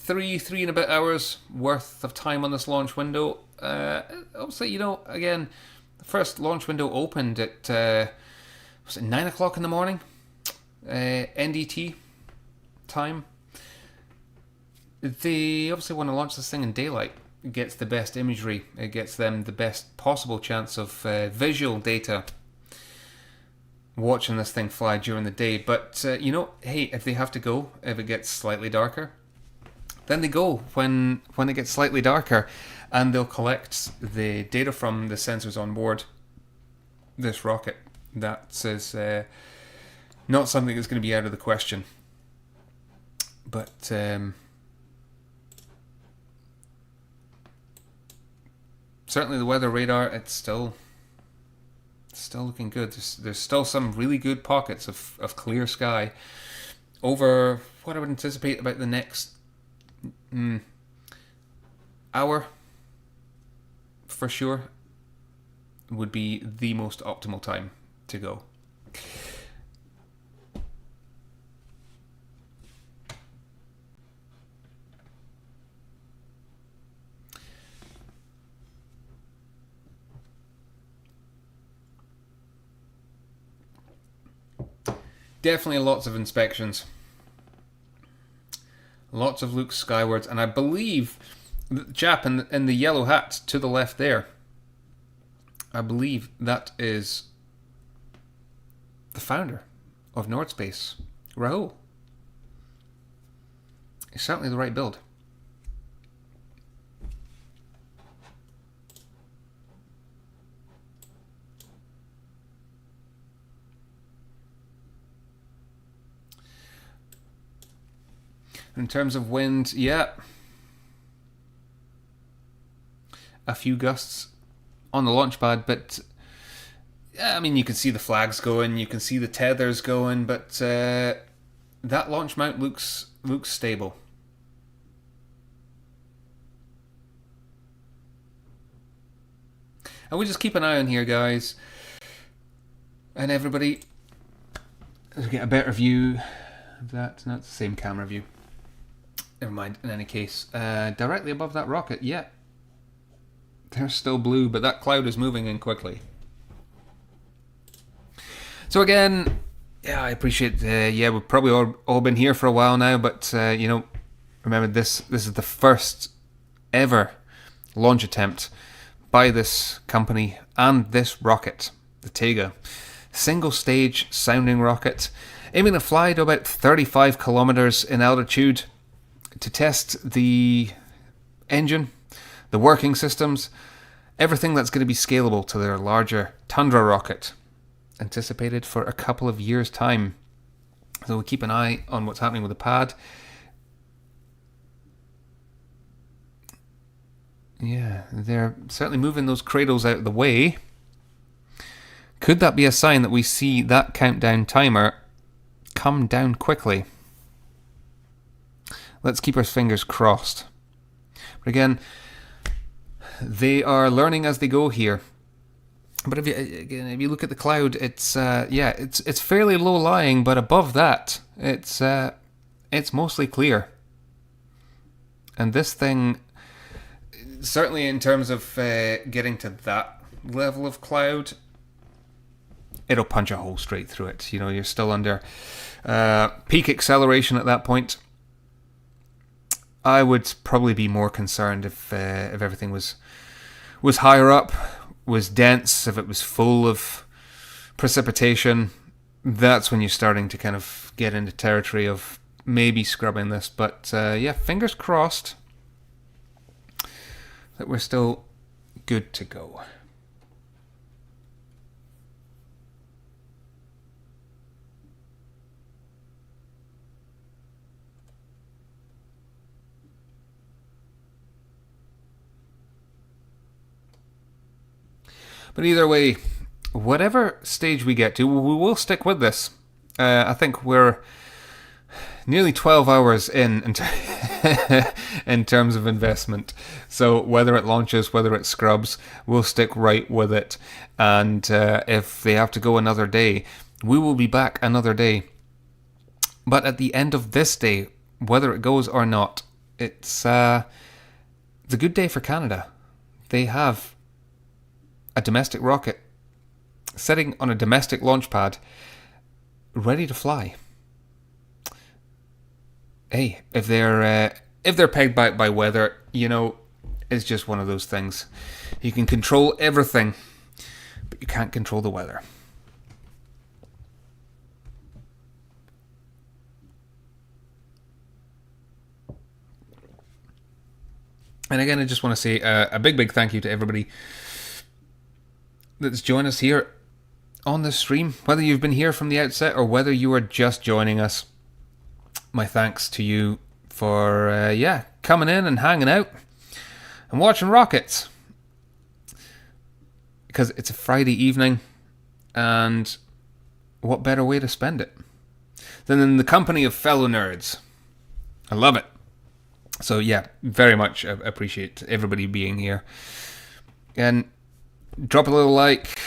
three and a bit hours worth of time on this launch window. Obviously, again, the first launch window opened at was it 9 o'clock in the morning, NDT time. They obviously want to launch this thing in daylight. It gets the best imagery. It gets them the best possible chance of visual data watching this thing fly during the day. But, hey, if they have to go, if it gets slightly darker, then they go when it gets slightly darker, and they'll collect the data from the sensors on board this rocket. That is not something that's going to be out of the question. But certainly the weather radar, it's still looking good. There's still some really good pockets of clear sky over what I would anticipate about the next hour, for sure, would be the most optimal time to go. Definitely lots of inspections. Lots of looks skywards, and I believe the chap in the yellow hat to the left there, I believe that is the founder of NordSpace, Rahul. It's certainly the right build. In terms of wind, yeah, a few gusts on the launch pad, but I mean, you can see the flags going, you can see the tethers going, but that launch mount looks stable. And we just keep an eye on here, guys, and everybody. Let's get a better view of that. Not the same camera view. Never mind, in any case. Directly above that rocket, yeah. They're still blue, but that cloud is moving in quickly. So again, yeah, I appreciate, we've probably all been here for a while now, but, remember this is the first ever launch attempt by this company and this rocket, the Taiga. Single stage sounding rocket, aiming to fly to about 35 kilometers in altitude, to test the engine, the working systems, everything that's going to be scalable to their larger Tundra rocket, anticipated for a couple of years' time. So we'll keep an eye on what's happening with the pad. Yeah, they're certainly moving those cradles out of the way. Could that be a sign that we see that countdown timer come down quickly? Let's keep our fingers crossed. But again, they are learning as they go here. But if you look at the cloud, it's fairly low lying, but above that, it's mostly clear. And this thing, certainly in terms of getting to that level of cloud, it'll punch a hole straight through it. You're still under peak acceleration at that point. I would probably be more concerned if everything was higher up, was dense, if it was full of precipitation. That's when you're starting to kind of get into territory of maybe scrubbing this. But fingers crossed that we're still good to go. But either way, whatever stage we get to, we will stick with this. I think we're nearly 12 hours in terms of investment. So whether it launches, whether it scrubs, we'll stick right with it. And if they have to go another day, we will be back another day. But at the end of this day, whether it goes or not, It's a good day for Canada. They have a domestic rocket sitting on a domestic launch pad, ready to fly. Hey, if they're pegged by weather, it's just one of those things. You can control everything, but you can't control the weather. And again, I just want to say a big thank you to everybody that's joined us here on this stream. Whether you've been here from the outset or whether you are just joining us, my thanks to you for coming in and hanging out and watching rockets. Because it's a Friday evening, and what better way to spend it than in the company of fellow nerds. I love it. So yeah, very much appreciate everybody being here. And drop a little like,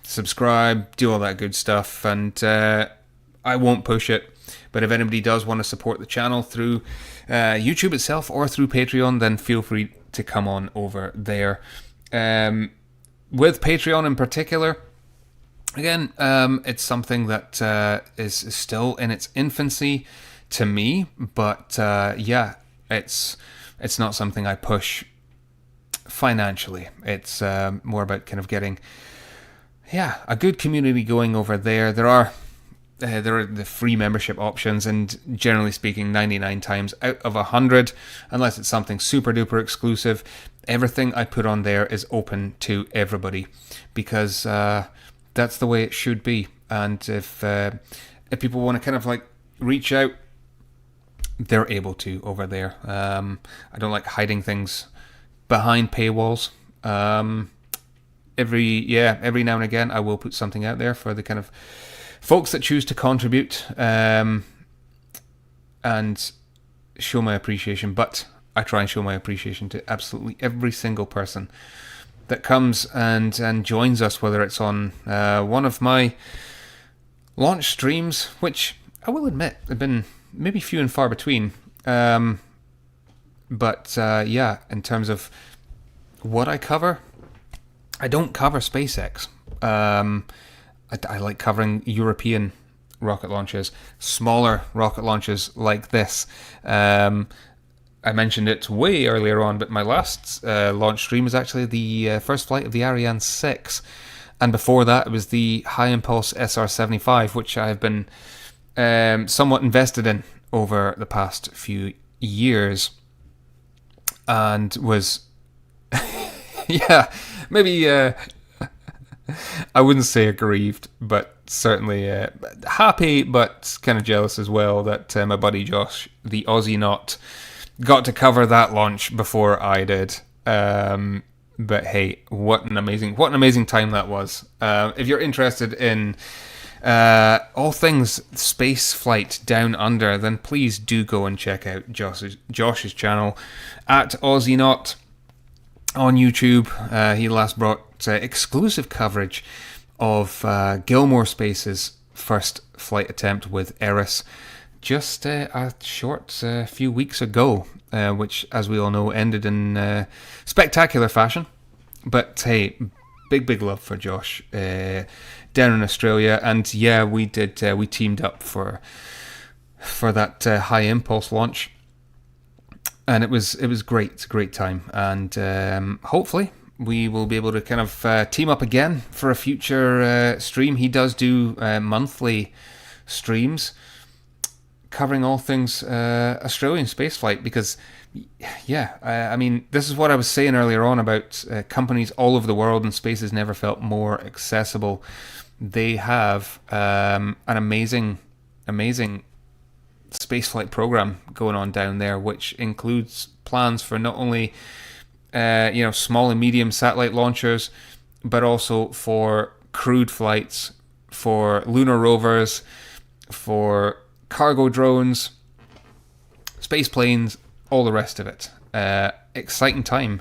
subscribe, do all that good stuff. And I won't push it, but if anybody does want to support the channel through YouTube itself or through Patreon, then feel free to come on over there. With Patreon in particular, again, it's something that is still in its infancy to me, but it's not something I push financially. It's more about kind of getting a good community going over there. There are the free membership options, and generally speaking, 99 times out of 100, unless it's something super duper exclusive, everything I put on there is open to everybody, because that's the way it should be. And if people want to kind of like reach out, they're able to over there. I don't like hiding things behind paywalls. Every now and again, I will put something out there for the kind of folks that choose to contribute and show my appreciation. But I try and show my appreciation to absolutely every single person that comes and joins us, whether it's on one of my launch streams, which I will admit have been maybe few and far between. In terms of what I cover, I don't cover SpaceX. I like covering European rocket launches, smaller rocket launches like this. I mentioned it way earlier on, but my last launch stream was actually the first flight of the Ariane 6. And before that, it was the high impulse SR-75, which I've been somewhat invested in over the past few years, and was maybe I wouldn't say aggrieved, but certainly happy, but kind of jealous as well that my buddy Josh, the Aussie Knot, got to cover that launch before I did. But hey, what an amazing time that was. If you're interested in all things space flight down under, then please do go and check out Josh's channel at Aussie Knot on YouTube. He last brought exclusive coverage of Gilmore Space's first flight attempt with Eris just a short few weeks ago, which, as we all know, ended in spectacular fashion. But hey, big love for Josh down in Australia, and yeah, we teamed up for that high impulse launch, and it was great. It's a great time, and hopefully we will be able to kind of team up again for a future stream. He does do monthly streams covering all things Australian spaceflight, because I mean, this is what I was saying earlier on about companies all over the world, and space has never felt more accessible. They have an amazing spaceflight program going on down there, which includes plans for not only small and medium satellite launchers, but also for crewed flights, for lunar rovers, for cargo drones, space planes, all the rest of it. Exciting time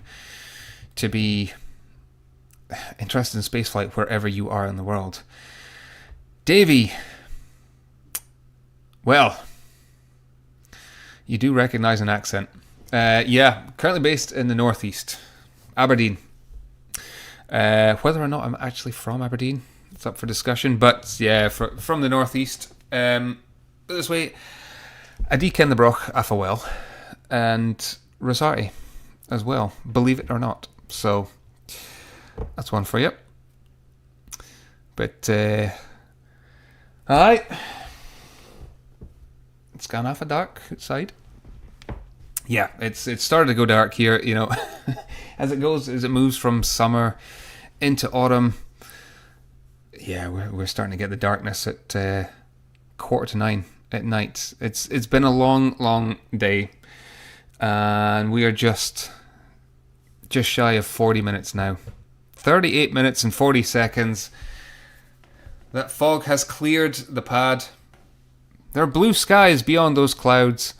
to be interested in spaceflight wherever you are in the world. Davey, well, you do recognize an accent. Yeah, currently based in the northeast, Aberdeen. Whether or not I'm actually from Aberdeen, it's up for discussion. But yeah, from the northeast. This way, I do ken the broch afa well, and Rosati as well, believe it or not. So that's one for you. But alright, it's gone off a dark outside. Yeah, it's started to go dark here. You know, as it moves from summer into autumn. Yeah, we're starting to get the darkness at 9:15 at night. It's been a long day, and we are just shy of 40 minutes now. 38 minutes and 40 seconds. That fog has cleared the pad. There are blue skies beyond those clouds,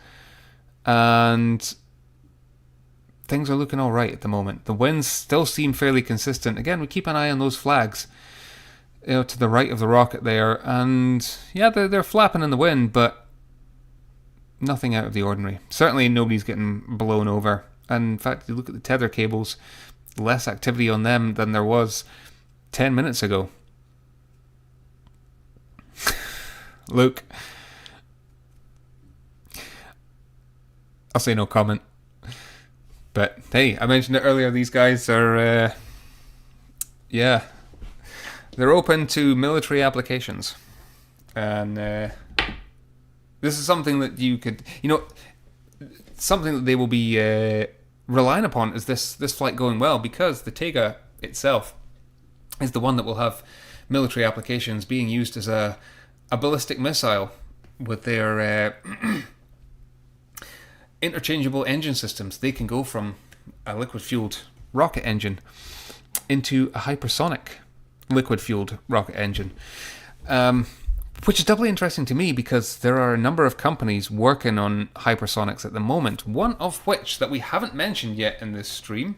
and things are looking all right at the moment. The winds still seem fairly consistent. Again, we keep an eye on those flags, you know, to the right of the rocket there, and yeah, they're flapping in the wind, but nothing out of the ordinary. Certainly nobody's getting blown over. And in fact, you look at the tether cables, less activity on them than there was 10 minutes ago. Luke, I'll say no comment. But hey, I mentioned it earlier, these guys are, they're open to military applications. And this is something that you could, something that they will be relying upon is this flight going well, because the Taiga itself is the one that will have military applications, being used as a ballistic missile with their interchangeable engine systems. They can go from a liquid-fueled rocket engine into a hypersonic liquid-fueled rocket engine, which is doubly interesting to me because there are a number of companies working on hypersonics at the moment, one of which that we haven't mentioned yet in this stream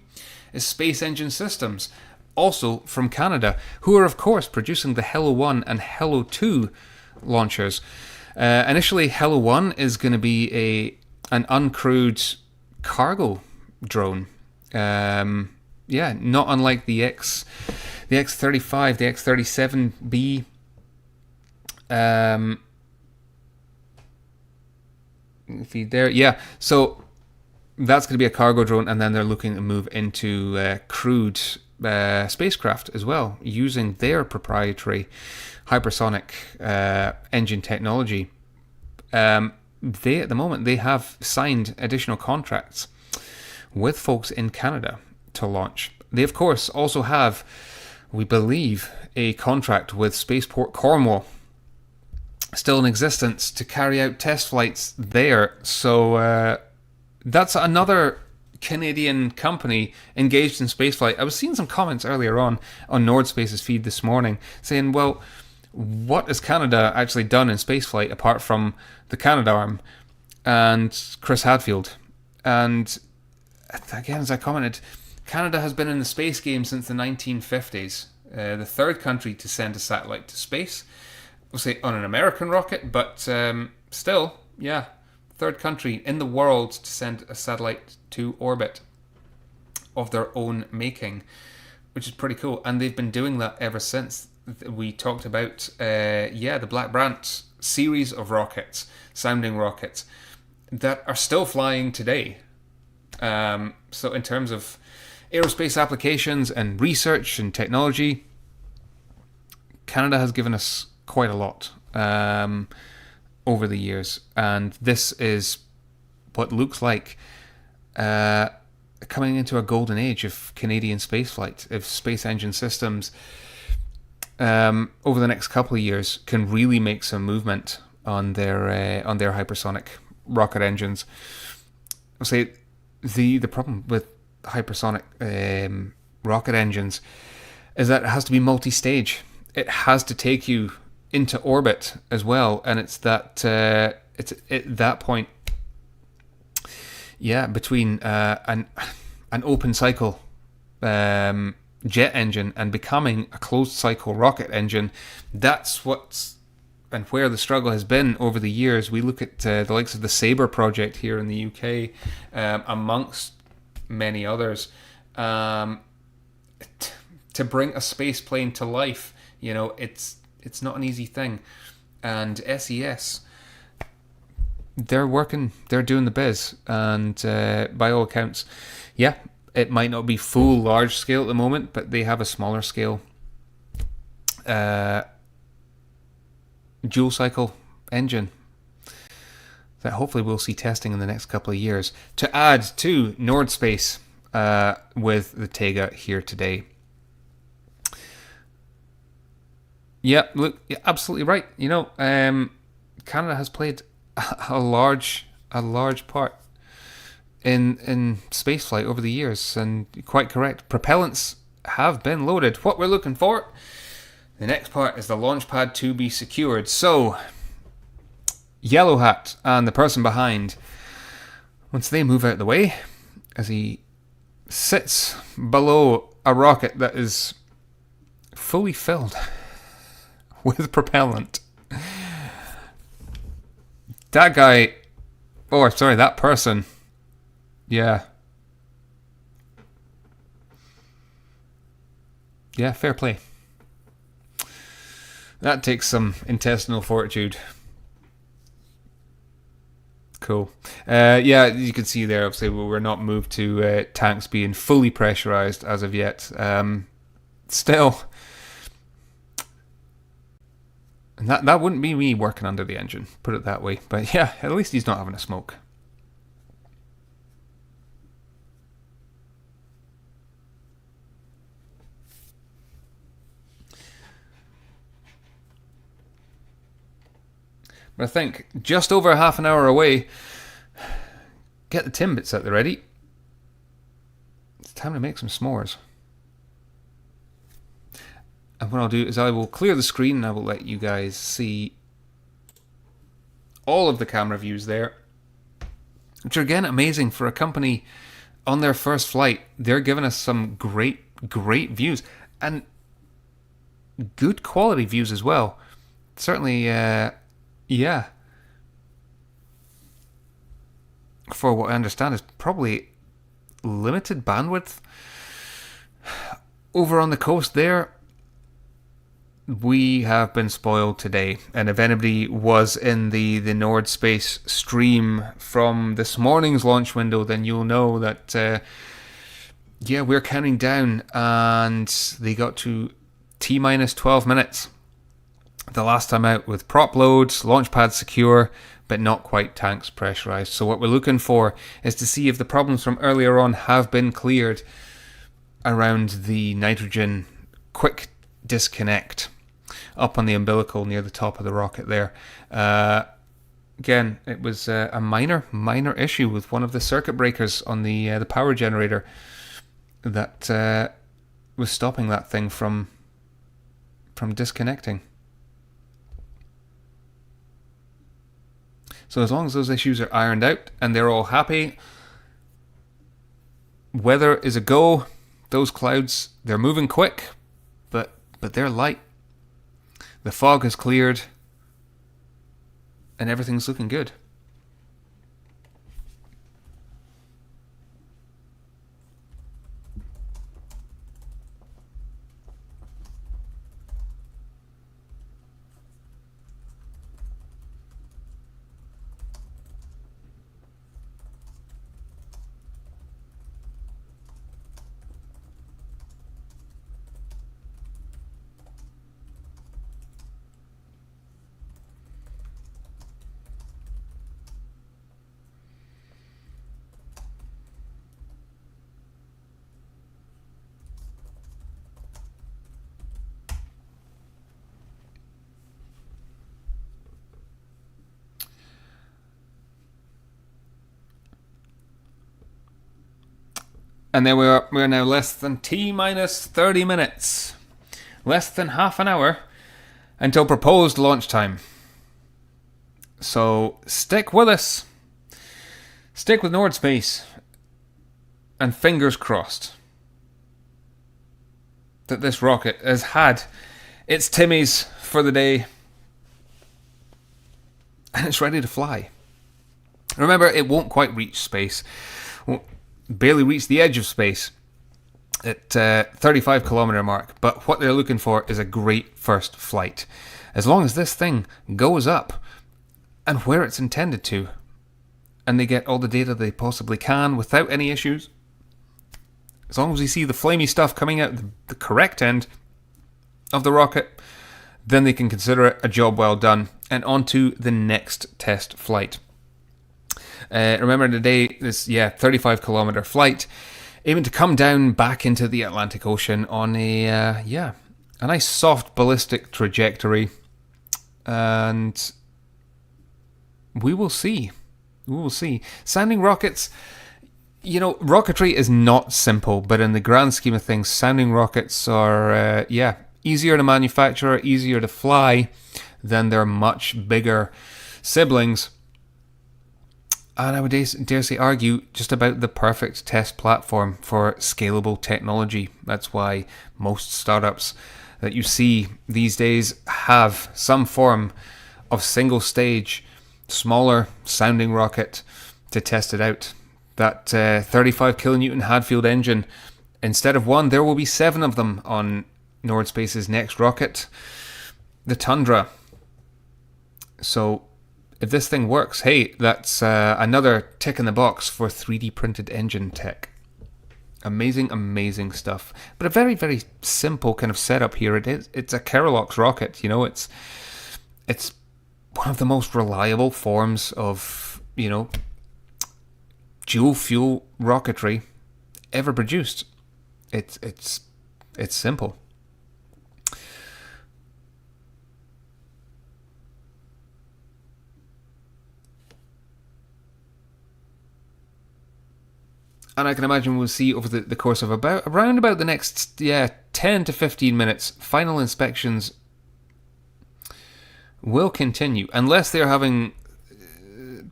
is Space Engine Systems, also from Canada, who are of course producing the Hello 1 and Hello 2 launchers. Initially, Hello 1 is going to be an uncrewed cargo drone. Not unlike the X-35, the X-37B. Feed there, yeah. So that's going to be a cargo drone, and then they're looking to move into crewed spacecraft as well, using their proprietary hypersonic engine technology. They at the moment they have signed additional contracts with folks in Canada to launch. They of course also have, we believe, a contract with Spaceport Cornwall still in existence to carry out test flights there. So that's another Canadian company engaged in spaceflight. I was seeing some comments earlier on NordSpace's feed this morning saying, well, what has Canada actually done in spaceflight apart from the Canadarm and Chris Hadfield? And again, as I commented, Canada has been in the space game since the 1950s. The third country to send a satellite to space. We'll say on an American rocket, but still, yeah, third country in the world to send a satellite to orbit of their own making, which is pretty cool. And they've been doing that ever since. We talked about, the Black Brant series of rockets, sounding rockets, that are still flying today. So in terms of aerospace applications and research and technology, Canada has given us quite a lot over the years, and this is what looks like coming into a golden age of Canadian spaceflight. If Space Engine Systems over the next couple of years can really make some movement on their hypersonic rocket engines. I'll say the problem with hypersonic rocket engines is that it has to be multi-stage. It has to take you into orbit as well, and it's that it's at that point, between an open cycle jet engine and becoming a closed cycle rocket engine. That's what's and where the struggle has been over the years. We look at the likes of the Sabre project here in the UK, amongst many others, to bring a space plane to life. You know, it's not an easy thing, and SES, they're working, they're doing the biz, and by all accounts, yeah, it might not be full large scale at the moment, but they have a smaller scale dual cycle engine that hopefully we'll see testing in the next couple of years to add to NordSpace with the Taiga here today. Yeah, look, you're absolutely right. You know, Canada has played a large part in spaceflight over the years, and quite correct. Propellants have been loaded. What we're looking for, the next part, is the launch pad to be secured. So, Yellow Hat and the person behind, once they move out of the way, as he sits below a rocket that is fully filled with propellant. That guy, or sorry, that person, yeah, fair play. That takes some intestinal fortitude. Cool. Yeah, you can see there, obviously, we're not moved to tanks being fully pressurized as of yet. Still, and that wouldn't be me working under the engine, put it that way. But yeah, at least he's not having a smoke. But I think just over half an hour away, get the Timbits at the ready. It's time to make some s'mores. And what I'll do is I will clear the screen and I will let you guys see all of the camera views there, which are again amazing for a company on their first flight. They're giving us some great views, and good quality views as well. Certainly, yeah. For what I understand is probably limited bandwidth over on the coast there. We have been spoiled today, and if anybody was in the NordSpace stream from this morning's launch window, then you'll know that yeah, we're counting down, and they got to T-minus 12 minutes the last time out with prop loads, launch pad secure, but not quite tanks pressurized. So what we're looking for is to see if the problems from earlier on have been cleared around the nitrogen quick disconnect up on the umbilical near the top of the rocket there. Again, it was a minor issue with one of the circuit breakers on the power generator that was stopping that thing from disconnecting. So as long as those issues are ironed out and they're all happy, weather is a go. Those clouds, they're moving quick, but they're light. The fog has cleared and everything's looking good. And then we're now less than T-minus 30 minutes. Less than half an hour until proposed launch time. So stick with us. Stick with NordSpace. And fingers crossed that this rocket has had its Timmies for the day. and it's ready to fly. Remember, it won't quite reach space, won't barely reach the edge of space at 35 kilometer mark, but what they're looking for is a great first flight. As long as this thing goes up and where it's intended to, and they get all the data they possibly can without any issues, as long as we see the flamey stuff coming out the correct end of the rocket, then they can consider it a job well done, and on to the next test flight. Remember today, this 35 kilometer flight, aiming to come down back into the Atlantic Ocean on a nice soft ballistic trajectory, and we will see. We will see. Sounding rockets, rocketry is not simple, but in the grand scheme of things, sounding rockets are easier to manufacture, easier to fly than their much bigger siblings. And I would dare say argue just about the perfect test platform for scalable technology. That's why most startups that you see these days have some form of single stage, smaller sounding rocket to test it out. That 35 kilonewton Hadfield engine, instead of one, there will be 7 of them on NordSpace's next rocket, the Tundra. So if this thing works, hey, that's another tick in the box for 3D printed engine tech. Amazing, amazing stuff. But a very, very simple kind of setup here. It's a Kerolox rocket. It's one of the most reliable forms of, dual fuel rocketry ever produced. It's simple. And I can imagine we'll see over the course of around about the next 10 to 15 minutes, final inspections will continue, unless they're having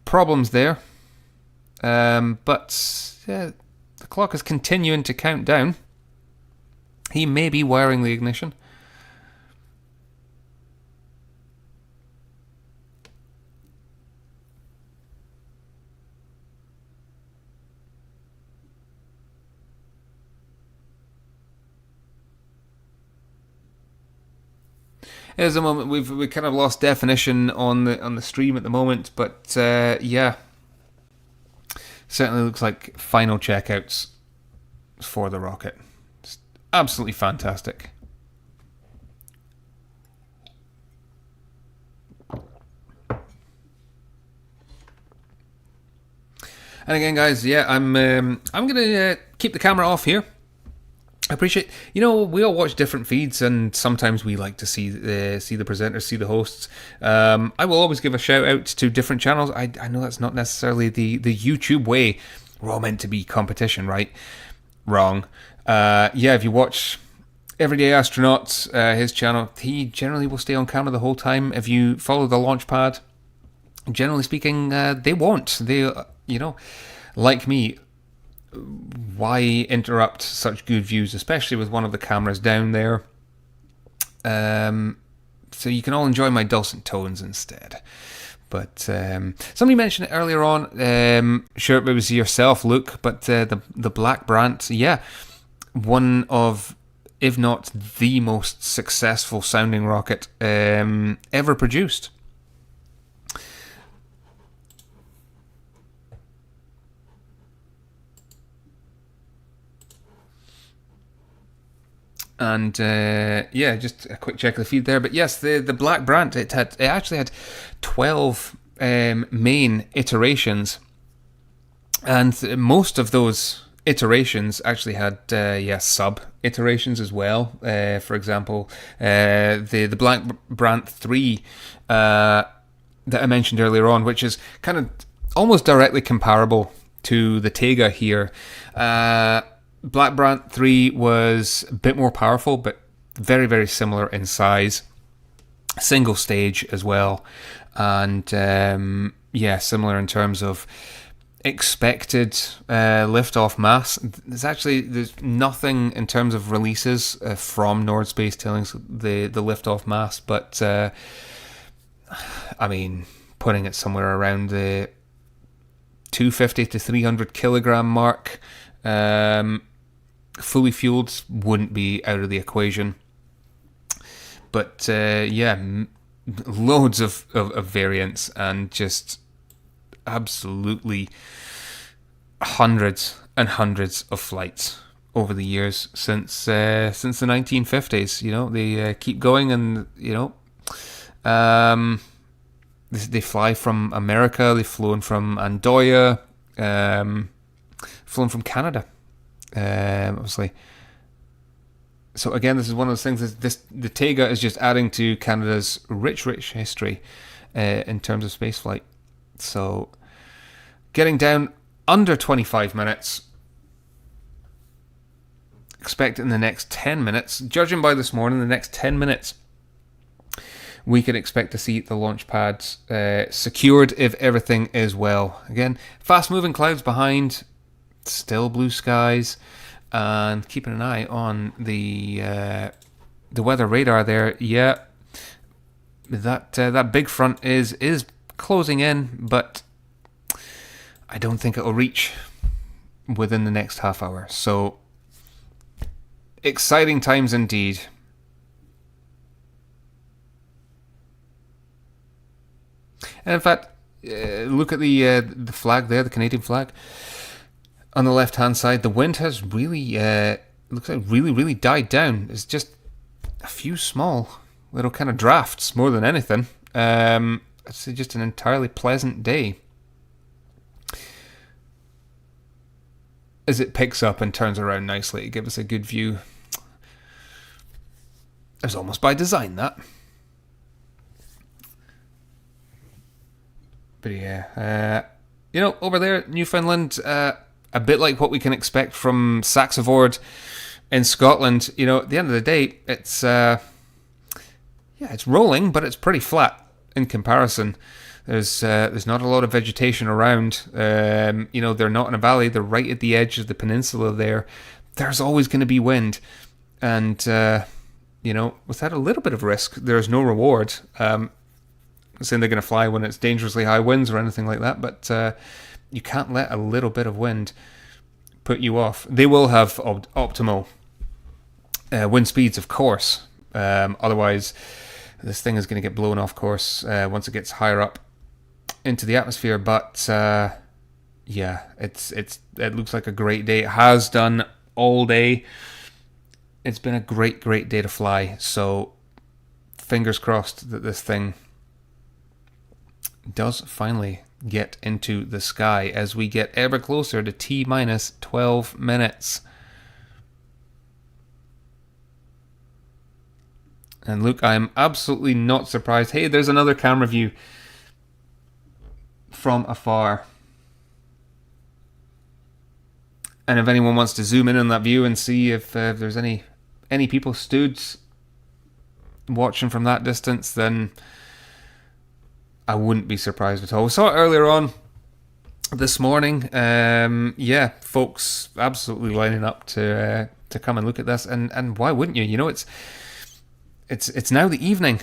problems there. But the clock is continuing to count down. He may be wiring the ignition. There's a moment we kind of lost definition on the stream at the moment, but certainly looks like final checkouts for the rocket. It's absolutely fantastic. And again, guys, I'm gonna keep the camera off here. I appreciate, we all watch different feeds, and sometimes we like to see the presenters, see the hosts. I will always give a shout out to different channels. I know that's not necessarily the YouTube way. We're all meant to be competition, right? Wrong. If you watch Everyday Astronaut, his channel, he generally will stay on camera the whole time. If you follow the launch pad, generally speaking, they won't. They, like me, why interrupt such good views, especially with one of the cameras down there? So you can all enjoy my dulcet tones instead. But somebody mentioned it earlier on. Sure, it was yourself, Luke. But the Black Brant, one of, if not the most successful sounding rocket ever produced. And just a quick check of the feed there. But yes, the Black Brant, it actually had 12 main iterations, and most of those iterations actually had sub iterations as well. For example, the Black Brant 3 that I mentioned earlier on, which is kind of almost directly comparable to the Taiga here. Black Brant 3 was a bit more powerful, but very, very similar in size. Single stage as well. And similar in terms of expected liftoff mass. There's nothing in terms of releases from NordSpace telling us the liftoff mass, but putting it somewhere around the 250 to 300 kilogram mark. Fully fueled wouldn't be out of the equation. But loads of variants, and just absolutely hundreds and hundreds of flights over the years since the 1950s. You know, they keep going, and they fly from America. They've flown from Andoya, flown from Canada, obviously. So again, this is one of those things. The Taiga is just adding to Canada's rich history in terms of spaceflight. So getting down under 25 minutes. Expect in the next 10 minutes, judging by this morning, the next 10 minutes, we could expect to see the launch pads secured if everything is well. Again, fast-moving clouds behind, still blue skies, and keeping an eye on the weather radar there. Yeah, that big front is closing in, but I don't think it'll reach within the next half hour. So exciting times indeed. And in fact, look at the flag there, the Canadian flag. On the left-hand side, the wind has really, looks like really died down. It's just a few small little kind of drafts more than anything. It's just an entirely pleasant day. As it picks up and turns around nicely, it gives us a good view. It was almost by design, that. But yeah, over there, Newfoundland, a bit like what we can expect from Saxavord in Scotland. At the end of the day, it's rolling, but it's pretty flat in comparison. There's not a lot of vegetation around. They're not in a valley. They're right at the edge of the peninsula there. There's always going to be wind. And, without a little bit of risk, there's no reward. I'm not saying they're going to fly when it's dangerously high winds or anything like that, but you can't let a little bit of wind put you off. They will have optimal wind speeds, of course. Otherwise, this thing is going to get blown off course once it gets higher up into the atmosphere. But it looks like a great day. It has done all day. It's been a great day to fly. So fingers crossed that this thing does finally get into the sky as we get ever closer to T-minus 12 minutes. And look, I'm absolutely not surprised. Hey, there's another camera view from afar. And if anyone wants to zoom in on that view and see if there's any people stood watching from that distance, then I wouldn't be surprised at all. We saw it earlier on this morning. Folks absolutely lining up to come and look at this. And why wouldn't you? It's now the evening.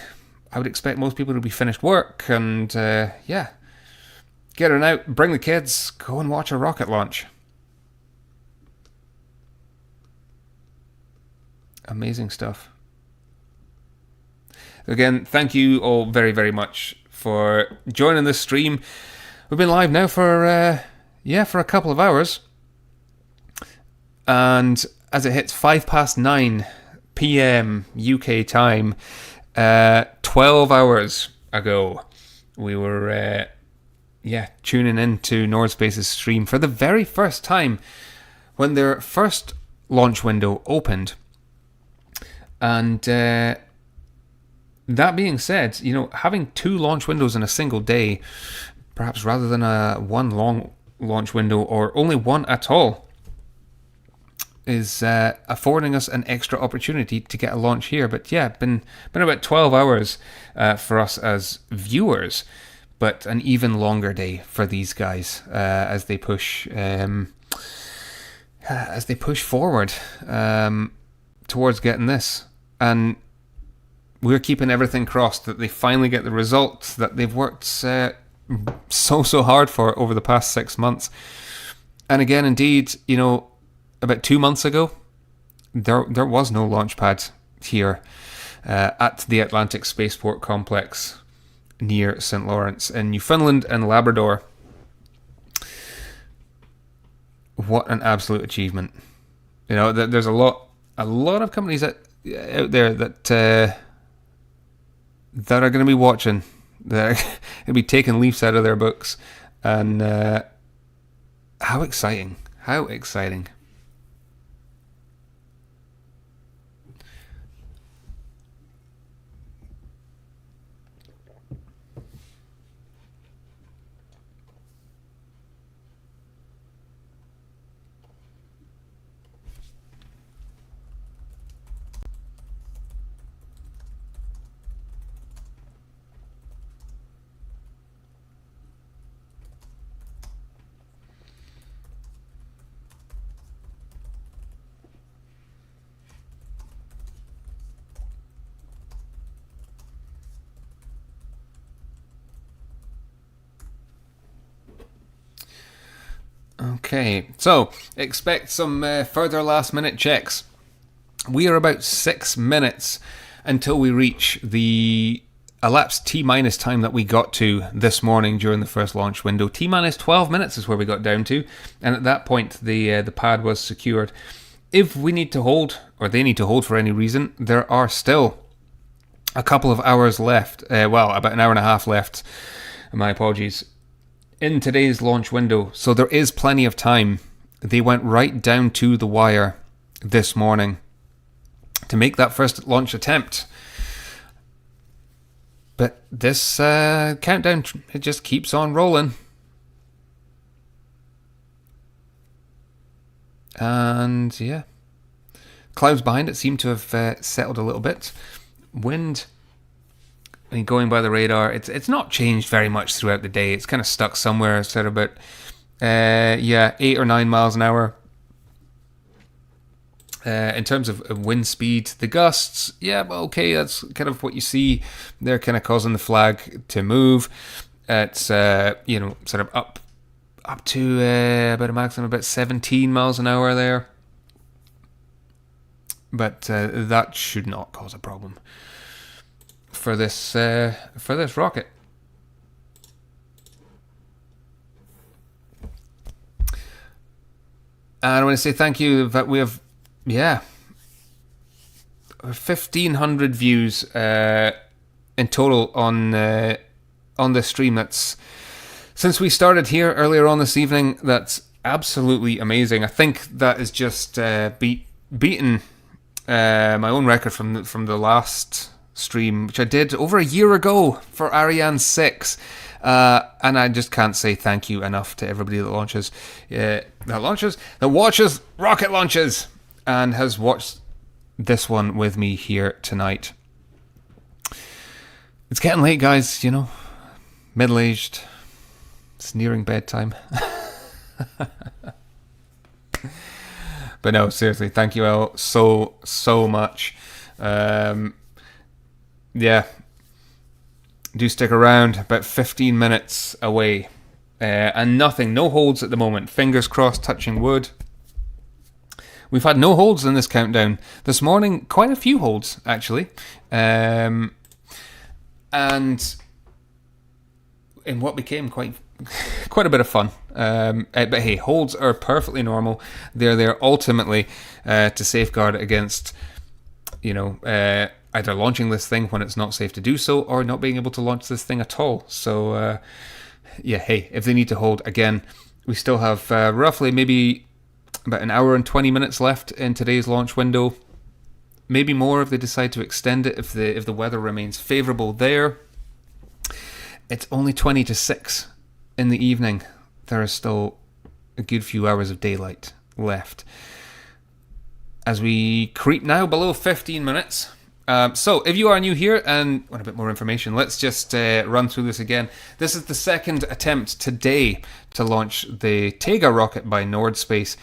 I would expect most people to be finished work and get on out, bring the kids, go and watch a rocket launch. Amazing stuff. Again, thank you all very, very much for joining this stream. We've been live now for a couple of hours. And as it hits 9 p.m. UK time, 12 hours ago, we were tuning into NordSpace's stream for the very first time when their first launch window opened. And that being said, having two launch windows in a single day, perhaps rather than one long launch window or only one at all, is affording us an extra opportunity to get a launch here. But yeah, been about 12 hours for us as viewers, but an even longer day for these guys as they push forward towards getting this. And we're keeping everything crossed that they finally get the results that they've worked so hard for over the past 6 months. And again, indeed, about 2 months ago, there was no launch pad here at the Atlantic Spaceport complex near St. Lawrence in Newfoundland and Labrador. What an absolute achievement! There's a lot of companies out there that are going to be watching, that are going to be taking leaves out of their books, and how exciting! How exciting! Okay, so expect some further last-minute checks. We are about 6 minutes until we reach the elapsed T-minus time that we got to this morning during the first launch window. T-minus 12 minutes is where we got down to, and at that point the pad was secured. If we need to hold, or they need to hold for any reason, there are still a couple of hours left, about an hour and a half left, my apologies, in today's launch window, so there is plenty of time. They went right down to the wire this morning to make that first launch attempt. But this countdown, it just keeps on rolling. And yeah, clouds behind it seem to have settled a little bit. Wind, going by the radar, it's not changed very much throughout the day. It's kind of stuck somewhere, sort of about 8 or 9 miles an hour. In terms of wind speed, the gusts, okay, that's kind of what you see. They're kind of causing the flag to move. It's sort of up to about a maximum of about 17 miles an hour there. But that should not cause a problem for this rocket. And I want to say thank you that we have 1,500 views in total on this stream. That's since we started here earlier on this evening. That's absolutely amazing. I think that is just beaten my own record from the last stream, which I did over a year ago for Ariane 6. And I just can't say thank you enough to everybody that watches rocket launches and has watched this one with me here tonight. It's getting late, guys, middle-aged. It's nearing bedtime. But no, seriously, thank you all so much. Do stick around, about 15 minutes away. And no holds at the moment. Fingers crossed, touching wood. We've had no holds in this countdown. This morning, quite a few holds, actually. And in what became quite a bit of fun. But hey, holds are perfectly normal. They're there ultimately to safeguard against, either launching this thing when it's not safe to do so, or not being able to launch this thing at all. So, hey, if they need to hold, again, we still have roughly maybe about an hour and 20 minutes left in today's launch window. Maybe more if they decide to extend it, if the weather remains favourable there. It's only 20 to 6 in the evening. There is still a good few hours of daylight left. As we creep now below 15 minutes. So, if you are new here and want a bit more information, let's just run through this again. This is the second attempt today to launch the Taiga rocket by NordSpace,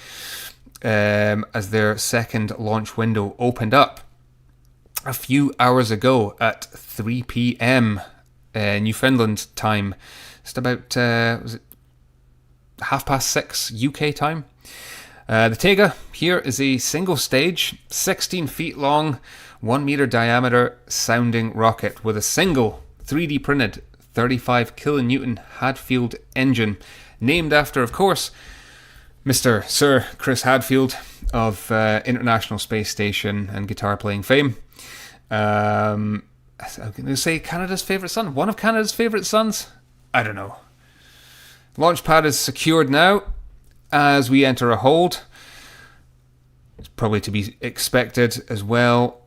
as their second launch window opened up a few hours ago at 3 p.m. Newfoundland time. Just about, was it 6:30 UK time? The Taiga here is a single stage, 16 feet long, 1 meter diameter sounding rocket with a single 3D printed 35 kilonewton Hadfield engine, named after, of course, Mr. Sir Chris Hadfield of International Space Station and guitar playing fame. I'm going to say Canada's favourite son. One of Canada's favourite sons? I don't know. Launch pad is secured now as we enter a hold. It's probably to be expected as well,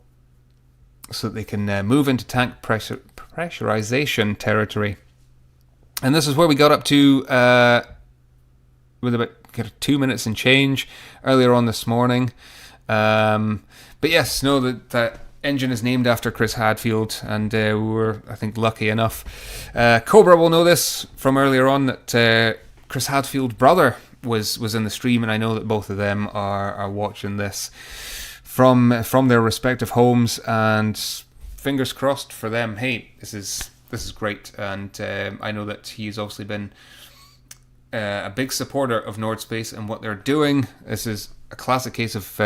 so that they can move into tank pressurization territory. And this is where we got up to with about 2 minutes and change earlier on this morning. But yes, know that engine is named after Chris Hadfield, and we were, I think, lucky enough. Cobra will know this from earlier on that Chris Hadfield's brother was in the stream, and I know that both of them are watching this from their respective homes, and fingers crossed for them. Hey, this is great, and I know that he's obviously been a big supporter of NordSpace and what they're doing. This is a classic case of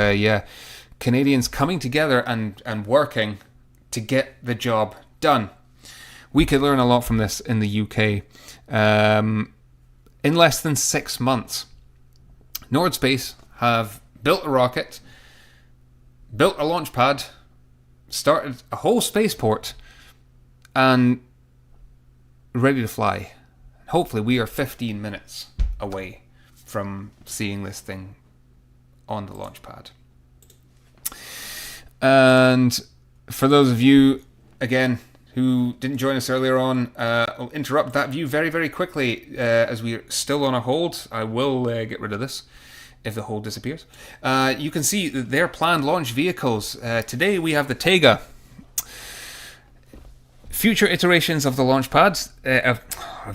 Canadians coming together and working to get the job done. We could learn a lot from this in the UK. In less than 6 months, NordSpace have built a rocket, built a launch pad, started a whole spaceport, and ready to fly. Hopefully we are 15 minutes away from seeing this thing on the launch pad. And for those of you, again, who didn't join us earlier on, I'll interrupt that view very, very quickly as we're still on a hold. I will get rid of this if the hold disappears. You can see their planned launch vehicles. Today we have the Taiga. Future iterations of the launch pads, of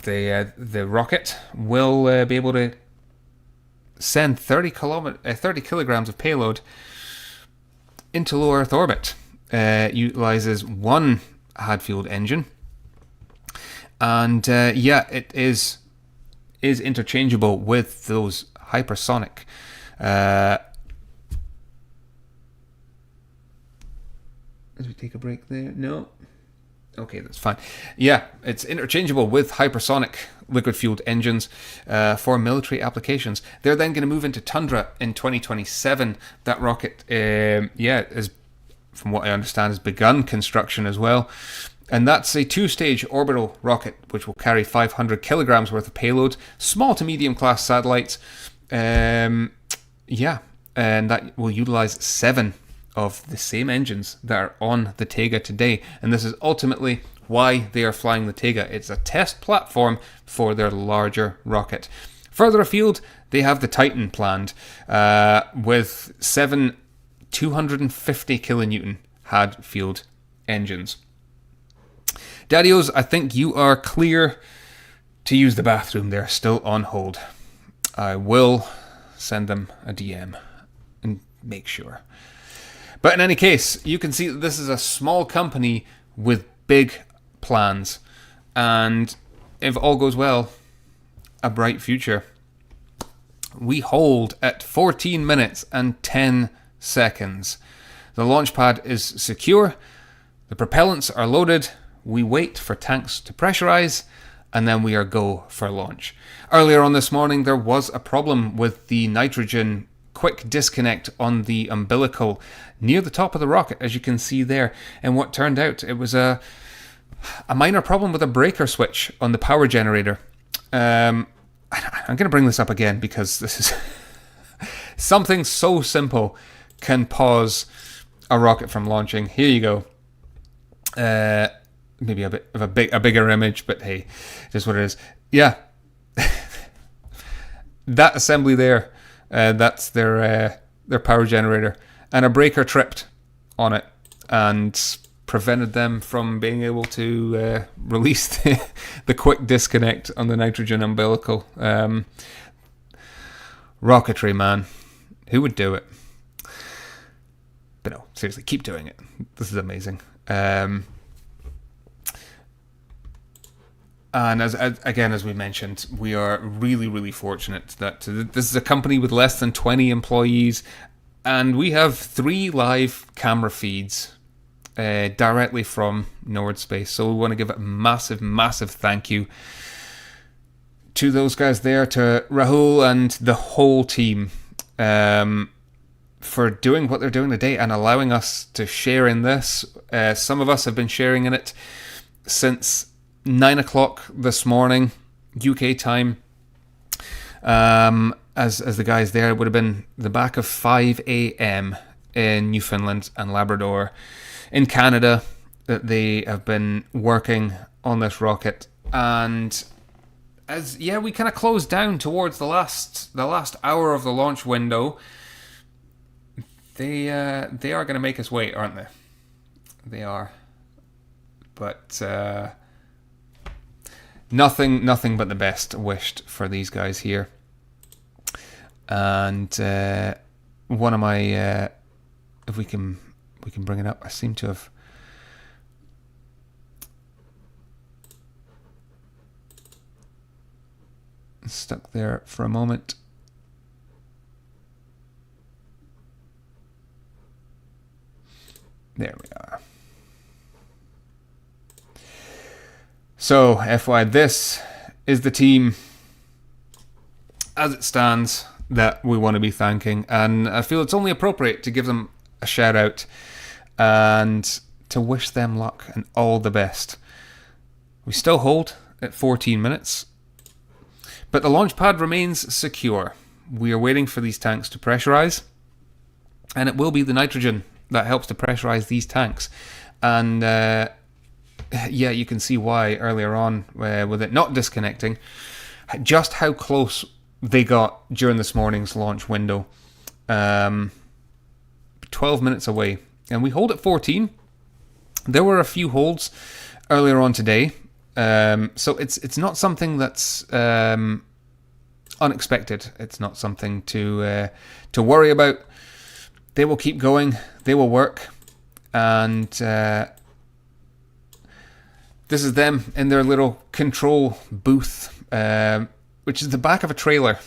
the rocket, will be able to send 30 kilograms of payload into low Earth orbit. Utilizes one Hadfield engine, and it is interchangeable with those hypersonic as we take a break there. No, okay, that's fine. Yeah, it's interchangeable with hypersonic liquid-fueled engines for military applications. They're then going to move into Tundra in 2027. That rocket, is, from what I understand, has begun construction as well. And that's a 2-stage orbital rocket which will carry 500 kilograms worth of payload, small to medium class satellites. And that will utilize 7 of the same engines that are on the Taiga today. And this is ultimately why they are flying the Taiga. It's a test platform for their larger rocket. Further afield, they have the Titan planned with 7 250 kilonewton Hadfield engines. Daddios, I think you are clear to use the bathroom. They're still on hold. I will send them a DM and make sure. But in any case, you can see that this is a small company with big plans, and if all goes well, a bright future. We hold at 14 minutes and 10 seconds. The launch pad is secure, the propellants are loaded, we wait for tanks to pressurize, and then we are go for launch. Earlier on this morning, there was a problem with the nitrogen quick disconnect on the umbilical near the top of the rocket, as you can see there. And what turned out, it was a minor problem with a breaker switch on the power generator. I'm going to bring this up again because this is something so simple can pause a rocket from launching. Here you go. Maybe a bit of a bigger image, but hey, it is what it is. Yeah, that assembly there, that's their power generator, and a breaker tripped on it and prevented them from being able to release the quick disconnect on the nitrogen umbilical. Rocketry, man, who would do it? But no, seriously, keep doing it. This is amazing. And as we mentioned, we are really, really fortunate that this is a company with less than 20 employees, and we have 3 live camera feeds directly from NordSpace. So we want to give a massive, massive thank you to those guys there, to Rahul and the whole team, for doing what they're doing today and allowing us to share in this. Some of us have been sharing in it since 9 o'clock this morning, UK time. As the guys there, it would have been the back of 5 a.m. in Newfoundland and Labrador in Canada that they have been working on this rocket. And we kind of closed down towards the last hour of the launch window. They are going to make us wait, aren't they? They are. But nothing but the best wished for these guys here. And one of my, if we can bring it up, I seem to have. Stuck there for a moment. There we are. So, FY, this is the team as it stands that we want to be thanking, and I feel it's only appropriate to give them a shout out and to wish them luck and all the best. We still hold at 14 minutes. But the launch pad remains secure. We are waiting for these tanks to pressurize, and it will be the nitrogen that helps to pressurize these tanks. And you can see why earlier on, with it not disconnecting, just how close they got during this morning's launch window. 12 minutes away, and we hold at 14. There were a few holds earlier on today. So it's not something that's unexpected. It's not something to worry about. They will keep going. They will work, and this is them in their little control booth, which is the back of a trailer.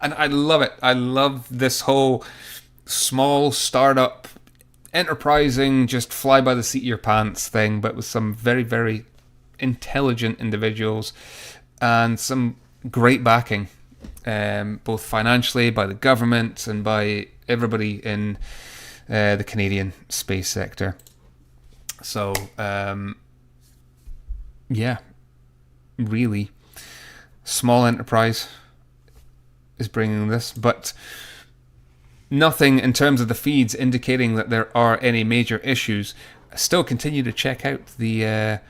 And I love it. I love this whole small startup, enterprising, just fly by the seat of your pants thing, but with some very, very intelligent individuals and some great backing, both financially by the government and by everybody in the Canadian space sector. So, really small enterprise is bringing this, but nothing in terms of the feeds indicating that there are any major issues. Still continue to check out the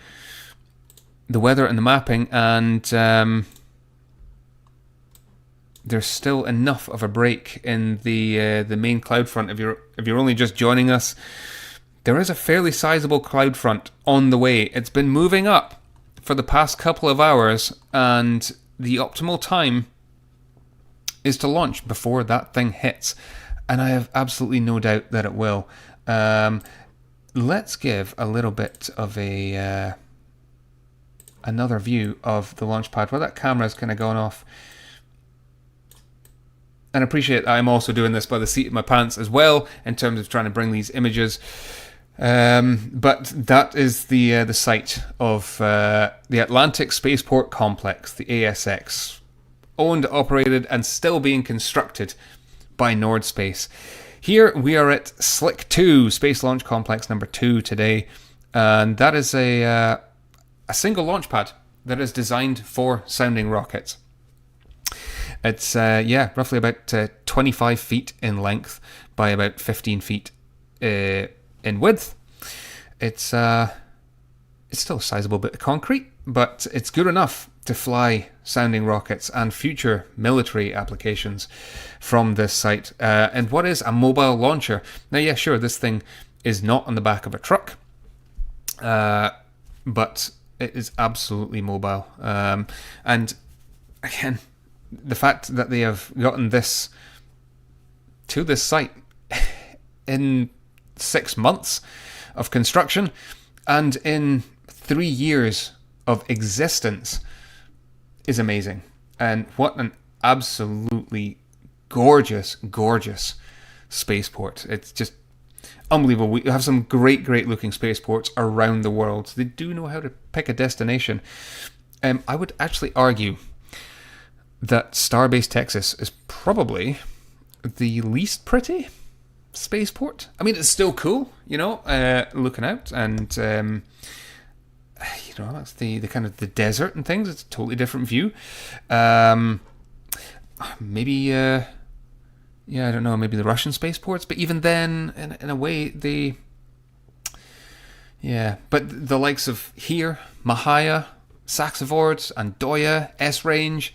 weather and the mapping, and there's still enough of a break in the main cloud front. If you're only just joining us, there is a fairly sizable cloud front on the way. It's been moving up for the past couple of hours, and the optimal time is to launch before that thing hits. And I have absolutely no doubt that it will. Let's give a little bit of another view of the launch pad where that camera is kind of going off. And I appreciate I'm also doing this by the seat of my pants as well in terms of trying to bring these images. But that is the site of the Atlantic Spaceport Complex, the ASX, owned, operated, and still being constructed by NordSpace. Here we are at Slick 2, Space Launch Complex number 2 today, and that is a single launch pad that is designed for sounding rockets. It's roughly about 25 feet in length by about 15 feet in width. It's still a sizable bit of concrete, but it's good enough to fly sounding rockets and future military applications from this site. And what is a mobile launcher? Now, yeah, sure, this thing is not on the back of a truck, but it is absolutely mobile. And again, the fact that they have gotten this to this site in 6 months of construction and in 3 years of existence is amazing. And what an absolutely gorgeous, gorgeous spaceport. It's just unbelievable. We have some great, great looking spaceports around the world. They do know how to pick a destination. I would actually argue that Starbase Texas is probably the least pretty spaceport. I mean, it's still cool, looking out, and that's the kind of the desert and things. It's a totally different view. Maybe I don't know, maybe the Russian spaceports, but even then, in a way, but the likes of here, Mahaya, Saxavord, Andoya, S-Range,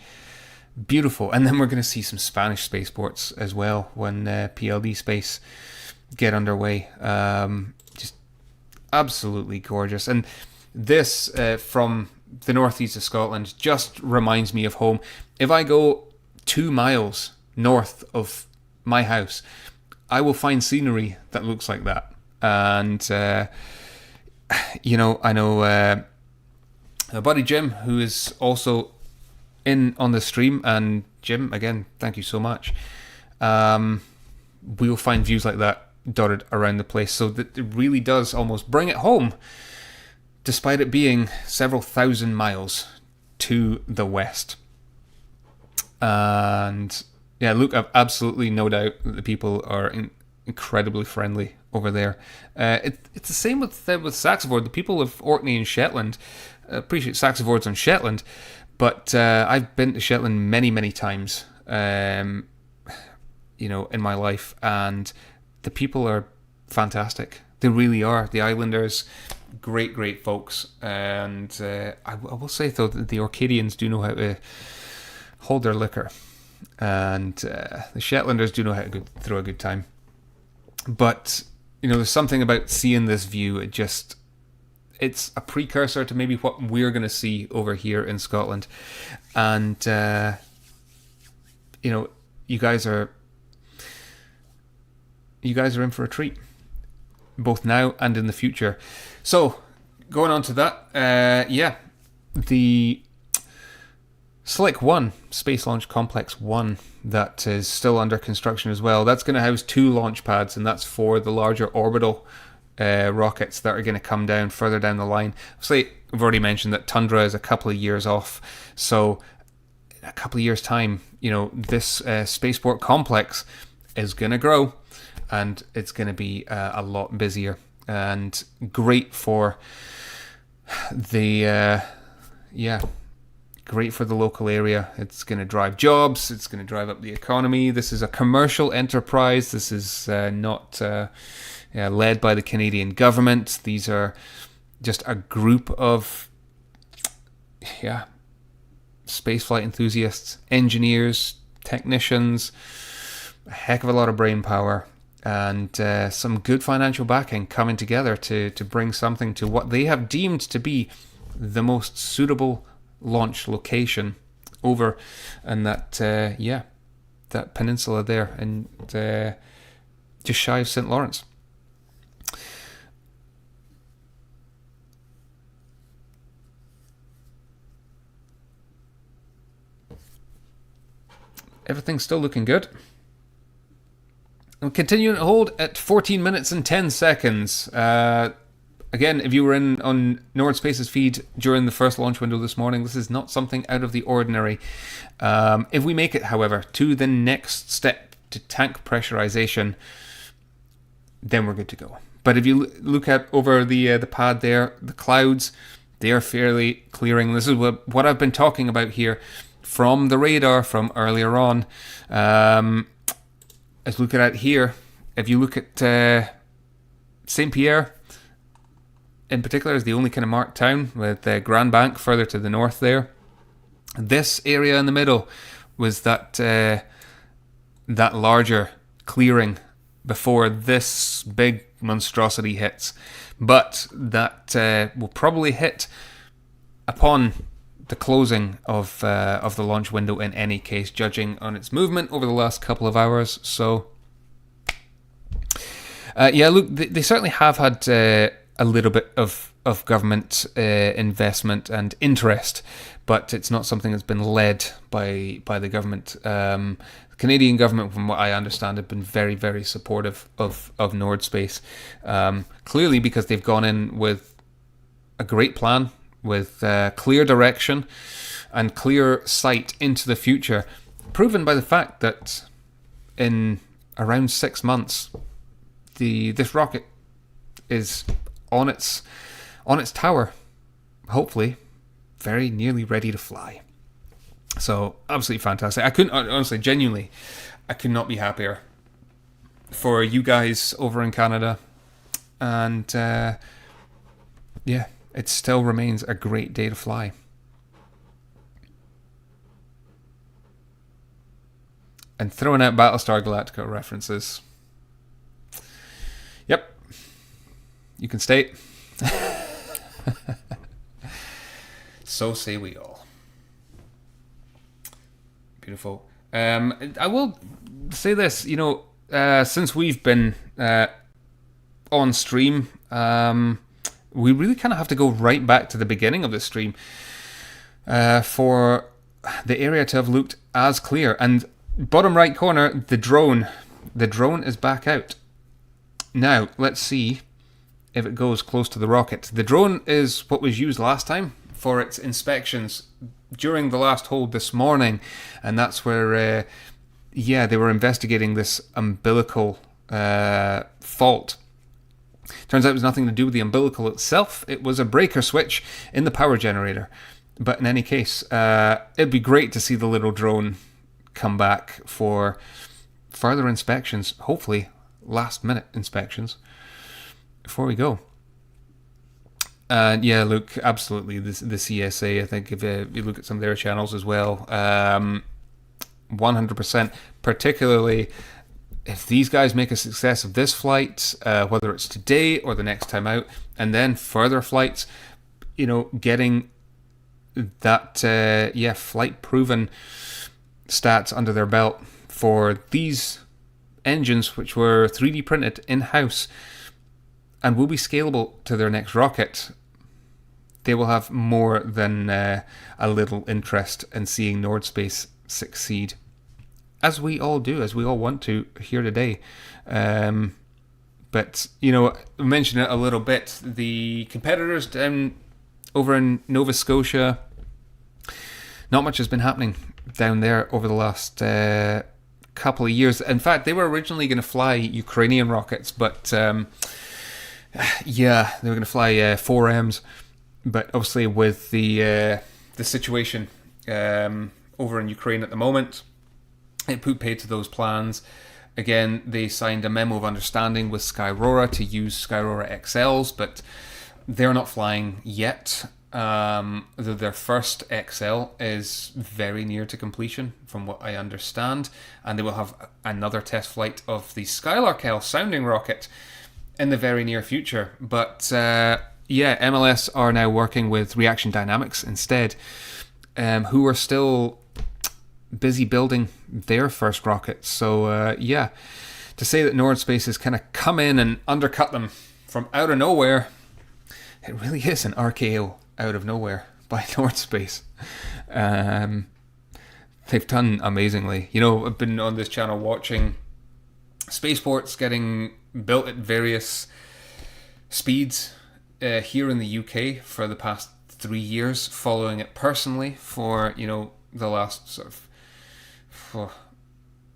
beautiful. And then we're going to see some Spanish spaceports as well when PLD Space get underway. Just absolutely gorgeous. And this, from the northeast of Scotland, just reminds me of home. If I go 2 miles north of my house, I will find scenery that looks like that. And, I know my buddy Jim, who is also in on the stream, and Jim, again, thank you so much. We'll find views like that dotted around the place, so that it really does almost bring it home, despite it being several thousand miles to the west. And yeah, look, I've absolutely no doubt that the people are incredibly friendly over there. It's the same with Saxavord. The people of Orkney and Shetland appreciate Saxavords on Shetland, but I've been to Shetland many, many times, in my life, and the people are fantastic. They really are. The islanders, great, great folks. And I will say, though, that the Orcadians do know how to hold their liquor, and the Shetlanders do know how to throw a good time. But, there's something about seeing this view. It's a precursor to maybe what we're going to see over here in Scotland. And, you guys are in for a treat, both now and in the future. So, going on to that, the Slick 1, Space Launch Complex 1, that is still under construction as well. That's going to house 2 launch pads, and that's for the larger orbital rockets that are going to come down further down the line. Obviously, I've already mentioned that Tundra is a couple of years off, so in a couple of years' time, this spaceport complex is going to grow, and it's going to be a lot busier, and great for the great for the local area. It's going to drive jobs. It's going to drive up the economy. This is a commercial enterprise. This is not led by the Canadian government. These are just a group of spaceflight enthusiasts, engineers, technicians, a heck of a lot of brain power, and some good financial backing coming together to bring something to what they have deemed to be the most suitable launch location over and that peninsula there, and just shy of St. Lawrence. Everything's still looking good. And continuing to hold at 14 minutes and 10 seconds. Again, if you were in on NordSpace's feed during the first launch window this morning, this is not something out of the ordinary. If we make it, however, to the next step, to tank pressurization, then we're good to go. But if you look at over the pad there, the clouds, they are fairly clearing. This is what I've been talking about here from the radar from earlier on. As look at it here, if you look at St. Pierre, in particular, is the only kind of marked town, with Grand Bank further to the north there. This area in the middle was that larger clearing before this big monstrosity hits. But that will probably hit upon the closing of the launch window in any case, judging on its movement over the last couple of hours. So, look, they certainly have had a little bit of of government investment and interest, but it's not something that's been led by the government. The Canadian government, from what I understand, have been very, very supportive of NordSpace. Clearly, because they've gone in with a great plan, with clear direction and clear sight into the future, proven by the fact that in around 6 months, this rocket is on its tower, hopefully, very nearly ready to fly. So, absolutely fantastic. I couldn't, honestly, genuinely, I could not be happier for you guys over in Canada. And, yeah, it still remains a great day to fly. And throwing out Battlestar Galactica references. Yep. You can state. So say we all. Beautiful. I will say this, since we've been on stream, we really kind of have to go right back to the beginning of the stream for the area to have looked as clear. And bottom right corner, the drone is back out. Now, let's see if it goes close to the rocket. The drone is what was used last time for its inspections during the last hold this morning, and that's where, they were investigating this umbilical fault. Turns out it was nothing to do with the umbilical itself. It was a breaker switch in the power generator. But in any case, it'd be great to see the little drone come back for further inspections, hopefully last-minute inspections, before we go. And yeah, look, absolutely, the CSA, I think if you look at some of their channels as well, 100%, particularly if these guys make a success of this flight, whether it's today or the next time out, and then further flights, getting that, flight-proven stats under their belt for these engines, which were 3D printed in-house and will be scalable to their next rocket, they will have more than a little interest in seeing NordSpace succeed. As we all do, as we all want to here today. But, I mentioned it a little bit. The competitors down over in Nova Scotia, not much has been happening down there over the last couple of years. In fact, they were originally going to fly Ukrainian rockets, but they were going to fly 4Ms. But obviously, with the situation over in Ukraine at the moment, it put paid to those plans. Again, they signed a memo of understanding with Skyrora to use Skyrora XLs, but they're not flying yet. Their first XL is very near to completion, from what I understand, and they will have another test flight of the Skylark L sounding rocket in the very near future. But MLS are now working with Reaction Dynamics instead, who are still busy building their first rocket. So to say that NordSpace has kind of come in and undercut them from out of nowhere, it really is an RKO out of nowhere by NordSpace. They've done amazingly. I've been on this channel watching spaceports getting built at various speeds here in the UK for the past 3 years, following it personally for the last sort of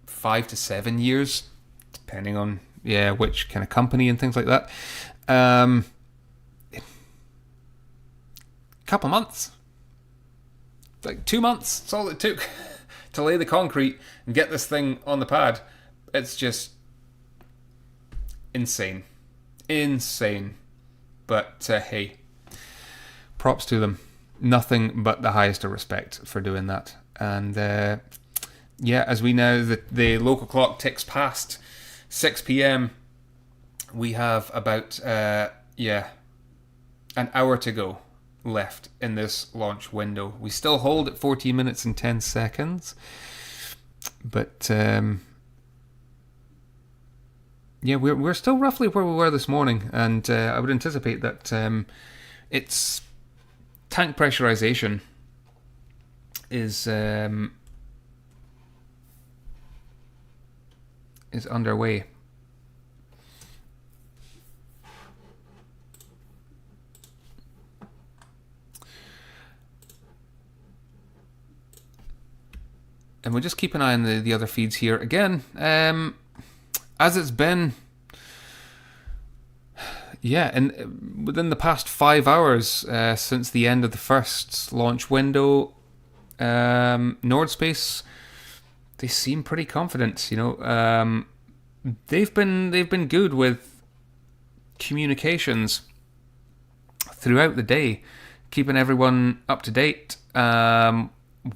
5 to 7 years, depending on which kind of company and things like that. Couple months, like 2 months, that's all it took to lay the concrete and get this thing on the pad. It's just insane. But hey, props to them. Nothing but the highest of respect for doing that. And as we know that the local clock ticks past 6 p.m, we have about an hour to go left in this launch window. We still hold at 14 minutes and 10 seconds, but we're still roughly where we were this morning, and I would anticipate that its tank pressurization is underway. And we'll just keep an eye on the other feeds here. Again, as it's been, yeah, and within the past 5 hours since the end of the first launch window, NordSpace, they seem pretty confident. You know, they've been good with communications throughout the day, keeping everyone up to date.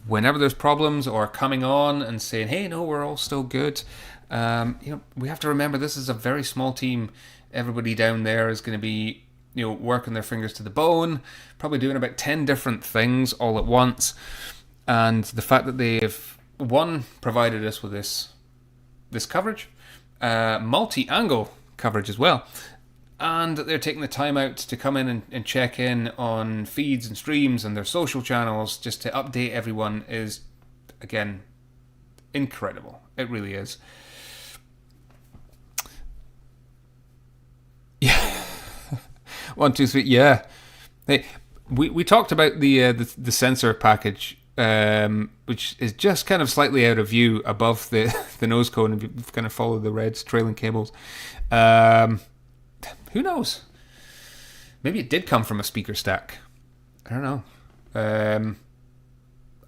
Whenever there's problems or coming on and saying, hey, no, we're all still good. You know, we have to remember this is a very small team. Everybody down there is going to be, you know, working their fingers to the bone, probably doing about 10 different things all at once. And the fact that they've, one, provided us with this coverage, multi-angle coverage as well, and that they're taking the time out to come in and check in on feeds and streams and their social channels just to update everyone is, again, incredible. It really is. Yeah. 1, 2, 3. Yeah. Hey, we talked about the sensor package, which is just kind of slightly out of view above the nose cone, if you kind of follow the red trailing cables. Who knows? Maybe it did come from a speaker stack. I don't know.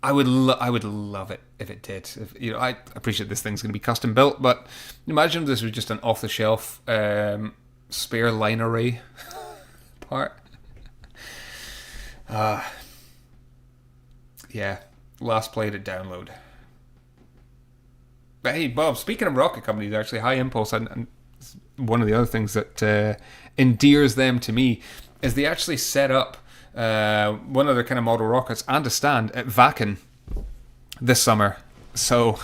I would love it if it did. You know, I appreciate this thing's going to be custom built, but imagine if this was just an off-the-shelf spare line array part. Yeah, last play to download. But hey, Bob, speaking of rocket companies, actually, High Impulse, and one of the other things that endears them to me is they actually set up one of their kind of model rockets and a stand at Vaken this summer. So,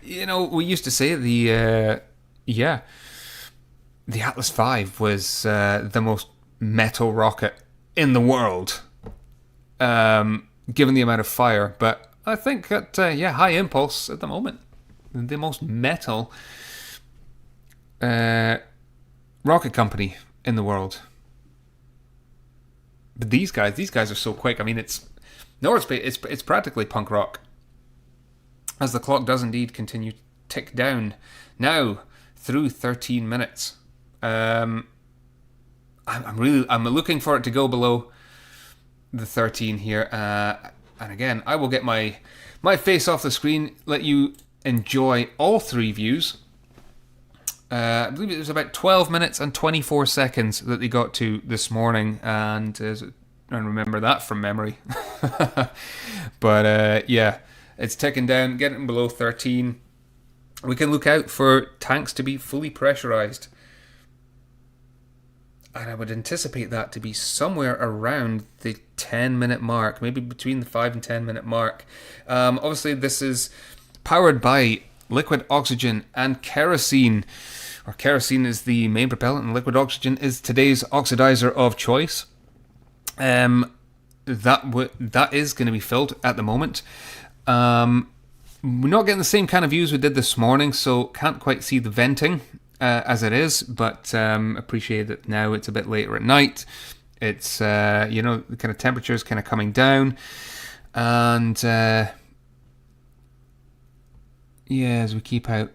you know, we used to say the Atlas V was the most metal rocket in the world, given the amount of fire. But I think that, High Impulse at the moment, the most metal rocket company in the world. But these guys are so quick. I mean, it's NordSpace. It's practically punk rock. As the clock does indeed continue to tick down now through 13 minutes. I'm looking for it to go below the 13 here. And again, I will get my face off the screen. Let you enjoy all three views. I believe it was about 12 minutes and 24 seconds that they got to this morning, and I remember that from memory. But yeah, it's ticking down, getting below 13. We can look out for tanks to be fully pressurized, and I would anticipate that to be somewhere around the 10-minute mark, maybe between the 5 and 10-minute mark. Obviously, this is powered by liquid oxygen and kerosene. Or kerosene is the main propellant, and liquid oxygen is today's oxidizer of choice. That is going to be filled at the moment. We're not getting the same kind of views we did this morning, so can't quite see the venting as it is, but appreciate that now it's a bit later at night. It's, the kind of temperature is kind of coming down. And, as we keep out.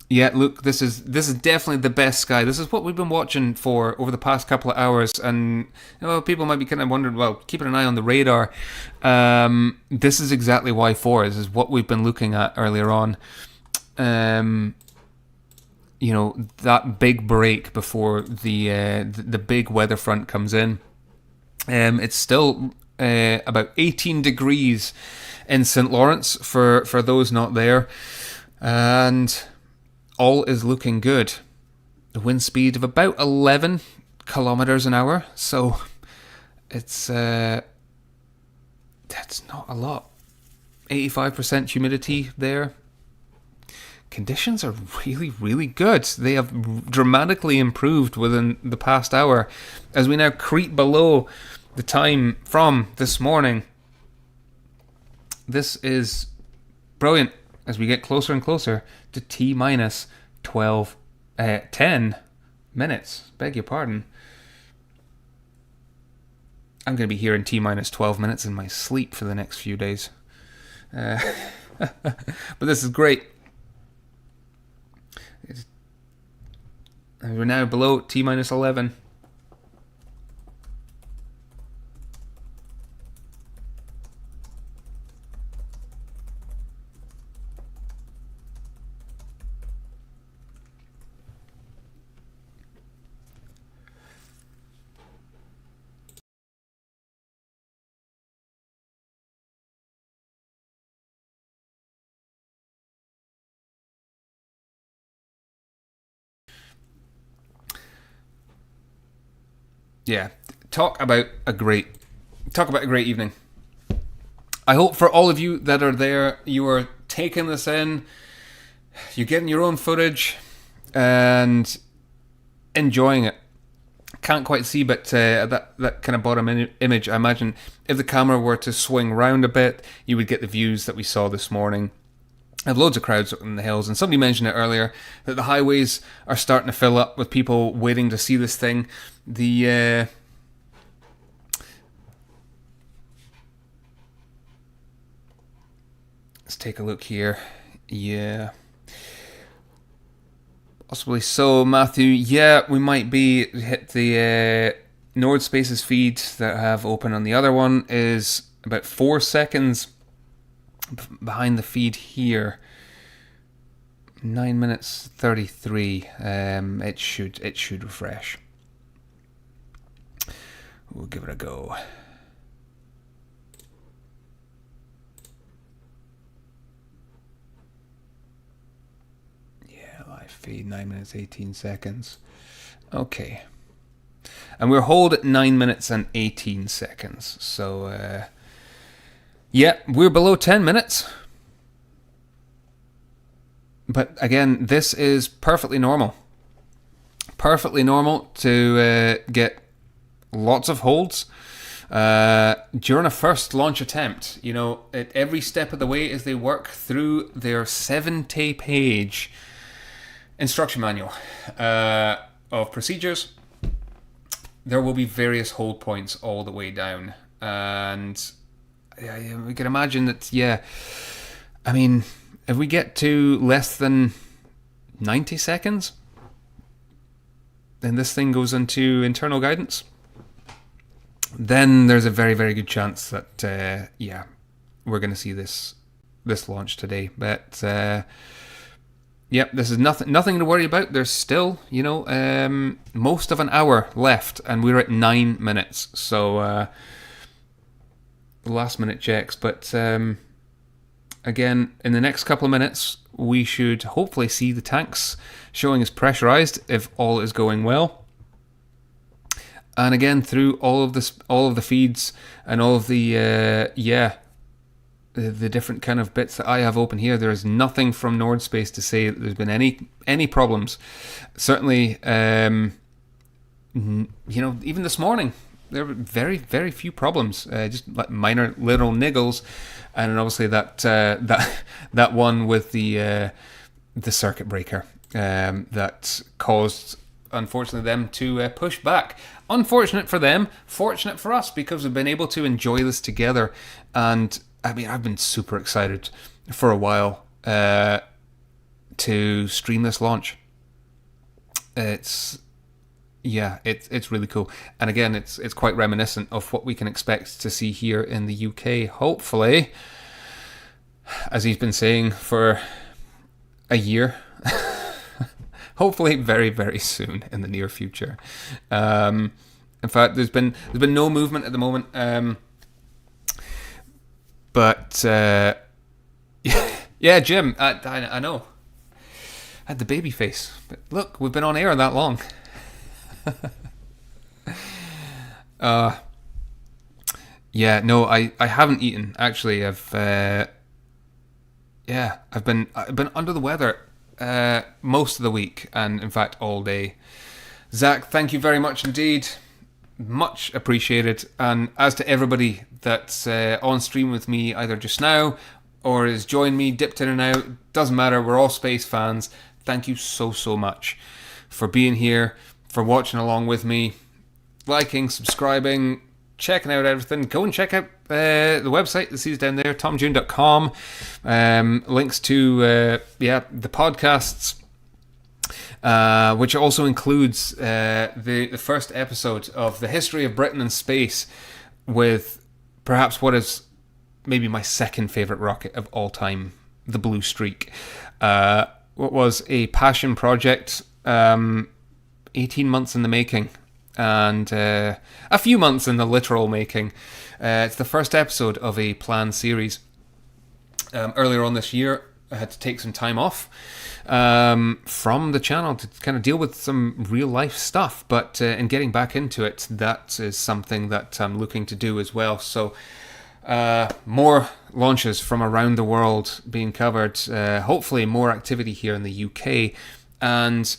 Yeah, look, this is definitely the best sky. This is what we've been watching for over the past couple of hours, and people might be kind of wondering, well, keeping an eye on the radar. This is exactly Y4. This is what we've been looking at earlier on. That big break before the big weather front comes in. It's still about 18 degrees in St. Lawrence for those not there, and all is looking good. A wind speed of about 11 kilometers an hour, so it's that's not a lot. 85% humidity there. conditions are really, really good. They have dramatically improved within the past hour as we now creep below the time from this morning. This is brilliant as we get closer and closer to T minus 10 minutes. Beg your pardon. I'm going to be here in T minus 12 minutes in my sleep for the next few days. But this is great. We're now below T minus 11. Yeah, talk about a great evening. I hope for all of you that are there, you are taking this in, you're getting your own footage, and enjoying it. Can't quite see, but that kind of bottom image, I imagine if the camera were to swing round a bit, you would get the views that we saw this morning. I have loads of crowds up in the hills, and somebody mentioned it earlier that the highways are starting to fill up with people waiting to see this thing. Let's take a look here. Yeah. Possibly so, Matthew. Yeah, we might be hit the NordSpace's feed that I have open on the other one is about 4 seconds behind the feed here. 9 minutes 33. It should refresh. We'll give it a go. Yeah, live feed 9 minutes 18 seconds. Okay. And we're hold at 9 minutes and 18 seconds. So yeah, we're below 10 minutes. But again, this is perfectly normal. Perfectly normal to get lots of holds during a first launch attempt. You know, at every step of the way as they work through their 70-page instruction manual of procedures, there will be various hold points all the way down. And yeah, we can imagine that, yeah, I mean, if we get to less than 90 seconds, then this thing goes into internal guidance. Then there's a very, very good chance that, yeah, we're going to see this launch today. But, yep, this is nothing to worry about. There's still, you know, most of an hour left, and we're at 9 minutes. So, last minute checks. But, again, in the next couple of minutes, we should hopefully see the tanks showing as pressurized if all is going well. And again, through all of the feeds and all of the the different kind of bits that I have open here, there is nothing from NordSpace to say that there's been any problems. Certainly, you know, even this morning there were very, very few problems, just like minor little niggles, and obviously that one with the circuit breaker that caused, unfortunately, them to push back. Unfortunate for them, fortunate for us, because we've been able to enjoy this together. And I mean, I've been super excited for a while to stream this launch. It's really cool. And again, it's quite reminiscent of what we can expect to see here in the UK, hopefully, as he's been saying for a year. Hopefully very, very soon in the near future. In fact, there's been no movement at the moment. But yeah, Jim, I know. I had the baby face. But look, we've been on air that long. Yeah, no, I haven't eaten. Actually, I've been under the weather most of the week, and in fact all day. Zach, thank you very much indeed. Much appreciated. And as to everybody that's on stream with me either just now or has joined me, dipped in and out, doesn't matter, we're all space fans. Thank you so much for being here, for watching along with me, liking, subscribing, checking out everything. Go and check out the website that sees down there, tomjune.com. Links to the podcasts, which also includes the first episode of the history of Britain and space, with perhaps what is maybe my second favourite rocket of all time, the Blue Streak. What was a passion project, 18 months in the making, and a few months in the literal making. It's the first episode of a planned series. Earlier on this year, I had to take some time off from the channel to kind of deal with some real life stuff, but in getting back into it, that is something that I'm looking to do as well. So more launches from around the world being covered, hopefully more activity here in the UK. And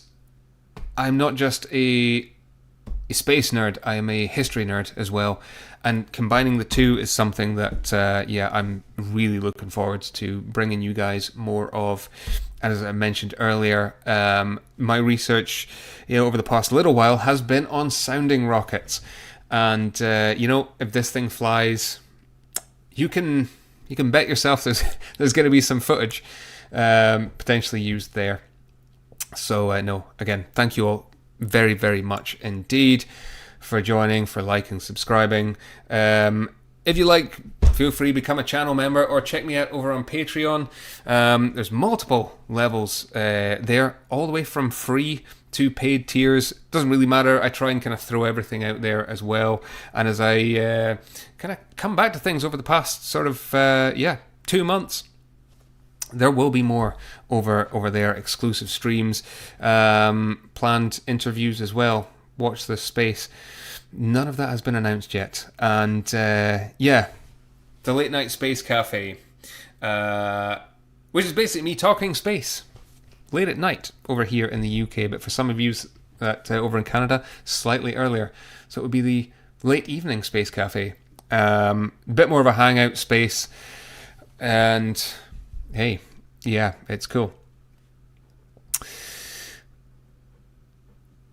I'm not just a space nerd, I am a history nerd as well, and combining the two is something that I'm really looking forward to bringing you guys more of. As I mentioned earlier, my research over the past little while has been on sounding rockets, and if this thing flies, you can bet yourself there's going to be some footage potentially used there. So no, again, thank you all very, very much indeed for joining, for liking, subscribing. If you like, feel free to become a channel member or check me out over on Patreon. There's multiple levels there, all the way from free to paid tiers. Doesn't really matter. I try and kind of throw everything out there as well. And as I kind of come back to things over the past sort of 2 months, there will be more over there, exclusive streams, planned interviews as well. Watch this space. None of that has been announced yet. And the Late Night Space Cafe, which is basically me talking space late at night over here in the UK, but for some of you that over in Canada, slightly earlier. So it would be the Late Evening Space Cafe. A bit more of a hangout space, and hey, yeah, it's cool.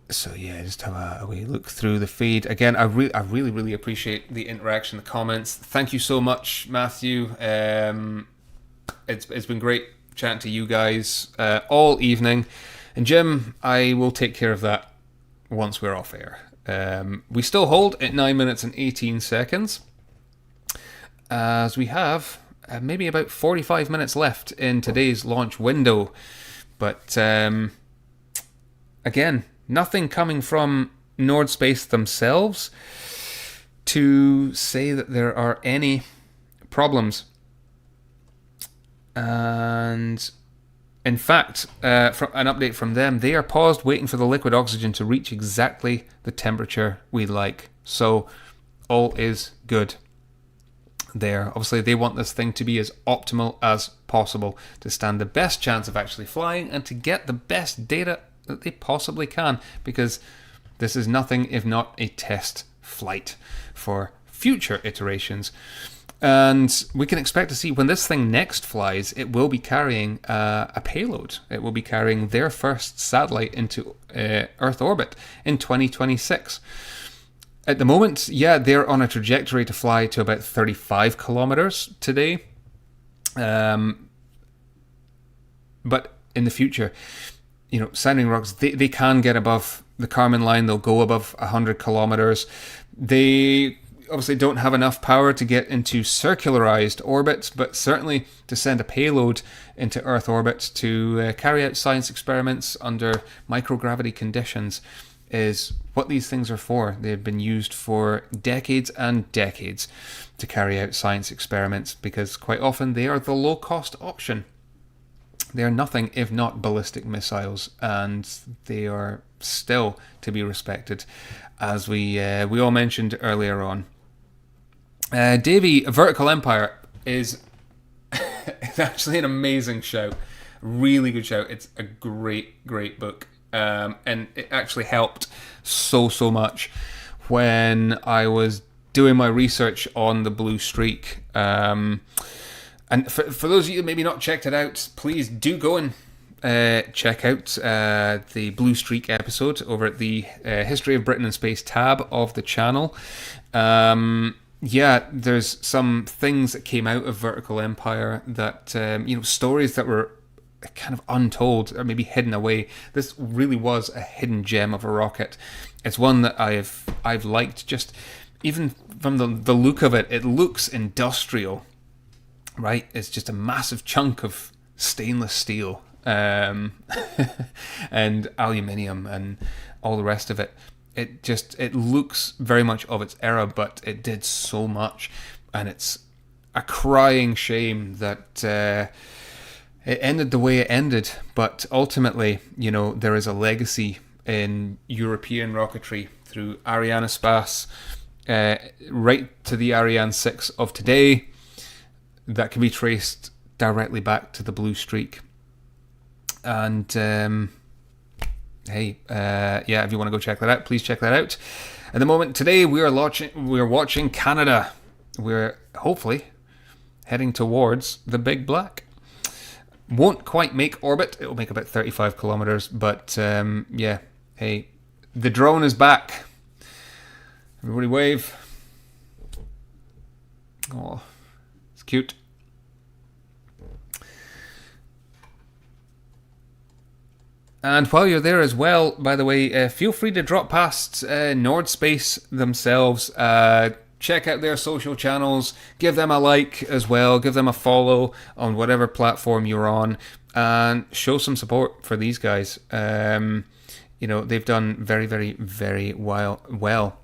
So yeah, just have a wee look through the feed. Again, I really appreciate the interaction, the comments. Thank you so much, Matthew. It's been great chatting to you guys all evening. And Jim, I will take care of that once we're off air. We still hold at 9 minutes and 18 seconds, as we have maybe about 45 minutes left in today's launch window. But again, nothing coming from NordSpace themselves to say that there are any problems. And in fact, from an update from them, they are paused waiting for the liquid oxygen to reach exactly the temperature we like. So all is good there. Obviously, they want this thing to be as optimal as possible to stand the best chance of actually flying and to get the best data that they possibly can, because this is nothing if not a test flight for future iterations. And we can expect to see when this thing next flies, it will be carrying a payload. It will be carrying their first satellite into Earth orbit in 2026. At the moment, they're on a trajectory to fly to about 35 kilometers today. But in the future, sounding rocks, they can get above the Kármán line. They'll go above 100 kilometers. They obviously don't have enough power to get into circularized orbits, but certainly to send a payload into Earth orbit to carry out science experiments under microgravity conditions is what these things are for. They've been used for decades and decades to carry out science experiments, because quite often they are the low-cost option. They are nothing if not ballistic missiles, and they are still to be respected, as we all mentioned earlier on. Davey, Vertical Empire is actually an amazing show. Really good shout. It's a great book. And it actually helped so much when I was doing my research on the Blue Streak. And for those of you who maybe not checked it out, please do go and check out the Blue Streak episode over at the History of Britain and Space tab of the channel. There's some things that came out of Vertical Empire that, stories that were kind of untold or maybe hidden away. This really was a hidden gem of a rocket. It's one that I've liked, just even from the look of it. It looks industrial, right? It's just a massive chunk of stainless steel and aluminium and all the rest of it. It looks very much of its era, but it did so much, and it's a crying shame that it ended the way it ended. But ultimately, there is a legacy in European rocketry through Arianespace, right to the Ariane 6 of today, that can be traced directly back to the Blue Streak. And if you want to go check that out, please check that out. At the moment today, we're watching Canada. We're hopefully heading towards the Big Black. Won't quite make orbit. It'll make about 35 kilometers, but the drone is back. Everybody wave. Oh, it's cute. And while you're there as well, by the way, feel free to drop past NordSpace themselves. Check out their social channels. Give them a like as well. Give them a follow on whatever platform you're on. And show some support for these guys. They've done very, very, very well.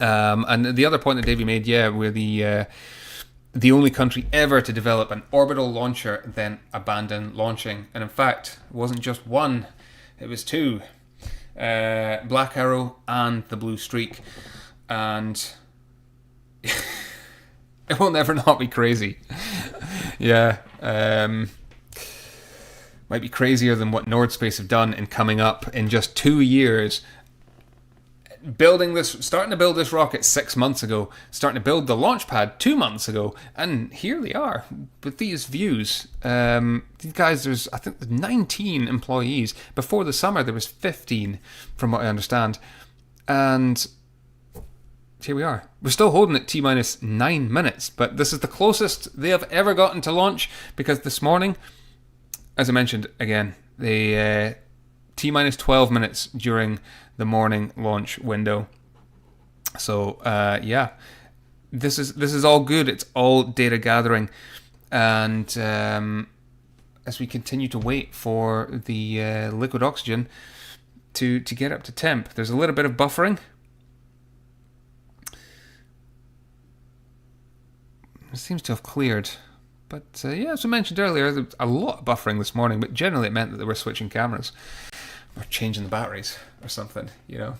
And the other point that Davey made, we're the only country ever to develop an orbital launcher, then abandon launching. And in fact, it wasn't just one, it was two. Black Arrow and the Blue Streak. And it will never not be crazy. Might be crazier than what NordSpace have done in coming up in just 2 years. Starting to build this rocket 6 months ago, starting to build the launch pad 2 months ago, and here they are with these views. These guys, there's 19 employees. Before the summer, there was 15, from what I understand, and here we are. We're still holding it T-minus 9 minutes, but this is the closest they have ever gotten to launch, because this morning, as I mentioned again, they T-minus 12 minutes during the morning launch window. So this is all good. It's all data gathering, and as we continue to wait for the liquid oxygen to get up to temp, there's a little bit of buffering. It seems to have cleared, but as I mentioned earlier, there was a lot of buffering this morning, but generally it meant that they were switching cameras or changing the batteries or something.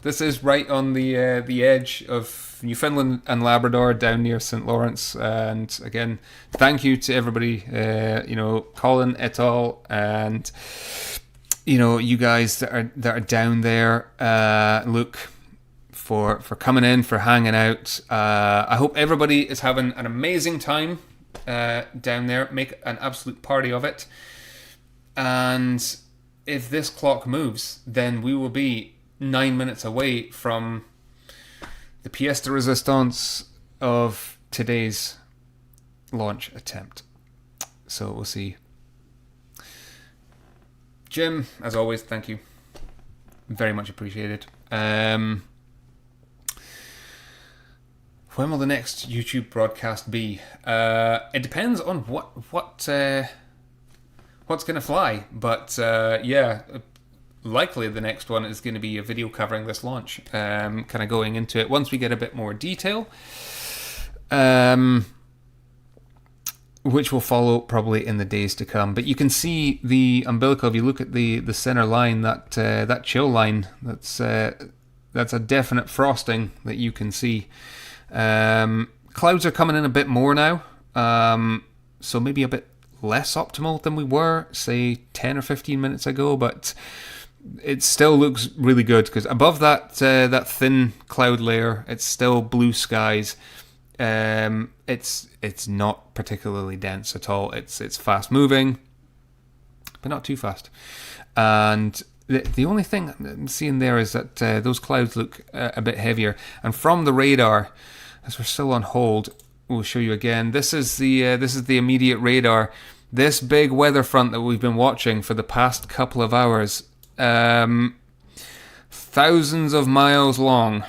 This is right on the edge of Newfoundland and Labrador, down near St. Lawrence. And again, thank you to everybody, Colin et al. And you guys that are down there. Luke, for coming in, for hanging out. I hope everybody is having an amazing time down there. Make an absolute party of it. And if this clock moves, then we will be 9 minutes away from the pièce de résistance of today's launch attempt. So we'll see. Jim, as always, thank you. Very much appreciated. When will the next YouTube broadcast be? It depends on what's going to fly, but likely the next one is going to be a video covering this launch, kind of going into it once we get a bit more detail, which will follow probably in the days to come. But you can see the umbilical, if you look at the center line, that chill line, that's a definite frosting that you can see. Clouds are coming in a bit more now, so maybe a bit less optimal than we were, say, 10 or 15 minutes ago, but it still looks really good, because above that thin cloud layer, it's still blue skies. It's not particularly dense at all. It's fast moving, but not too fast. And the only thing I'm seeing there is that those clouds look a bit heavier. And from the radar, as we're still on hold, we'll show you again. This is the immediate radar. This big weather front that we've been watching for the past couple of hours, thousands of miles long,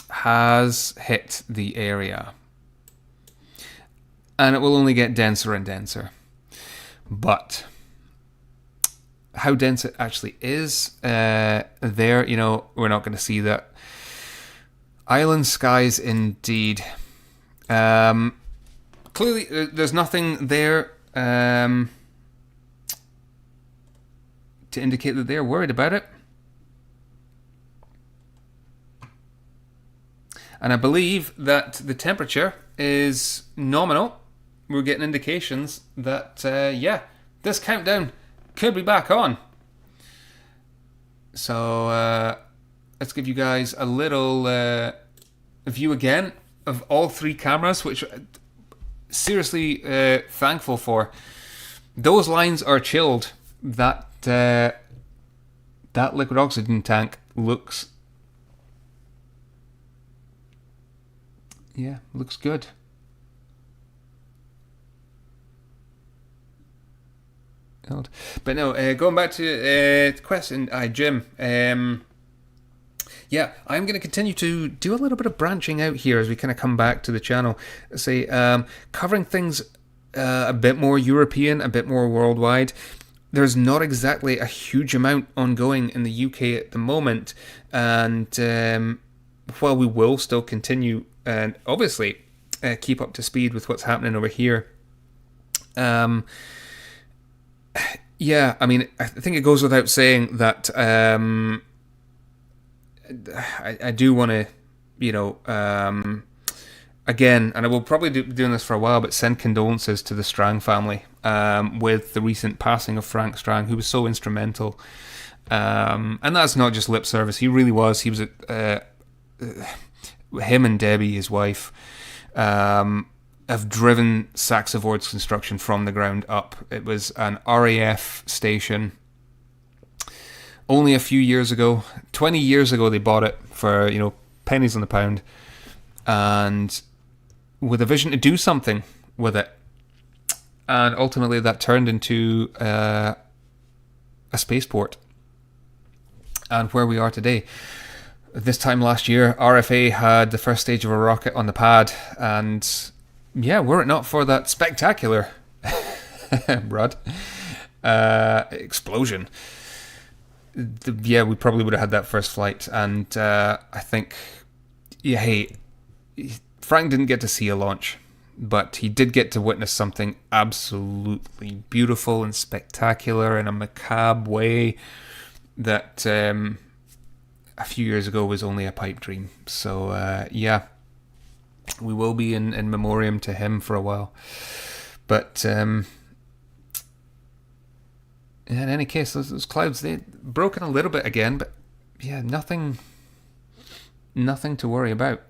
has hit the area. And it will only get denser and denser. But how dense it actually is there, we're not going to see that. Island skies indeed. Clearly, there's nothing there to indicate that they're worried about it. And I believe that the temperature is nominal. We're getting indications that, this countdown could be back on. So, let's give you guys a little view again of all three cameras, which I'm seriously thankful for. Those lines are chilled. That liquid oxygen tank looks good. But no, going back to the question, Jim. I'm going to continue to do a little bit of branching out here as we kind of come back to the channel. Say, covering things a bit more European, a bit more worldwide. There's not exactly a huge amount ongoing in the UK at the moment, and while we will still continue and obviously keep up to speed with what's happening over here. I think it goes without saying that I do want to, again, and I will probably be doing this for a while, but send condolences to the Strang family with the recent passing of Frank Strang, who was so instrumental. And that's not just lip service. He really was. He was him and Debbie, his wife, have driven Saxavor's construction from the ground up. It was an RAF station. Only a few years ago, 20 years ago, they bought it for, pennies on the pound, and with a vision to do something with it. And ultimately that turned into a spaceport. And where we are today. This time last year, RFA had the first stage of a rocket on the pad, and were it not for that spectacular explosion, we probably would have had that first flight. And I think, Frank didn't get to see a launch, but he did get to witness something absolutely beautiful and spectacular in a macabre way that a few years ago was only a pipe dream. So we will be in memoriam to him for a while. But in any case, those clouds, they broken a little bit again, but nothing to worry about.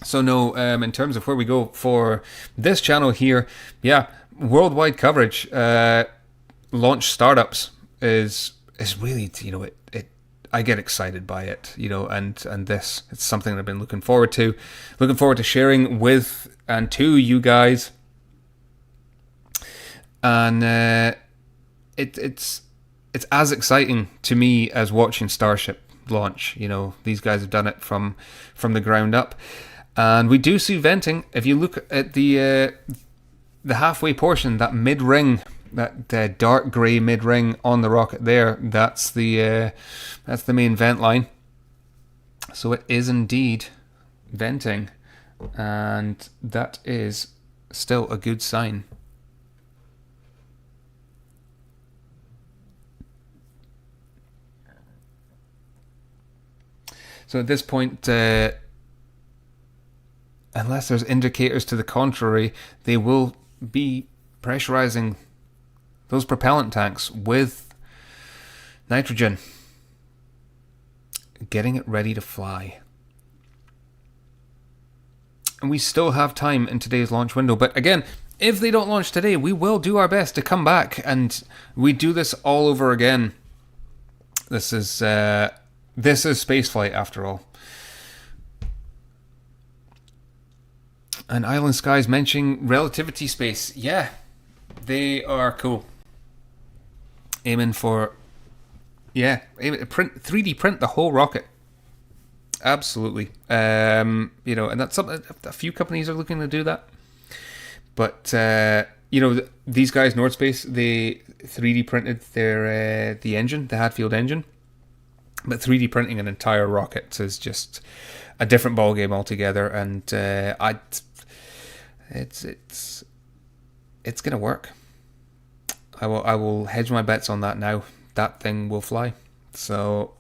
So no, in terms of where we go for this channel here, worldwide coverage, launch startups is really, I get excited by it, and this, it's something that I've been looking forward to sharing with and to you guys. And it's as exciting to me as watching Starship launch. These guys have done it from the ground up. And we do see venting. If you look at the halfway portion, that mid-ring, that dark grey mid-ring on the rocket there, that's the main vent line. So it is indeed venting, and that is still a good sign. So at this point, unless there's indicators to the contrary, they will be pressurizing those propellant tanks with nitrogen, getting it ready to fly. And we still have time in today's launch window. But again, if they don't launch today, we will do our best to come back and we do this all over again. This is spaceflight after all. And Island Skies mentioning relativity space. Yeah, they are cool. Aiming for, 3D print the whole rocket. Absolutely. And that's something a few companies are looking to do that. But these guys, NordSpace, they 3D printed the engine, the Hadfield engine. But 3D printing an entire rocket is just a different ballgame altogether, and it's gonna work. I will hedge my bets on that now. That thing will fly. So,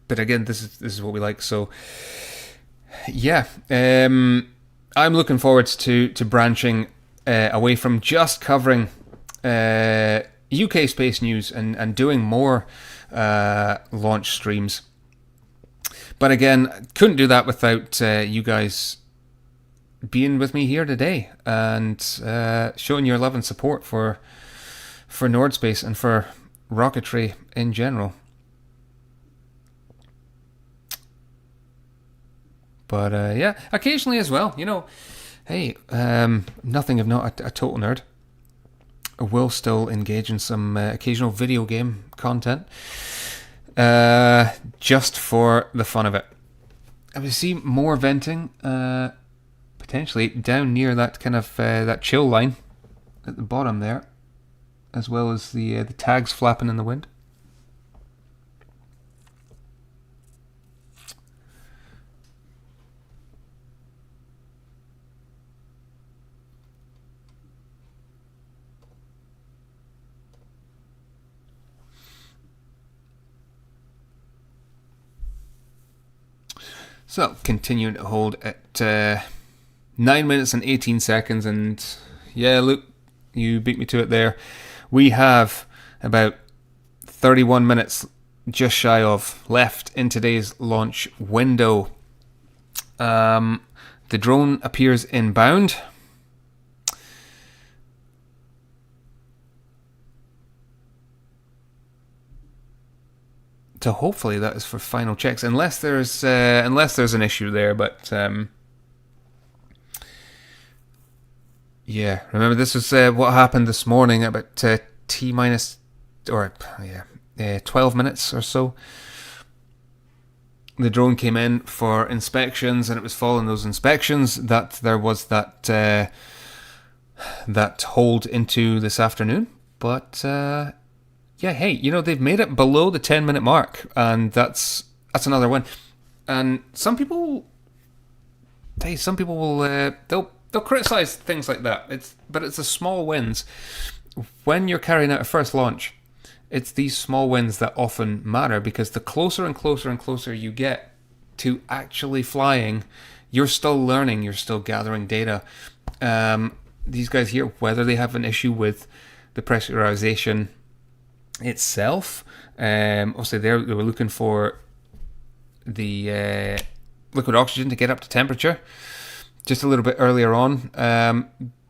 but again, this is what we like. So, yeah, I'm looking forward to branching away from just covering UK space news and doing more launch streams. But again, couldn't do that without you guys being with me here today and showing your love and support for NordSpace and for Rocketry in general. But occasionally as well, hey, nothing if not a total nerd. I will still engage in some occasional video game content, just for the fun of it. I would see more venting, potentially down near that kind of that chill line at the bottom there, as well as the tags flapping in the wind. So, continuing to hold at 9 minutes and 18 seconds, and yeah, look, you beat me to it there. We have about 31 minutes, just shy of, left in today's launch window. The drone appears inbound. So hopefully that is for final checks, unless there's an issue there. But yeah, remember this was what happened this morning about T minus 12 minutes or so. The drone came in for inspections, and it was following those inspections that there was that hold into this afternoon. But yeah, hey, they've made it below the 10-minute mark, and that's another win. And some people will they'll criticize things like that. But it's the small wins. When you're carrying out a first launch, it's these small wins that often matter, because the closer and closer and closer you get to actually flying, you're still learning, you're still gathering data. These guys here, whether they have an issue with the pressurization itself, obviously they were looking for the liquid oxygen to get up to temperature just a little bit earlier on.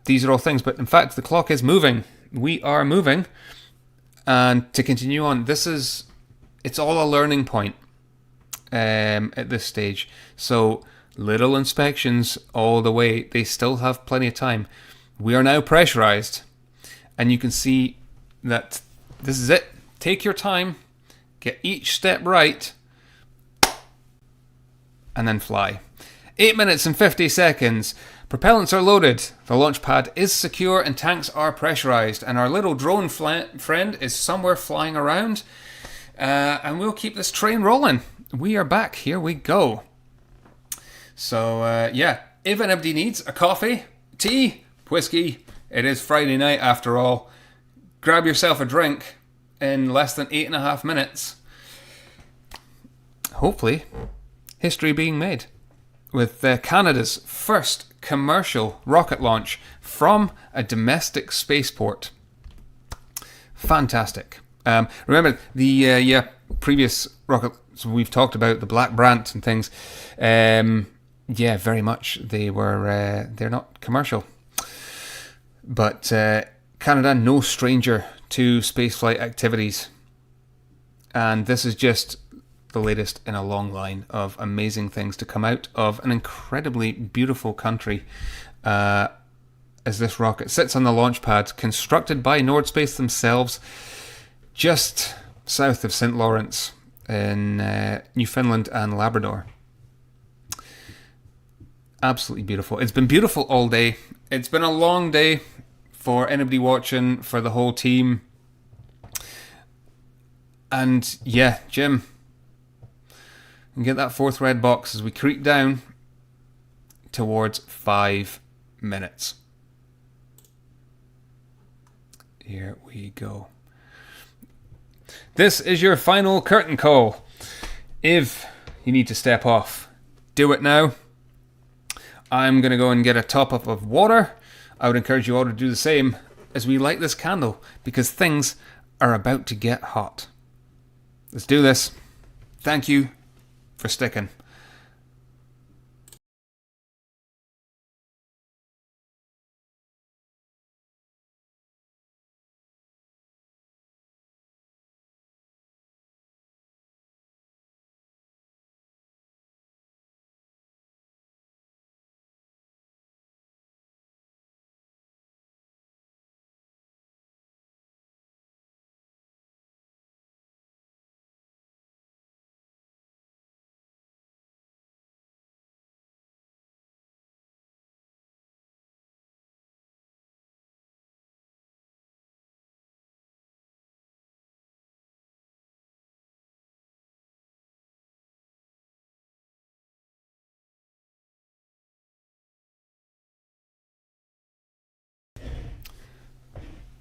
These are all things, but in fact the clock is moving. We are moving, and to continue on, it's all a learning point at this stage. So little inspections all the way. They still have plenty of time. We are now pressurized, and you can see that this is it. Take your time, get each step right, and then fly. 8 minutes and 50 seconds. Propellants are loaded. The launch pad is secure and tanks are pressurized. And our little drone friend is somewhere flying around. And we'll keep this train rolling. We are back. Here we go. So, yeah. If anybody needs a coffee, tea, whiskey, it is Friday night after all. Grab yourself a drink in less than 8.5 minutes. Hopefully, history being made with Canada's first commercial rocket launch from a domestic spaceport. Fantastic. Remember the previous rockets we've talked about, the Black Brant and things. Yeah, very much. They're not commercial. But Canada, no stranger to spaceflight activities. And this is just the latest in a long line of amazing things to come out of an incredibly beautiful country. As this rocket sits on the launch pad, constructed by NordSpace themselves, just south of St. Lawrence in Newfoundland and Labrador. Absolutely beautiful. It's been beautiful all day. It's been a long day for anybody watching, for the whole team. And yeah, Jim, and get that fourth red box as we creep down towards 5 minutes. Here we go. This is your final curtain call. If you need to step off, do it now. I'm going to go and get a top up of water. I would encourage you all to do the same as we light this candle, because things are about to get hot. Let's do this. Thank you for sticking.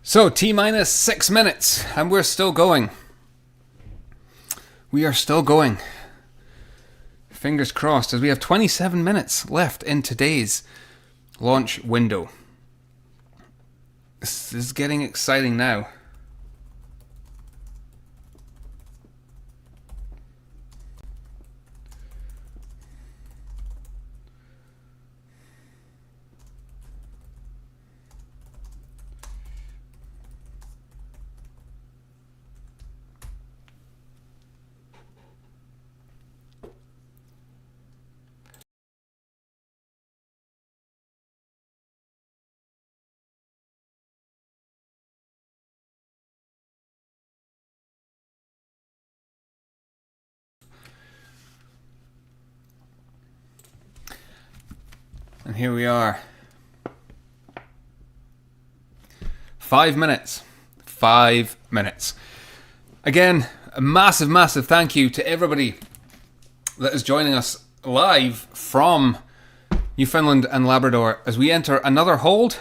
So, T-minus 6 minutes, and we're still going. We are still going. Fingers crossed, as we have 27 minutes left in today's launch window. This is getting exciting now. And here we are. 5 minutes. 5 minutes. Again, a massive, massive thank you to everybody that is joining us live from Newfoundland and Labrador as we enter another hold.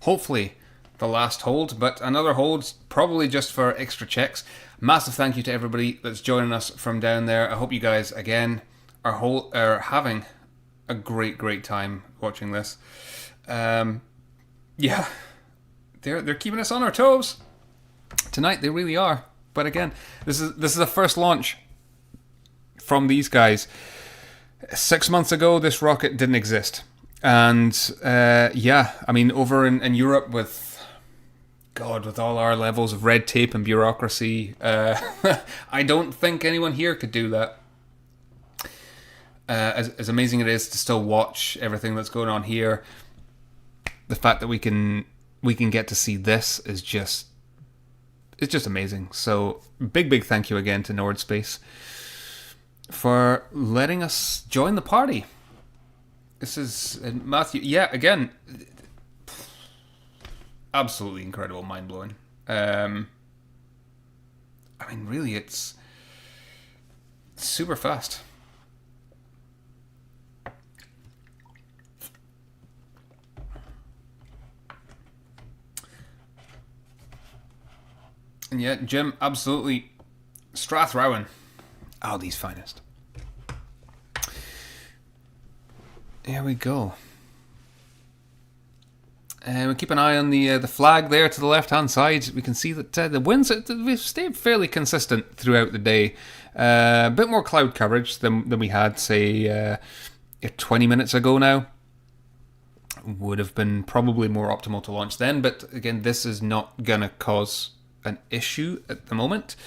Hopefully the last hold, but another hold probably just for extra checks. Massive thank you to everybody that's joining us from down there. I hope you guys, again, are having a great time watching this. Yeah, they're keeping us on our toes tonight. They really are. But again, this is the first launch from these guys. 6 months ago, this rocket didn't exist, and yeah, I mean, over in Europe with all our levels of red tape and bureaucracy, I don't think anyone here could do that. As amazing it is to still watch everything that's going on here, the fact that we can get to see this is just amazing. So big thank you again to NordSpace for letting us join the party. This is Matthew. Yeah, again, absolutely incredible, mind blowing. I mean, really, it's super fast. And yeah, Jim, absolutely. Strathrowan, Aldi's finest. Here we go. And we keep an eye on the flag there to the left-hand side. We can see that the winds we've stayed fairly consistent throughout the day. A bit more cloud coverage than we had, say, 20 minutes ago now. Would have been probably more optimal to launch then, but again, this is not going to cause an issue at the moment.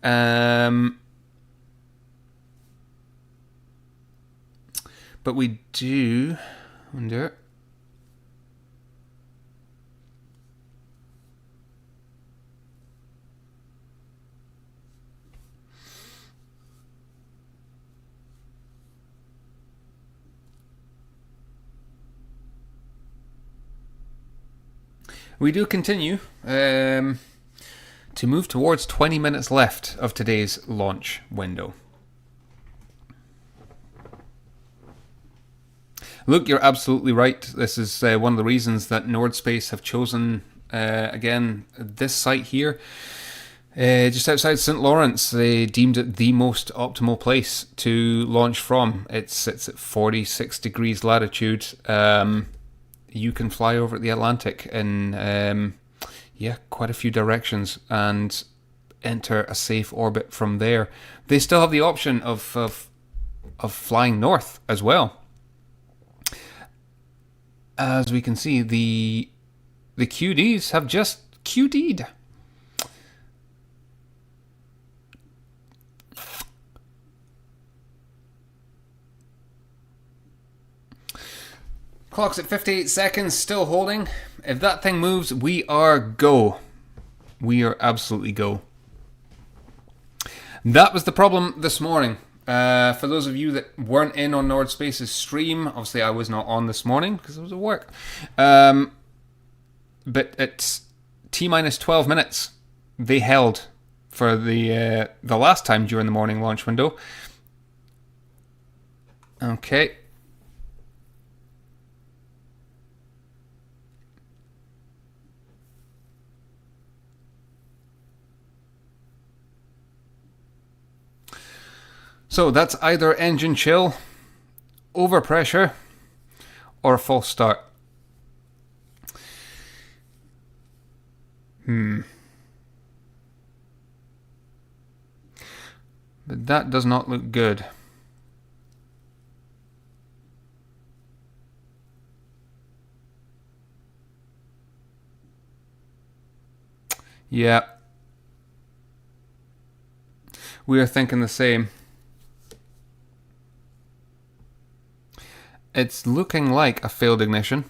But we do wonder... We do continue to move towards 20 minutes left of today's launch window. Look, you're absolutely right. This is one of the reasons that NordSpace have chosen, again, this site here. Just outside St. Lawrence, they deemed it the most optimal place to launch from. It sits at 46 degrees latitude. You can fly over the Atlantic in, quite a few directions and enter a safe orbit from there. They still have the option of flying north as well. As we can see, the QDs have just QD'd. Clock's at 58 seconds, still holding. If that thing moves, we are go. We are absolutely go. That was the problem this morning. For those of you that weren't in on NordSpace's stream, obviously I was not on this morning because I was at work. But at T-minus 12 minutes, they held for the last time during the morning launch window. Okay. So that's either engine chill, overpressure, or a false start. But that does not look good. Yeah. We are thinking the same. It's looking like a failed ignition.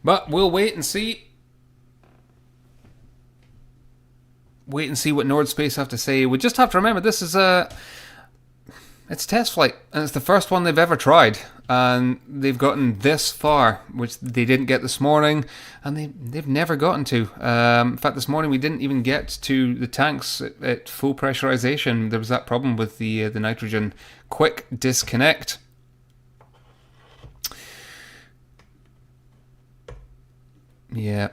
But we'll wait and see. Wait and see what NordSpace have to say. We just have to remember this is it's test flight, and it's the first one they've ever tried, and they've gotten this far, which they didn't get this morning, and they've never gotten to. In fact, this morning we didn't even get to the tanks at full pressurization. There was that problem with the nitrogen quick disconnect. Yeah.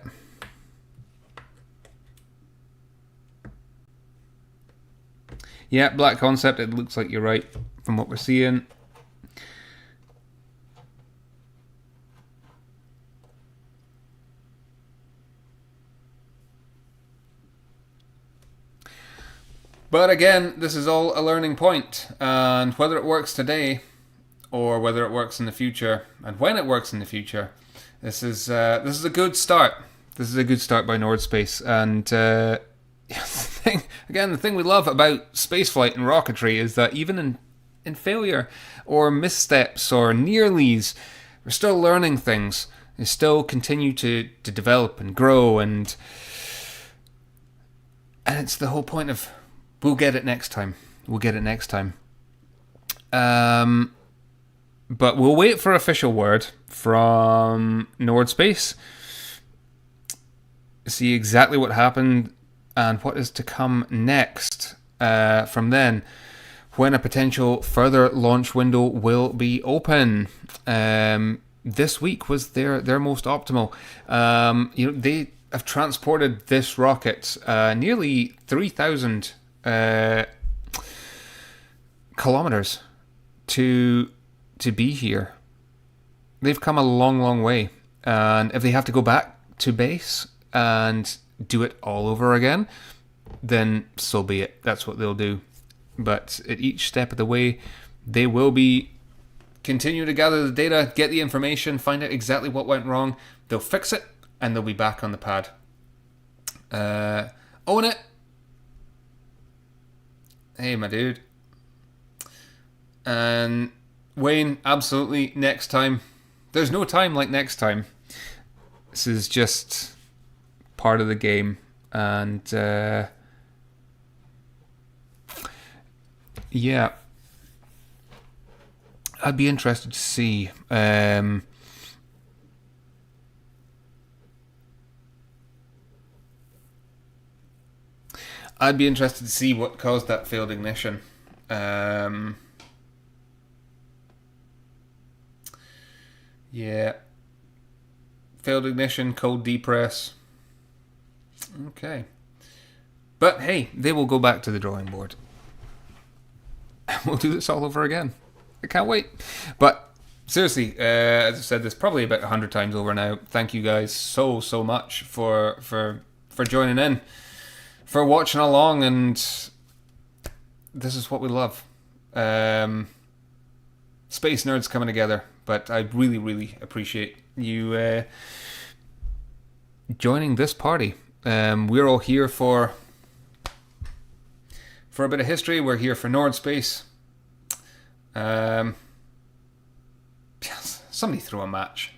Yeah, black concept, it looks like you're right from what we're seeing. But again, this is all a learning point, and whether it works today or whether it works in the future, and when it works in the future, this is a good start. This is a good start by NordSpace, and the thing we love about spaceflight and rocketry is that even in failure or missteps or nearlies, we're still learning things. We still continue to develop and grow, and it's the whole point of we'll get it next time. We'll get it next time. But we'll wait for official word from NordSpace. See exactly what happened and what is to come next from then, when a potential further launch window will be open. This week was their most optimal. They have transported this rocket nearly 3,000 kilometers to be here. They've come a long, long way. And if they have to go back to base and do it all over again, then so be it. That's what they'll do. But at each step of the way, they will be continue to gather the data, get the information, find out exactly what went wrong. They'll fix it, and they'll be back on the pad. Own it. Hey, my dude. And Wayne, absolutely, next time. There's no time like next time. This is just part of the game. And, yeah. I'd be interested to see. I'd be interested to see what caused that failed ignition. Yeah. Failed ignition, cold depress. Okay. But hey, they will go back to the drawing board. We'll do this all over again. I can't wait. But seriously, as I've said this probably about 100 times over now, thank you guys so much for joining in, for watching along, and this is what we love. Space nerds coming together. But I really appreciate you joining this party. We're all here for a bit of history. We're here for NordSpace. Somebody throw a match.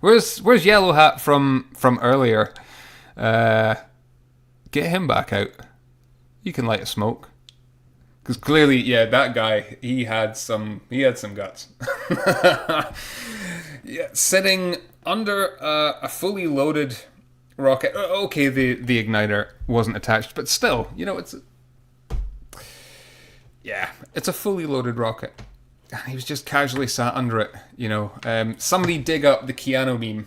Where's Yellow Hat from earlier? Get him back out. You can light a smoke. Because clearly, yeah, that guy, he had some guts. Yeah, sitting under a fully loaded rocket. Okay, the igniter wasn't attached, but still, it's a fully loaded rocket. He was just casually sat under it. Somebody dig up the Keanu meme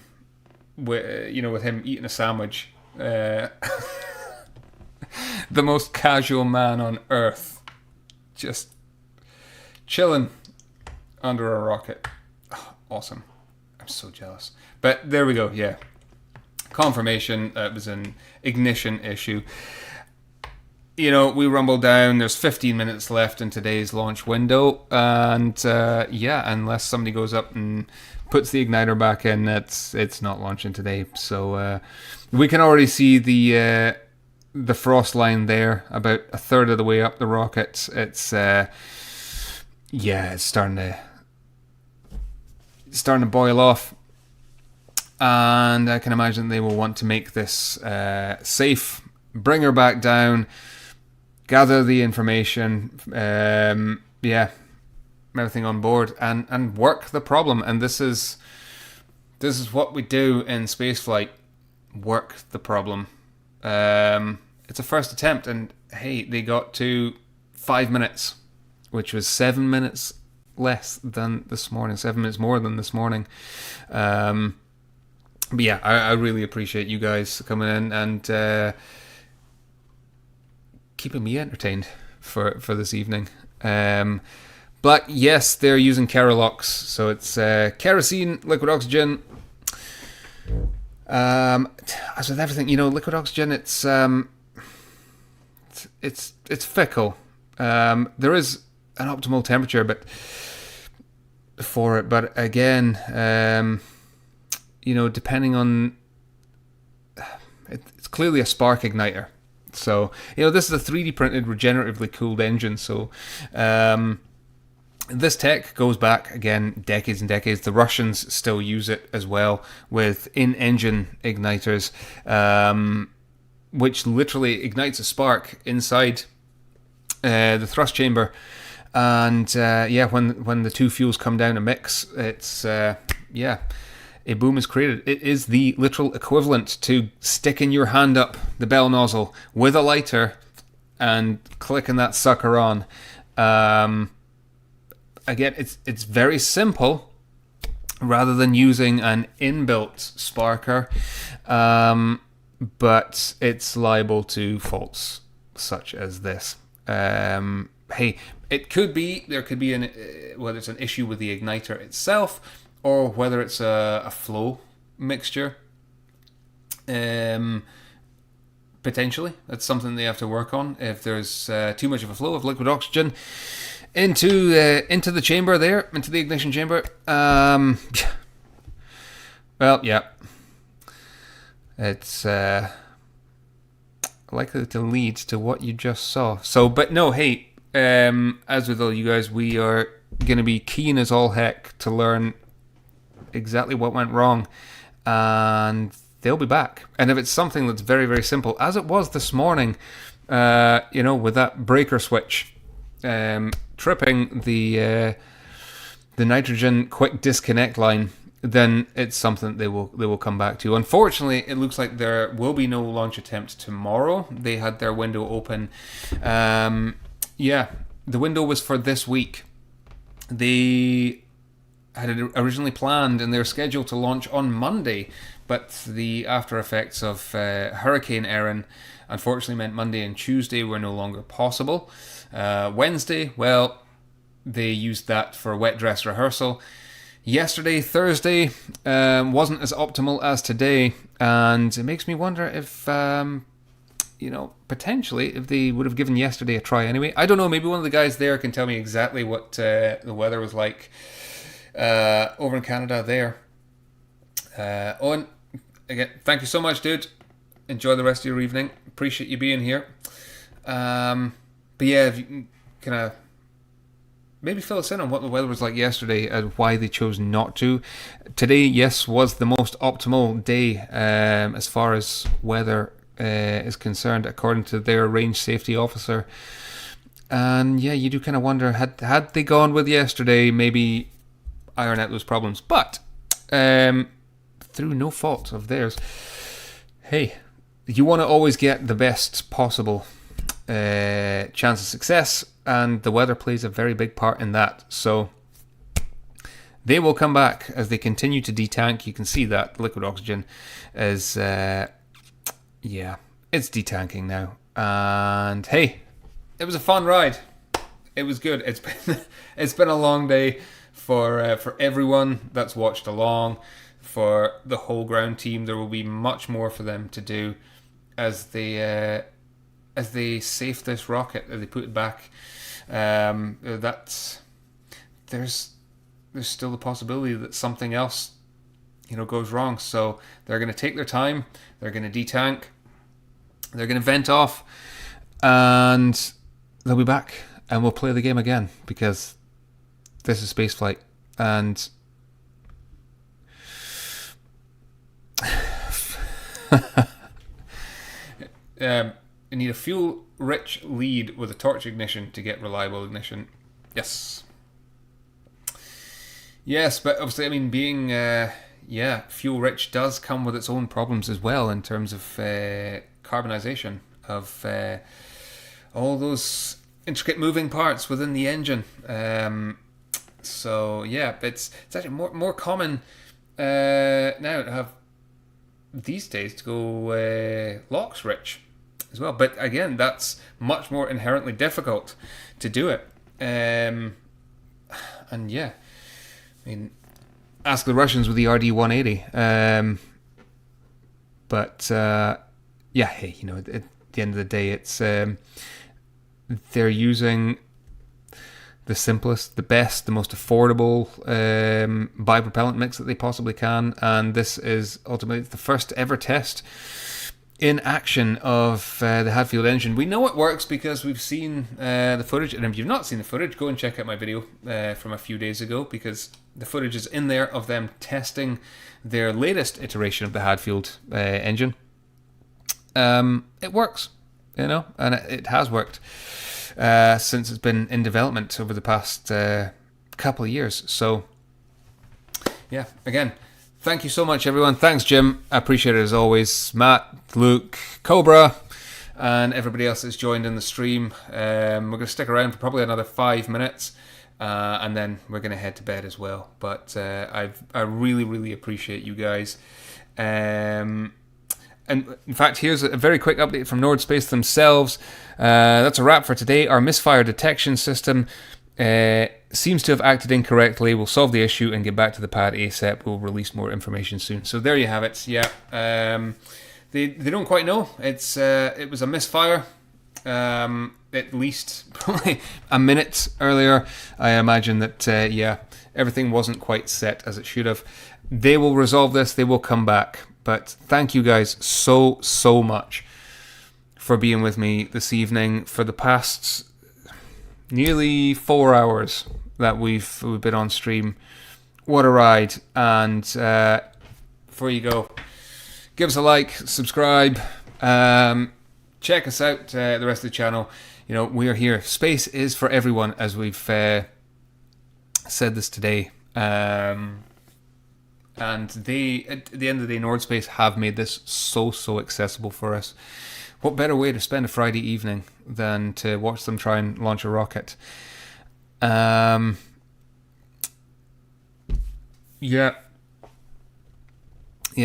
with him eating a sandwich. The most casual man on Earth. Just chilling under a rocket. Oh, awesome. I'm so jealous. But there we go, yeah. Confirmation, it was an ignition issue. We rumbled down. There's 15 minutes left in today's launch window. And unless somebody goes up and puts the igniter back in, it's not launching today. So we can already see the frost line there, about a third of the way up the rocket. It's starting to boil off, and I can imagine they will want to make this safe, bring her back down, gather the information, everything on board, and work the problem. And this is what we do in spaceflight: work the problem. It's a first attempt, and hey, they got to 5 minutes, which was 7 minutes less than this morning, 7 minutes more than this morning. But yeah, I really appreciate you guys coming in and keeping me entertained for this evening. Black, yes, they're using Kerolox, so it's kerosene, liquid oxygen. As with everything, liquid oxygen, it's fickle. There is an optimal temperature, but again, depending on, it's clearly a spark igniter. So this is a 3D printed, regeneratively cooled engine. So this tech goes back, again, decades and decades. The Russians still use it as well with in-engine igniters, which literally ignites a spark inside the thrust chamber. And when the two fuels come down to mix, it's a boom is created. It is the literal equivalent to sticking your hand up the bell nozzle with a lighter and clicking that sucker on. Again, it's very simple, rather than using an inbuilt sparker, but it's liable to faults such as this. Hey, there could be whether it's an issue with the igniter itself or whether it's a flow mixture. Potentially, that's something they have to work on. If there's too much of a flow of liquid oxygen into the chamber there, into the ignition chamber, well, yeah, it's likely to lead to what you just saw. So, but no, hey, as with all you guys, we are going to be keen as all heck to learn exactly what went wrong, and they'll be back. And if it's something that's very, very simple, as it was this morning, with that breaker switch tripping the nitrogen quick disconnect line, then it's something they will come back to. Unfortunately, it looks like there will be no launch attempt tomorrow. They had their window open. The window was for this week. They had it originally planned in their schedule to launch on Monday, but the after effects of Hurricane Erin unfortunately meant Monday and Tuesday were no longer possible. Wednesday, well, they used that for wet dress rehearsal. Yesterday, Thursday, wasn't as optimal as today, and it makes me wonder if, potentially, if they would have given yesterday a try anyway. I don't know, maybe one of the guys there can tell me exactly what the weather was like over in Canada there. Owen, again, thank you so much, dude. Enjoy the rest of your evening. Appreciate you being here. But yeah, if you can kind of maybe fill us in on what the weather was like yesterday and why they chose not to. Today, yes, was the most optimal day as far as weather is concerned, according to their range safety officer. And yeah, you do kind of wonder, had they gone with yesterday, maybe iron out those problems. But through no fault of theirs, hey, you want to always get the best possible chance of success, and the weather plays a very big part in that. So they will come back as they continue to detank. You can see that liquid oxygen is it's detanking now. And hey, it was a fun ride. It was good. It's been a long day for everyone that's watched along. For the whole ground team, there will be much more for them to do as they safe this rocket, as they put it back. There's still the possibility that something else, goes wrong. So they're going to take their time. They're going to detank. They're going to vent off, and they'll be back, and we'll play the game again, because this is spaceflight, and you need a fuel-rich lead with a torch ignition to get reliable ignition. Yes. Yes, but obviously, I mean, being fuel-rich does come with its own problems as well in terms of carbonization of all those intricate moving parts within the engine. So yeah, it's actually more common now to have these days to go LOX rich as well, but again, that's much more inherently difficult to do it. And yeah, I mean, ask the Russians with the RD-180. But yeah, hey, at the end of the day, it's they're using the simplest, the best, the most affordable bipropellant mix that they possibly can, and this is ultimately the first ever test in action of the Hadfield engine. We know it works because we've seen the footage, and if you've not seen the footage, go and check out my video from a few days ago, because the footage is in there of them testing their latest iteration of the Hadfield engine. It works, and it has worked since it's been in development over the past couple of years. So yeah, again, thank you so much, everyone. Thanks, Jim. I appreciate it as always. Matt, Luke, Cobra, and everybody else that's joined in the stream. We're going to stick around for probably another 5 minutes. and then we're going to head to bed as well. But I really, really appreciate you guys. And in fact, here's a very quick update from NordSpace themselves. That's a wrap for today. Our misfire detection system seems to have acted incorrectly. We'll solve the issue and get back to the pad ASAP. We'll release more information soon. So there you have it. Yeah, they don't quite know. It was a misfire. At least probably a minute earlier. I imagine that everything wasn't quite set as it should have. They will resolve this. They will come back. But thank you guys so much for being with me this evening for the past nearly 4 hours that we've been on stream. What a ride. And before you go, give us a like, subscribe, check us out, the rest of the channel. You know, we are here. Space is for everyone, as we've said this today. And they, at the end of the day, NordSpace have made this so accessible for us. What better way to spend a Friday evening than to watch them try and launch a rocket? Yeah,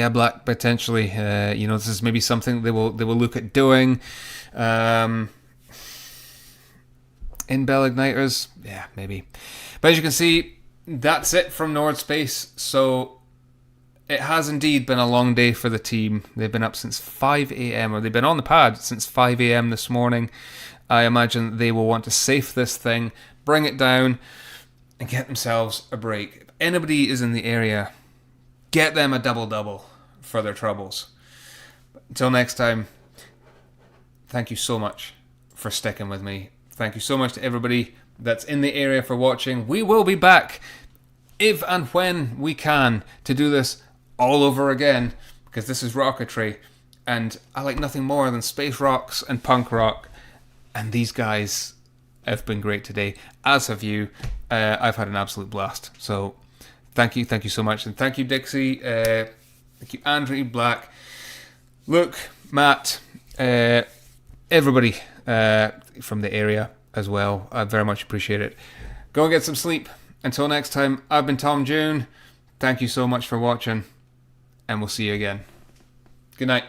Black, potentially. This is maybe something they will look at doing. In Bell igniters, yeah, maybe. But as you can see, that's it from NordSpace. So it has indeed been a long day for the team. They've been up since 5 a.m. or they've been on the pad since 5 a.m. this morning. I imagine they will want to safe this thing, bring it down, and get themselves a break. If anybody is in the area, get them a double-double for their troubles. But until next time, thank you so much for sticking with me. Thank you so much to everybody that's in the area for watching. We will be back if and when we can to do this all over again, because this is Rocketry, and I like nothing more than space rocks and punk rock, and these guys have been great today, as have you. I've had an absolute blast. So thank you so much, and thank you, Dixie, thank you, Andrew, Black, Luke, Matt, everybody from the area as well. I very much appreciate it. Go and get some sleep. Until next time, I've been Tom June. Thank you so much for watching, and we'll see you again. Good night.